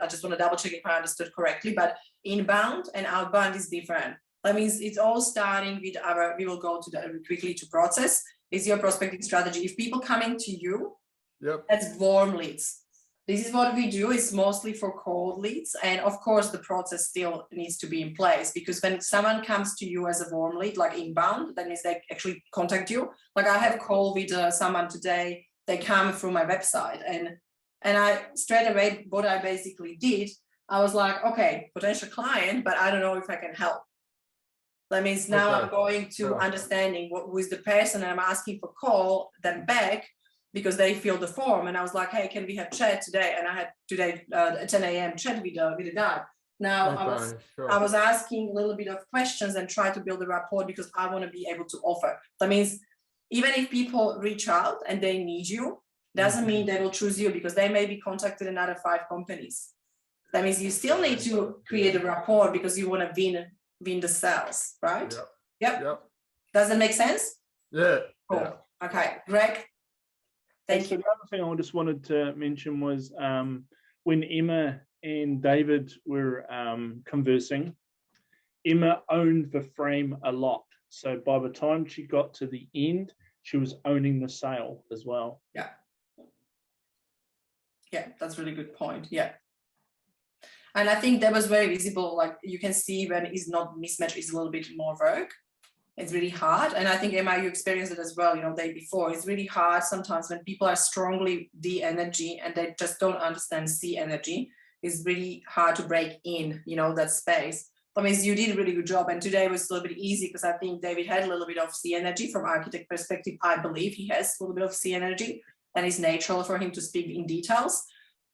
just want to double check if I understood correctly. But inbound and outbound is different. That means it's all starting with we will go to quickly to process. Is your prospecting strategy? If people coming to you, yep, that's warm leads. This is what we do. It's mostly for cold leads, and of course the process still needs to be in place, because when someone comes to you as a warm lead, like inbound, that means they actually contact you. Like I have a call with someone today. They come through my website, and I straight away what I basically did, I was like, okay, potential client, but I don't know if I can help. That means now I'm going to understanding who is the person, and I'm asking for call them back because they fill the form. And I was like, hey, can we have chat today? And I had today at 10 a.m. chat with a guy. Now I was asking a little bit of questions and try to build a rapport, because I want to be able to offer. That means even if people reach out and they need you, doesn't mean they will choose you, because they may be contacted another 5 companies. That means you still need to create a rapport because you want to win the sales, right? Yep. Does that make sense? Yeah. Cool. Yeah. Okay, Greg. Thank you. The other thing I just wanted to mention was when Emma and David were conversing, Emma owned the frame a lot. So by the time she got to the end, she was owning the sale as well. Yeah. Yeah, that's a really good point. Yeah. And I think that was very visible. Like you can see when it's not mismatch, is a little bit more work. It's really hard. And I think, Emma, you experienced it as well, you know, day before. It's really hard sometimes when people are strongly D energy and they just don't understand C energy. It's really hard to break in, you know, that space. That means you did a really good job. And today was a little bit easy because I think David had a little bit of C energy from architect perspective. I believe he has a little bit of C energy, and it's natural for him to speak in details.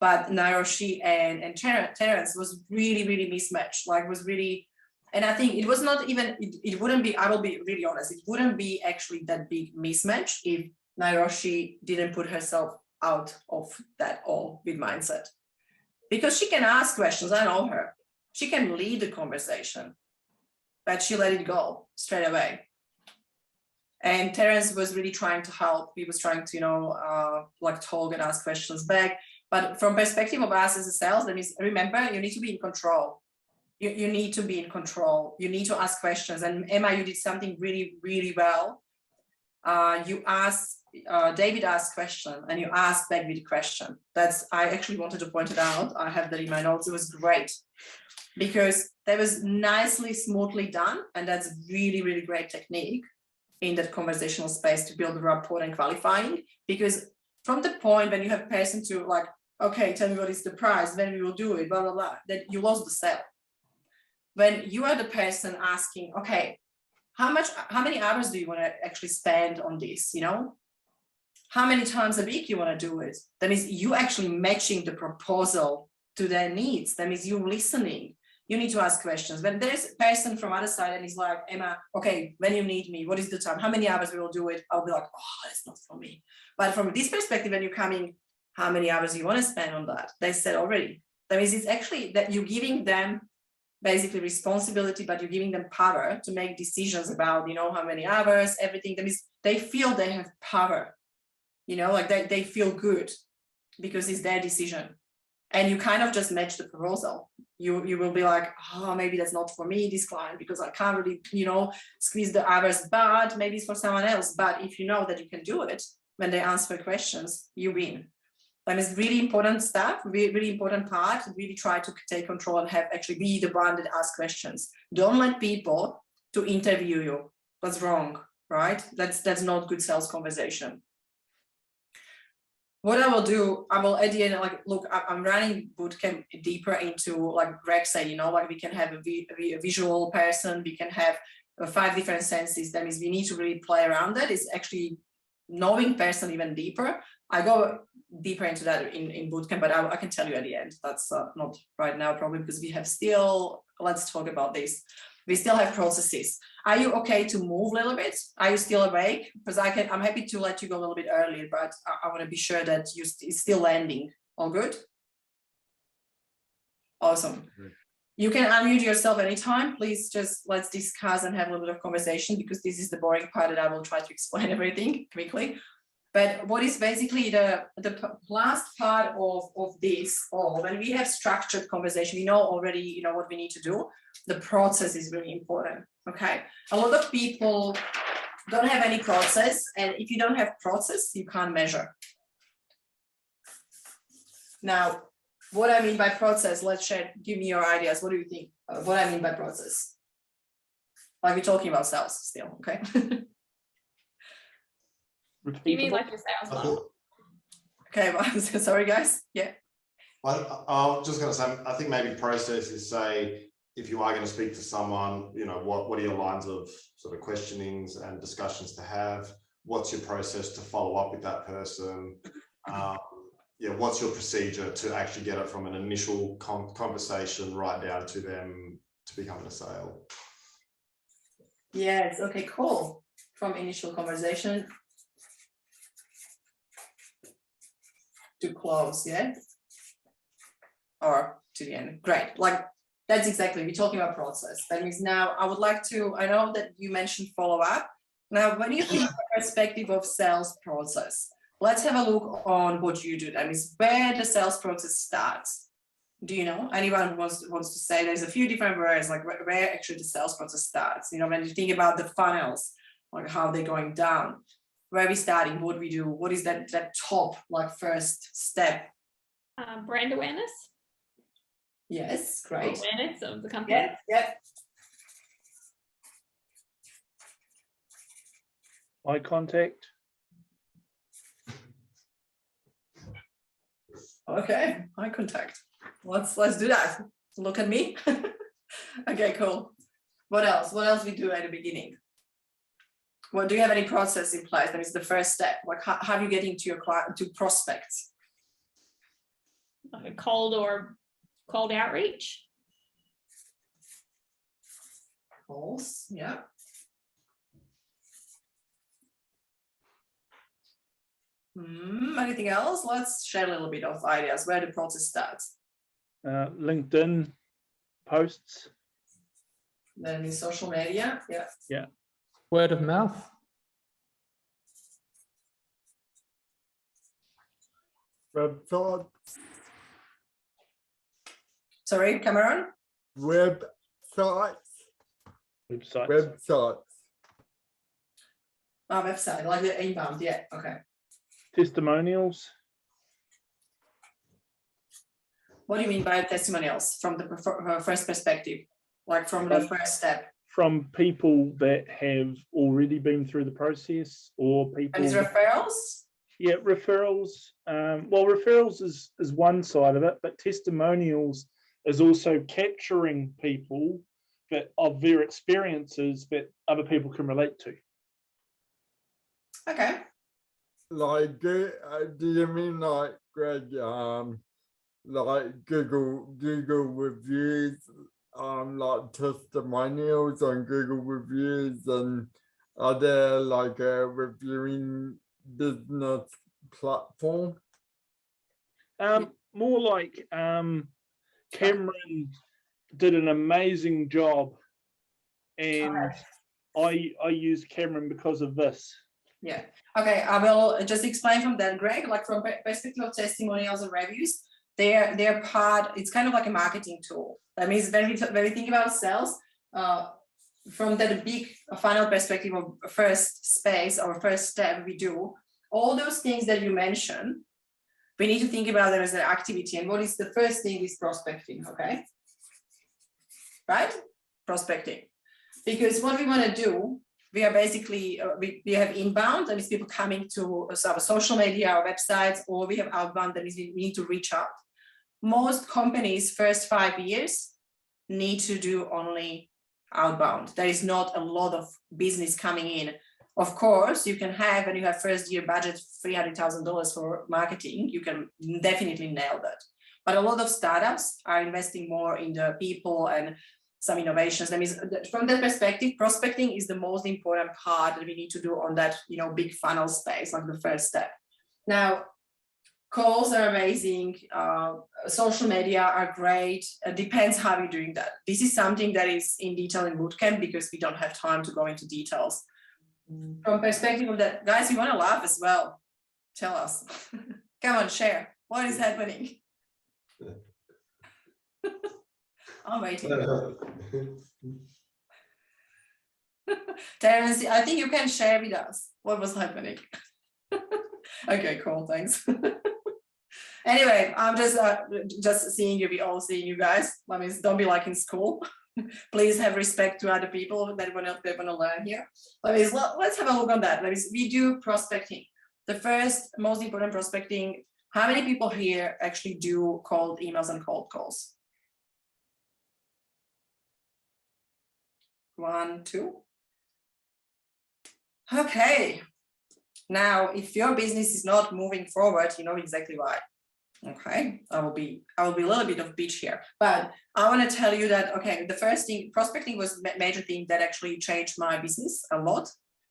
But Nairoshi and Terence was really, really mismatched. Like was really, and I think it was not even, it wouldn't be, I will be really honest, it wouldn't be actually that big mismatch if Nairoshi didn't put herself out of that all with mindset. Because she can ask questions, I know her. She can lead the conversation, but she let it go straight away. And Terence was really trying to help. He was trying to, you know, like talk and ask questions back. But from perspective of us as a sales, that means, remember, you need to be in control. You need to be in control. You need to ask questions. And Emma, you did something really, really well. You asked, David asked question and you asked back with a question. I actually wanted to point it out. I have that in my notes. It was great because that was nicely, smoothly done. And that's really, really great technique in that conversational space to build rapport and qualifying. Because from the point when you have person to like, okay, tell me what is the price, then we will do it, blah, blah, blah, that you lost the sale. When you are the person asking, okay, how many hours do you want to actually spend on this, you know? How many times a week you want to do it? That means you actually matching the proposal to their needs. That means you listening, you need to ask questions. When there's a person from other side and he's like, Emma, okay, when you need me, what is the time? How many hours we will do it? I'll be like, oh, it's not for me. But from this perspective, when you're coming, how many hours you want to spend on that? They said already. That means it's actually that you're giving them basically responsibility, but you're giving them power to make decisions about, you know, how many hours, everything. That means they feel they have power, you know, like they feel good because it's their decision. And you kind of just match the proposal. You will be like, oh, maybe that's not for me, this client, because I can't really, you know, squeeze the hours, but maybe it's for someone else. But if you know that you can do it, when they answer questions, you win. And it's really important stuff, really important part. Really try to take control and have actually be the one that asks questions. Don't let people to interview you. That's wrong, right? That's not good sales conversation. What I will do, I will at the end, like, look, I'm running bootcamp deeper into, like Greg said, you know, like we can have a visual person, we can have 5 different senses. That means we need to really play around that. It's actually knowing person even deeper. I go deeper into that in bootcamp, but I can tell you at the end. That's not right now probably, because we have still, let's talk about this. We still have processes. Are you okay to move a little bit? Are you still awake? Because I'm happy to let you go a little bit earlier, but I want to be sure that it's still landing. All good? Awesome. You can unmute yourself anytime. Please just let's discuss and have a little bit of conversation, because this is the boring part that I will try to explain everything quickly. But what is basically the last part of this, or when we have structured conversation, we know already, you know, what we need to do. The process is really important, okay? A lot of people don't have any process, and if you don't have process, you can't measure. Now, what I mean by process, let's share, give me your ideas. What do you think? What I mean by process? Like we're talking about sales still, okay? You mean like your sales model? Okay, well, sorry guys, yeah. I'm just going to say, I think maybe process is, say, if you are going to speak to someone, you know, what are your lines of sort of questionings and discussions to have? What's your process to follow up with that person? Yeah, what's your procedure to actually get it from an initial conversation right down to them to becoming a sale? Yes, okay, cool. From initial conversation to close, yeah? Or to the end, great. Like, that's exactly, we're talking about process. That means now I would like to, I know that you mentioned follow-up. Now, when you think from the perspective of sales process, let's have a look on what you do. That means where the sales process starts. Do you know? Anyone who wants to say? There's a few different words, like where actually the sales process starts. You know, when you think about the funnels, like how they're going down, where we starting, what we do, what is that top, like first step? Brand awareness. Yes, great. Awareness of the company. Yeah, yeah. Eye contact. Okay, eye contact. Let's do that. Look at me. Okay, cool. What else? What else we do at the beginning? Well, do you have any process in place? That is the first step. Like how are you getting to your client, to prospects? Like a cold outreach. Calls, yeah. Anything else? Let's share a little bit of ideas where the process starts. LinkedIn posts. Then in social media, yeah. Yeah. Word of mouth. Websites. Sorry, Cameron? Websites. Websites. Oh, website, like the inbound, yeah, okay. Testimonials. What do you mean by testimonials from the first perspective? Like from the first step? From people that have already been through the process, or people. And is referrals? Yeah, referrals. Well, referrals is one side of it, but testimonials is also capturing people that of their experiences that other people can relate to. Okay. Like, do you mean like, Greg, like Google reviews, like testimonials on Google reviews and other like reviewing business platform? More like Cameron did an amazing job, and I used Cameron because of this. Yeah. Okay. I will just explain from that, Greg. Like from perspective of testimonials and reviews, they're part. It's kind of like a marketing tool. That means when we think about sales, from that big final perspective of first space or first step, we do all those things that you mentioned. We need to think about them as an activity. And what is the first thing is prospecting. Okay. Right? Prospecting. Because what we want to do, we are basically, we have inbound, that means people coming to our social media, our websites, or we have outbound, that means we need to reach out. Most companies, first 5 years, need to do only outbound. There is not a lot of business coming in. Of course, you can have, when you have first year budget, $300,000 for marketing, you can definitely nail that. But a lot of startups are investing more in the people and some innovations. That means from that perspective, prospecting is the most important part that we need to do on that, big funnel space, like the first step. Now, calls are amazing. Social media are great. It depends how you're doing that. This is something that is in detail in bootcamp because we don't have time to go into details. From perspective of that, guys, you want to laugh as well. Tell us. Come on, share. What is happening? I'm waiting. Terence, I think you can share with us what was happening. Okay, cool, thanks. Anyway, I'm just seeing you, we all seeing you guys. I mean, don't be like in school. Please have respect to other people that want to learn here. Let's have a look on that. We do prospecting. The first most important prospecting, how many people here actually do cold emails and cold calls? 1, 2. Okay. Now, if your business is not moving forward, you know exactly why. Okay, I will be a little bit of bitch here, but I want to tell you that, okay, the first thing, prospecting was a major thing that actually changed my business a lot.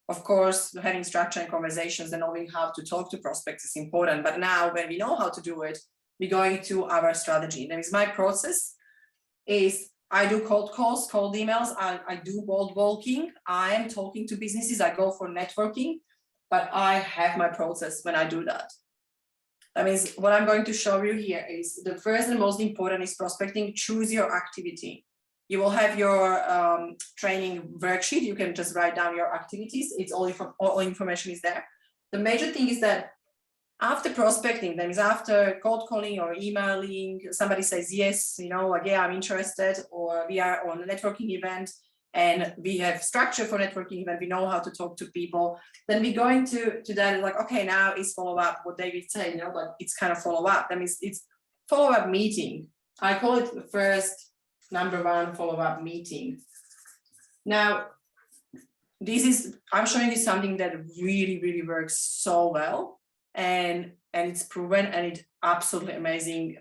Of course, having structure and conversations and knowing how to talk to prospects is important, but now when we know how to do it, we're going to our strategy. That is, my process is I do cold calls, cold emails, I do cold walking, I am talking to businesses, I go for networking, but I have my process when I do that. That means what I'm going to show you here is the first and most important is prospecting. Choose your activity. You will have your training worksheet. You can just write down your activities. It's all information is there. The major thing is that after prospecting, that means after cold calling or emailing, somebody says, yes, like, yeah, I'm interested, or we are on a networking event and we have structure for networking event, we know how to talk to people, then we go into that, like, okay, now is follow-up, what David said, like it's kind of follow-up. That means it's follow-up meeting. I call it the first number 1 follow-up meeting. Now, I'm showing you something that really, really works so well, and it's proven, and it's absolutely amazing.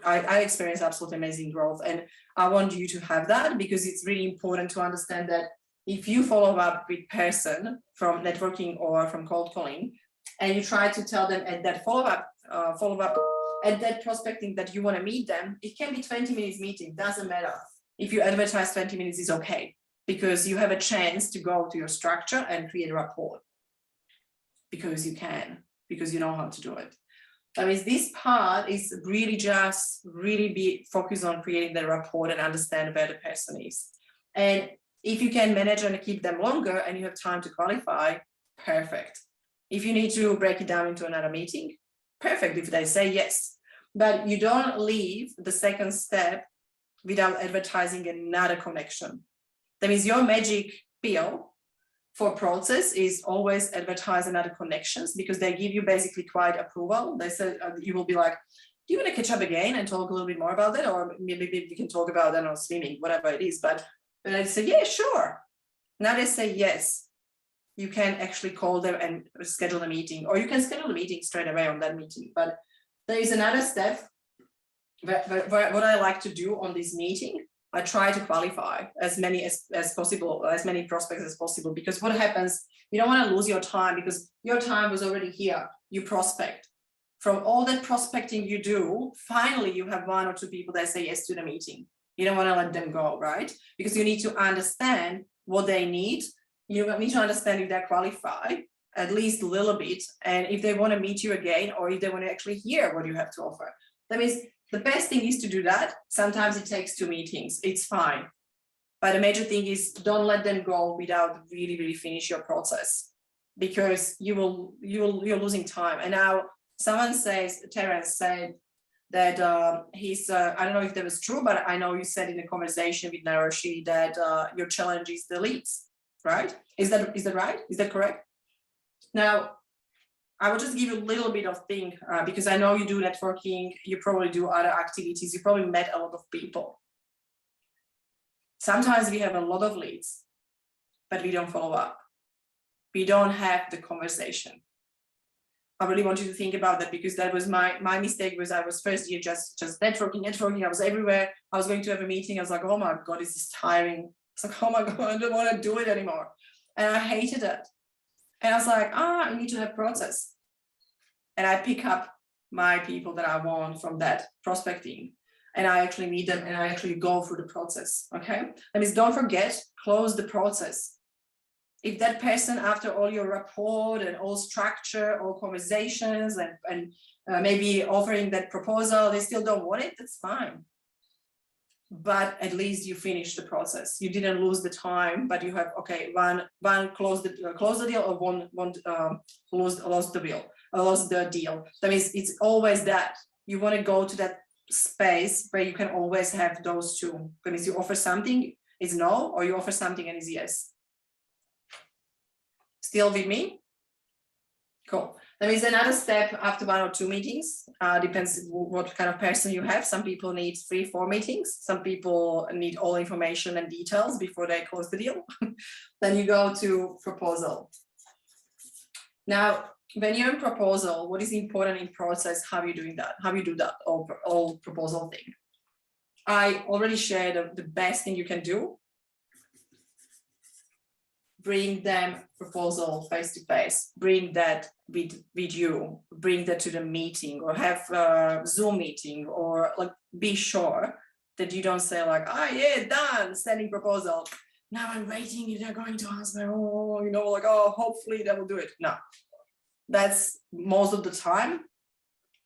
I experienced absolutely amazing growth, and I want you to have that, because it's really important to understand that if you follow up with person from networking or from cold calling, and you try to tell them at that follow-up at that prospecting that you want to meet them, it can be 20 minutes meeting, doesn't matter. If you advertise 20 minutes is okay, because you have a chance to go to your structure and create a rapport, because you can, because you know how to do it. That means this part is really be focused on creating the rapport and understand where the person is. And if you can manage and keep them longer and you have time to qualify, perfect. If you need to break it down into another meeting, perfect if they say yes. But you don't leave the second step without advertising another connection. That means your magic pill for process is always advertise another connections, because they give you basically quite approval. They say you will be like, do you want to catch up again and talk a little bit more about that? Or maybe we can talk about that on swimming, whatever it is. But I say, yeah, sure. Now they say yes. You can actually call them and schedule a meeting, or you can schedule a meeting straight away on that meeting. But there is another step what I like to do on this meeting, I try to qualify as many as possible, as many prospects as possible, because what happens, you don't want to lose your time, because your time was already here. You prospect. From all that prospecting you do, finally you have 1 or 2 people that say yes to the meeting. You don't want to let them go, right? Because you need to understand what they need. You need to understand if they're qualified, at least a little bit, and if they want to meet you again, or if they want to actually hear what you have to offer. That means the best thing is to do that. Sometimes it takes 2 meetings, it's fine. But the major thing is, don't let them go without really finish your process, because you're losing time. And now someone says, Terence said that he's, I don't know if that was true, but I know you said in a conversation with Naroshi that your challenge is the leads, right? Is that right? Is that correct? Now, I will just give you a little bit of thing, because I know you do networking, you probably do other activities, you probably met a lot of people. Sometimes we have a lot of leads, but we don't follow up. We don't have the conversation. I really want you to think about that, because that was my mistake. Was I was first year just networking. I was everywhere. I was going to have a meeting. I was like, oh my God, this is tiring. It's like, oh my God, I don't want to do it anymore. And I hated it. And I was like, I need to have process. And I pick up my people that I want from that prospecting, and I actually meet them, and I actually go through the process. Okay. That means don't forget, close the process. If that person, after all your rapport and all structure, all conversations, and maybe offering that proposal, they still don't want it, that's fine. But at least you finish the process. You didn't lose the time, but you have, okay, one close the deal, or one lost the deal. That means it's always that you want to go to that space where you can always have those two. That means you offer something, it's no, or you offer something and it's yes. Still with me? Cool. There is another step after 1 or 2 meetings. Depends what kind of person you have. Some people need 3-4 meetings. Some people need all information and details before they close the deal. Then you go to proposal. Now, when you're in proposal, what is important in process? How are you doing that? How you do that all proposal thing? I already shared the best thing you can do. Bring them proposal face to face, bring that with you, bring that to the meeting, or have a Zoom meeting, or like be sure that you don't say like, yeah, done, sending proposal. Now I'm waiting if they're going to ask me, hopefully they will do it. No, that's most of the time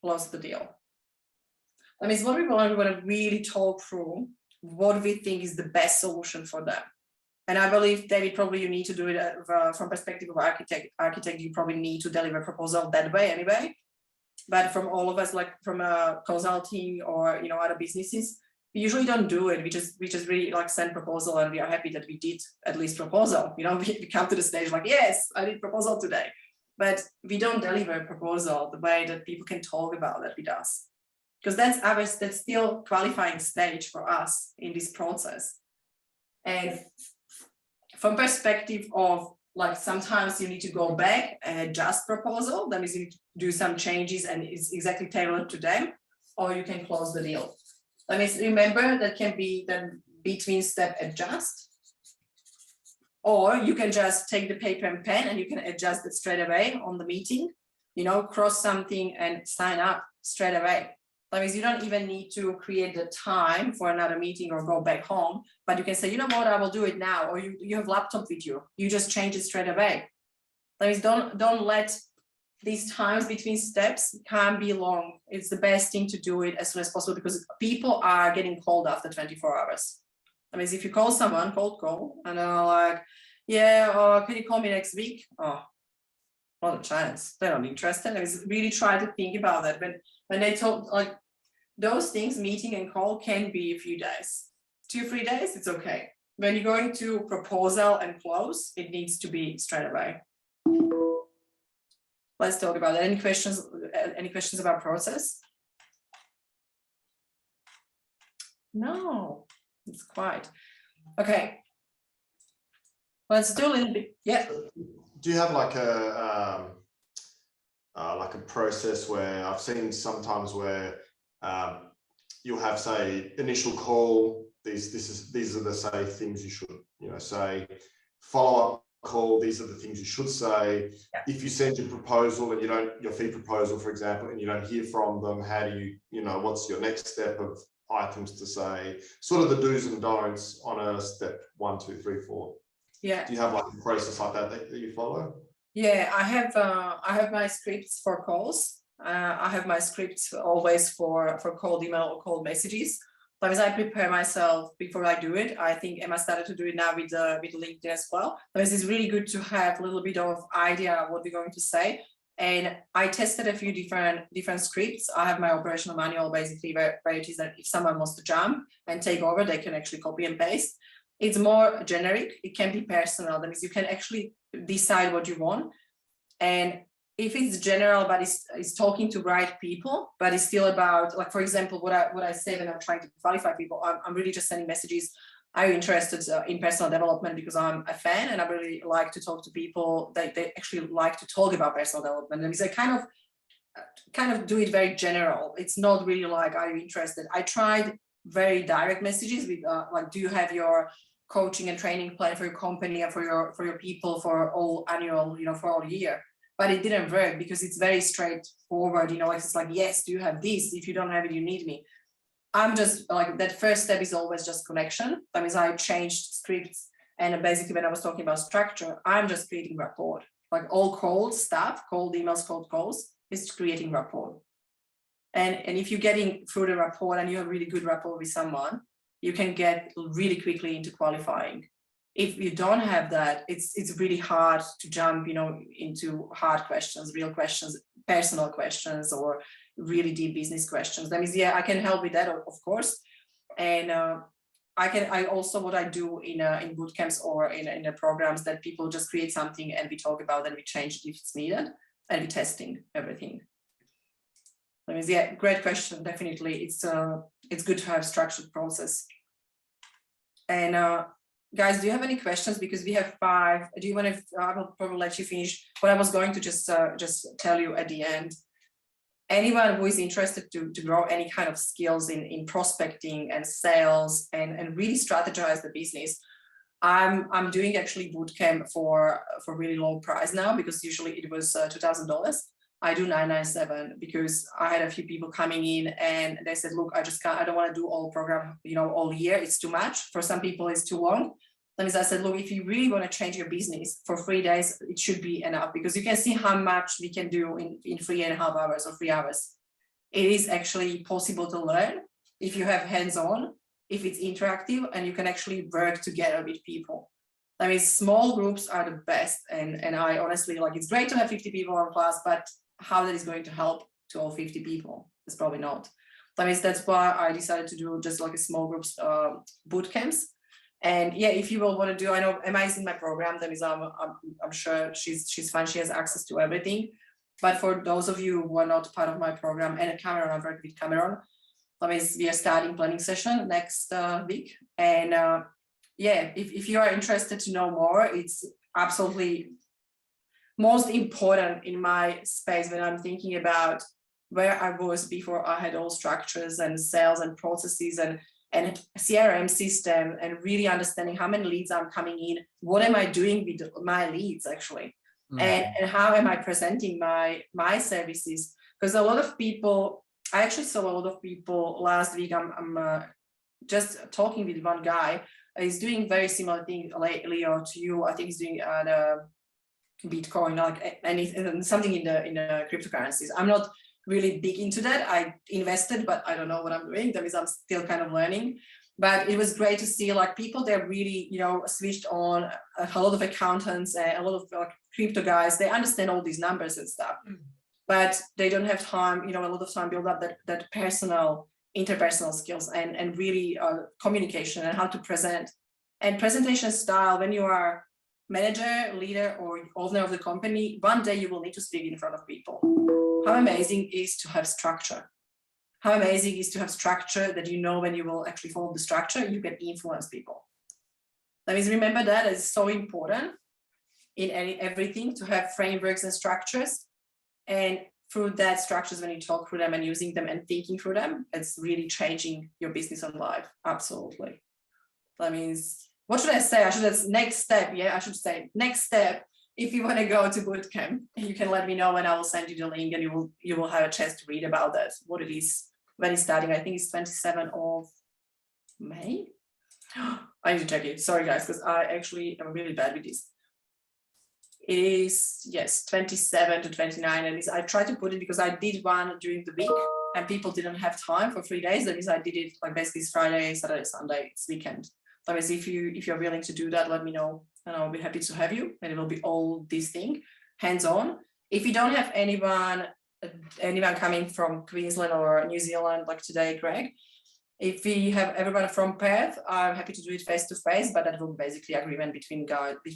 lost the deal. That means what we want to really talk through what we think is the best solution for them. And I believe, David, probably you need to do it from perspective of architect, you probably need to deliver a proposal that way anyway. But from all of us, like from a consulting or other businesses, we usually don't do it. We just really like send proposal, and we are happy that we did at least proposal. We come to the stage like, yes, I did proposal today. But we don't deliver a proposal the way that people can talk about that with us. Because that's still qualifying stage for us in this process. And from perspective of like, sometimes you need to go back and adjust proposal. That means you need to do some changes and it's exactly tailored to them, or you can close the deal. That means remember that can be the between step adjust, or you can just take the paper and pen and you can adjust it straight away on the meeting, cross something and sign up straight away. That means you don't even need to create the time for another meeting or go back home, but you can say, you know what, I will do it now. Or you have laptop with you, you just change it straight away. That means don't let these times between steps can be long. It's the best thing to do it as soon as possible, because people are getting cold after 24 hours. That means if you call someone, cold call, and they're like, yeah, can you call me next week? Oh, not a chance. They're not interested. I mean, really try to think about that. But when they talk, like those things, meeting and call can be a few days, 2-3 days, it's okay. When you're going to proposal and close, it needs to be straight away. Let's talk about that. Any questions about process? No, it's quiet. Okay. Let's do a little bit. Yeah. Do you have like a process where I've seen sometimes where you'll have, say, initial call. These are the say things you should, say. Follow-up call. These are the things you should say. Yeah. If you send your proposal and your fee proposal, for example, and you don't hear from them, how do you, what's your next step of items to say? Sort of the do's and don'ts on a step 1, 2, 3, 4. Yeah. Do you have like a process like that you follow? Yeah, I have my scripts for calls. I have my scripts always for cold email or cold messages. But as I prepare myself before I do it, I think Emma started to do it now with LinkedIn as well. But it's really good to have a little bit of idea what we're going to say. And I tested a few different scripts. I have my operational manual basically where it is that if someone wants to jump and take over, they can actually copy and paste. It's more generic. It can be personal. That means you can actually decide what you want. And if it's general, but it's talking to right people, but it's still about, like, for example, what I say when I'm trying to qualify people, I'm really just sending messages. Are you interested in personal development? Because I'm a fan and I really like to talk to people that they actually like to talk about personal development. And I kind of do it very general. It's not really like, are you interested? I tried very direct messages with like, do you have your coaching and training plan for your company and for your people for all annual, for all year? But it didn't work because it's very straightforward, it's like, yes, do you have this? If you don't have it, you need me. I'm just like, that first step is always just connection. That means I changed scripts. And basically when I was talking about structure, I'm just creating rapport. Like all cold stuff, cold emails, cold calls, is creating rapport. And if you're getting through the rapport and you have really good rapport with someone, you can get really quickly into qualifying. If you don't have that, it's really hard to jump, into hard questions, real questions, personal questions, or really deep business questions. That means, yeah, I can help with that, of course. And I also, what I do in boot camps or in the programs, that people just create something and we talk about and we change it if it's needed, and we're testing everything. That means, yeah, great question. Definitely, it's good to have structured process. And guys, do you have any questions? Because we have 5. Do you want to? I will probably let you finish. But I was going to just tell you at the end. Anyone who is interested to grow any kind of skills in prospecting and sales and really strategize the business, I'm doing actually bootcamp for really low price now, because usually it was $2,000. I do $997 because I had a few people coming in and they said, look, I don't want to do all program, all year. It's too much. For some people, it's too long. That means I said, look, if you really want to change your business for 3 days, it should be enough, because you can see how much we can do in 3.5 hours or 3 hours. It is actually possible to learn if you have hands-on, if it's interactive, and you can actually work together with people. I mean, small groups are the best. And I honestly, it's great to have 50 people in class, but how that is going to help to all 50 people? It's probably not. That means that's why I decided to do just like a small groups boot camps. And yeah, if you will want to do, I know Emma is in my program. That means I'm sure she's fine. She has access to everything. But for those of you who are not part of my program, and Cameron, I've worked with Cameron. That means we are starting planning session next week. And yeah, if you are interested to know more, it's absolutely most important in my space when I'm thinking about where I was before I had all structures and sales and processes and CRM system, and really understanding how many leads I'm coming in, what am I doing with my leads actually, and how am I presenting my services? Because a lot of people, I actually saw a lot of people last week. I'm just talking with one guy. He's doing very similar thing lately, or to you. I think he's doing the Bitcoin, and something in the cryptocurrencies. I'm not really big into that. I invested, but I don't know what I'm doing. That means I'm still kind of learning. But it was great to see people they're really, switched on. A lot of accountants and a lot of crypto guys, they understand all these numbers and stuff, but they don't have time, a lot of time build up that personal, interpersonal skills and really communication and how to present. And presentation style, when you are manager, leader, or owner of the company, one day you will need to speak in front of people. How amazing is to have structure. How amazing is to have structure that when you will actually follow the structure, you can influence people. That means remember that is so important in everything, to have frameworks and structures. And through that structures, when you talk through them and using them and thinking through them, it's really changing your business and life. Absolutely. That means, what should I say? I should say next step. Yeah, I should say next step. If you want to go to bootcamp, you can let me know and I will send you the link and you will have a chance to read about that, what it is, when it's starting. I think it's 27th of May. I need to check it. Sorry guys, because I actually am really bad with this. It is, yes, 27 to 29. And I tried to put it because I did one during the week and people didn't have time for 3 days. That means I did it like basically it's Friday, Saturday, Sunday, it's weekend. That means if you're willing to do that, let me know and I'll be happy to have you. And it will be all this thing, hands-on. If you don't have anyone coming from Queensland or New Zealand like today, Greg, if we have everyone from Perth, I'm happy to do it face-to-face, but that will be basically agreement between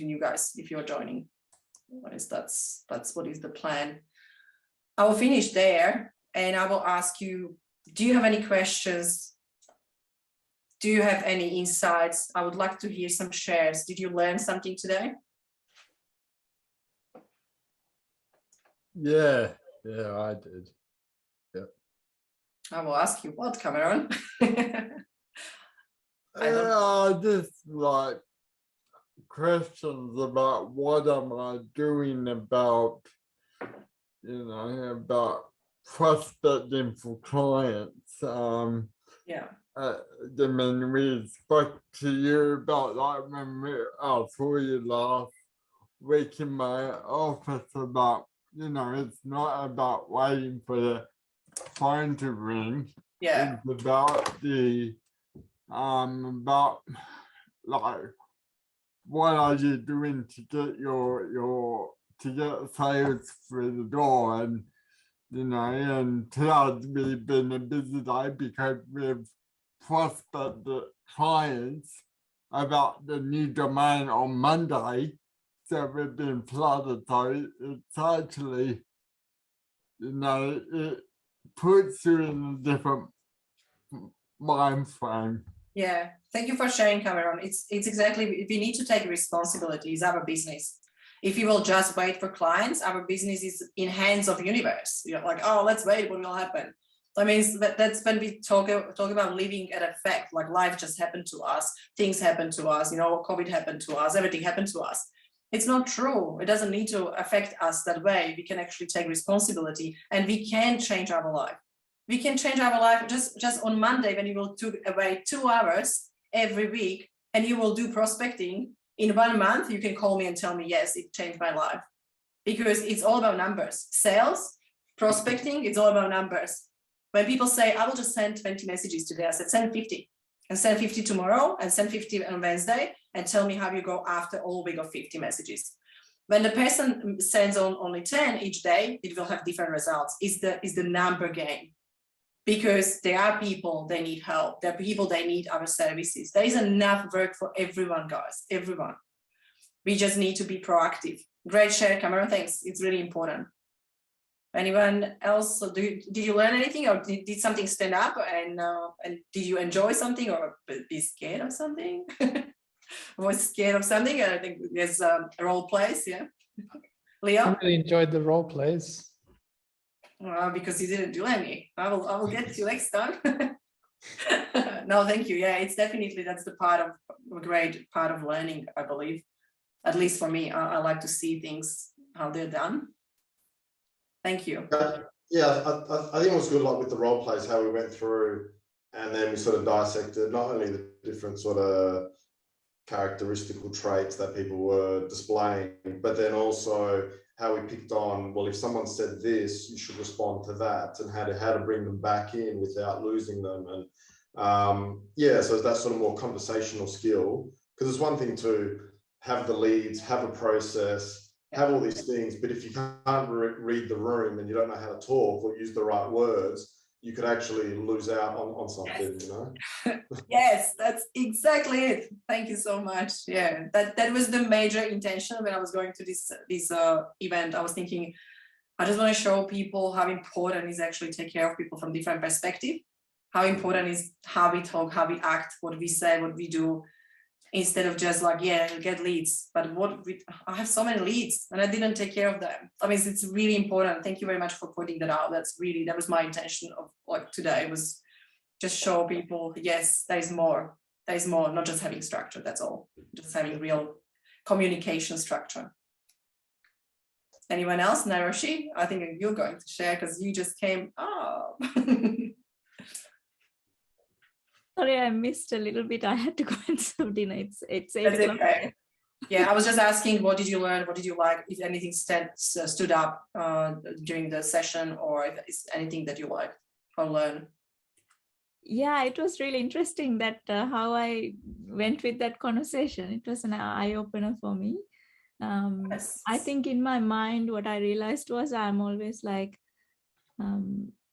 you guys if you're joining. That's what is the plan. I will finish there and I will ask you, do you have any questions? Do you have any insights? I would like to hear some shares. Did you learn something today? Yeah, I did. Yeah. I will ask you what, Cameron? Just like questions about what am I doing about, about prospecting for clients. Yeah. I mean, we spoke to you about like when I saw you last week in my office about, it's not about waiting for the phone to ring. Yeah. It's about about like what are you doing to get to get sales through the door, and and today's really been a busy day because we've prospected clients about the new domain on Monday, so we've been flooded. So it's actually, it puts you in a different mind frame. Yeah, thank you for sharing, Cameron. It's exactly, we need to take responsibility. It's our business. If you will just wait for clients, our business is in hands of universe. You're like, oh, let's wait, what will happen? That means that's when we talk about living at a fact, like life just happened to us, things happen to us, COVID happened to us, everything happened to us. It's not true. It doesn't need to affect us that way. We can actually take responsibility and we can change our life. We can change our life just on Monday when you will take away 2 hours every week and you will do prospecting. In 1 month, you can call me and tell me, yes, it changed my life. Because it's all about numbers. Sales, prospecting, it's all about numbers. When people say, I will just send 20 messages today, I said, send 50 and send 50 tomorrow and send 50 on Wednesday and tell me how you go after all week of 50 messages. When the person sends on only 10 each day, it will have different results. It's the number game. Because there are people, they need help. There are people, they need our services. There is enough work for everyone, guys, everyone. We just need to be proactive. Great share, Cameron, thanks. It's really important. Anyone else? Did you learn anything or did something stand up and did you enjoy something or be scared of something? Was scared of something? I think there's role plays, yeah. Leo? I really enjoyed the role plays. Because you didn't do any. I will get to you next time. No, thank you. Yeah, it's definitely, that's the a great part of learning, I believe. At least for me, I like to see things, how they're done. Thank you. Yeah, I think it was good, like with the role plays, how we went through and then we sort of dissected not only the different sort of characteristical traits that people were displaying, but then also how we picked on, well, if someone said this, you should respond to that, and how to bring them back in without losing them. And yeah, so that sort of more conversational skill, because it's one thing to have the leads, have a process, have all these things, but if you can't read the room and you don't know how to talk or use the right words, you could actually lose out on something, Yes, that's exactly it. Thank you so much. Yeah, that was the major intention when I was going to this event. I was thinking, I just want to show people how important is actually take care of people from different perspective. How important is how we talk, how we act, what we say, what we do. instead of just like, yeah, get leads. But I have so many leads and I didn't take care of them. I mean, it's really important. Thank you very much for pointing that out. That was my intention of like today, was just show people, yes, there is more, not just having structure, that's all, just having real communication structure. Anyone else? Naroshi, I think you're going to share because you just came up. Sorry, I missed a little bit. I had to go and serve dinner. It's 8 That's o'clock. okay. Yeah, I was just asking, what did you learn? What did you like? If anything stood up during the session, or if it's anything that you liked or learned? Yeah, it was really interesting that how I went with that conversation. It was an eye-opener for me. Yes. I think in my mind, what I realized was I'm always like,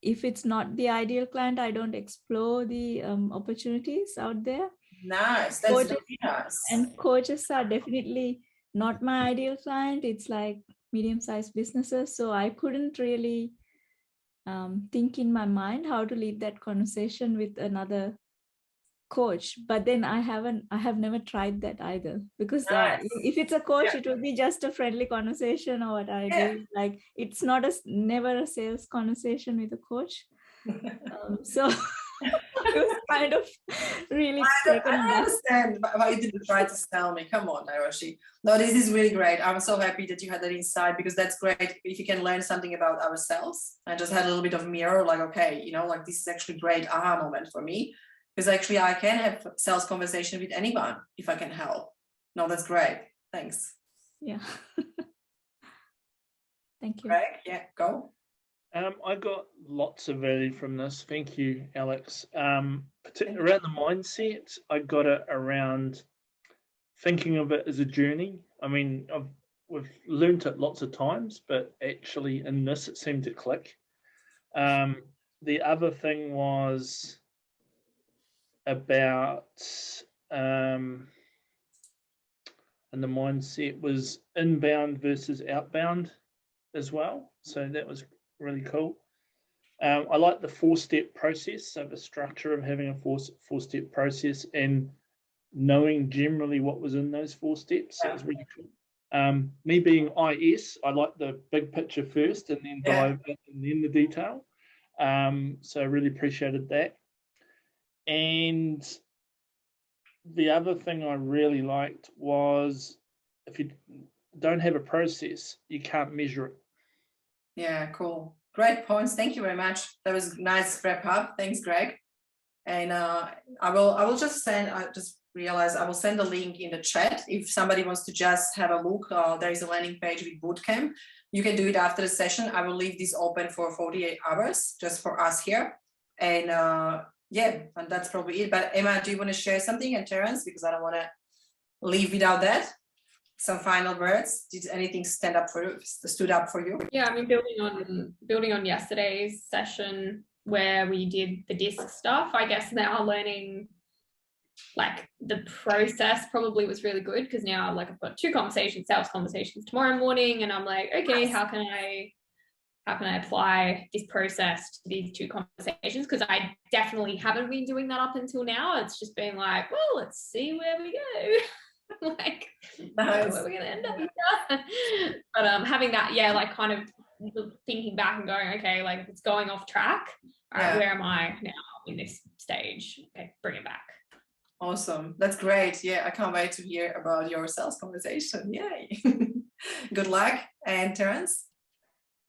if it's not the ideal client, I don't explore the opportunities out there. Nice. That's Coaches, really nice. and coaches are definitely not my ideal client. It's like medium-sized businesses. So I couldn't really think in my mind how to lead that conversation with another coach. But then I have never tried that either, because Nice. if it's a coach, Yeah. it will be just a friendly conversation, or what I Yeah. do. Like, it's not never a sales conversation with a coach. So it was kind of really I taken don't back. understand why you didn't try to sell me. Come on, Naroshi. No, this is really great. I'm so happy that you had that insight, because that's great if you can learn something about ourselves. I just had a little bit of mirror, like, okay, like this is actually great aha moment for me, because actually I can have sales conversation with anyone if I can help. No, that's great. Thanks. Yeah. Thank you. Greg, yeah, go. I got lots of value from this. Thank you, Alex. Around the mindset, I got it around thinking of it as a journey. I mean, we've learned it lots of times, but actually in this, it seemed to click. The other thing was about, and the mindset was inbound versus outbound as well. So that was really cool. I like the 4-step process, so the structure of having a four-step process and knowing generally what was in those 4 steps. That was really cool. Me being IS, I like the big picture first and then dive in and then the detail. So I really appreciated that. And the other thing I really liked was, if you don't have a process, you can't measure it. Yeah, cool. Great points. Thank you very much. That was nice wrap up. Thanks, Greg. And I will just send, I just realized I will send a link in the chat. If somebody wants to just have a look, there is a landing page with Bootcamp. You can do it after the session. I will leave this open for 48 hours just for us here. And yeah, and that's probably it. But Emma, do you want to share something? And Terence, because I don't want to leave without that. Some final words. Did anything stood up for you? Yeah, I mean, building on yesterday's session where we did the DISC stuff, I guess now learning like the process probably was really good, because now like I've got 2 sales conversations tomorrow morning, and I'm like, okay, how can I apply this process to these 2 conversations? Because I definitely haven't been doing that up until now. It's just been like, well, let's see where we go. Like, Nice. where we're gonna end up. But having that, yeah, like kind of thinking back and going, okay, like if it's going off track, all right, where am I now in this stage? Okay, bring it back. Awesome. That's great. Yeah, I can't wait to hear about your sales conversation. Yay. Good luck. And Terence?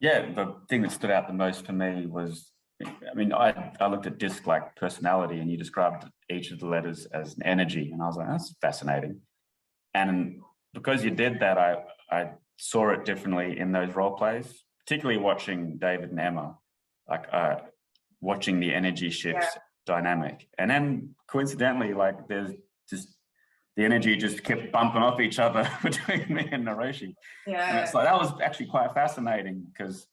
Yeah, the thing that stood out the most for me was, I mean, I looked at DISC like personality, and you described each of the letters as an energy, and I was like, that's fascinating. And because you did that, I saw it differently in those role plays, particularly watching David and Emma, like watching the energy shifts dynamic. And then coincidentally, like there's just the energy just kept bumping off each other between me and Naroshi. Yeah. And it's like, that was actually quite fascinating, because,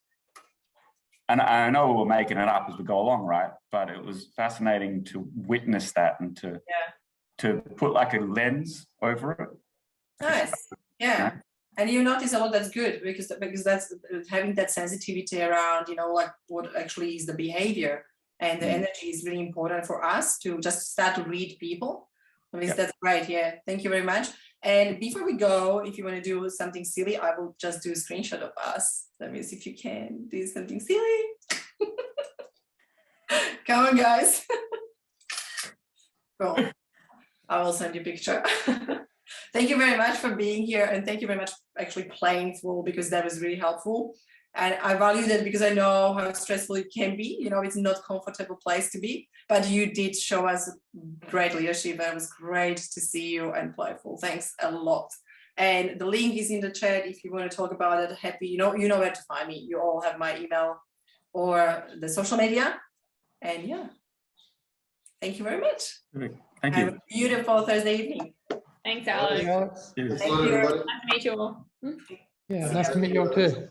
and I know we were making it up as we go along, right? But it was fascinating to witness that and to put like a lens over it. Nice. Yeah. And you notice a lot. That's good, because that's having that sensitivity around, like what actually is the behavior, and the energy is really important for us to just start to read people. I mean, Yep. that's great. Yeah, thank you very much. And before we go, if you want to do something silly, I will just do a screenshot of us. That means if you can do something silly. Come on, guys. Cool. I will send you a picture. Thank you very much for being here, and thank you very much for actually playing through, because that was really helpful. And I value that because I know how stressful it can be. You know, it's not a comfortable place to be, but you did show us great leadership. It was great to see you and playful. Thanks a lot. And the link is in the chat if you want to talk about it. Happy, you know where to find me. You all have my email or the social media. And yeah, thank you very much. Thank Have you. a beautiful Thursday evening. Thanks, Alex. Alex. Cheers. Thank you. Nice to meet you all. Yeah, nice to meet you all too.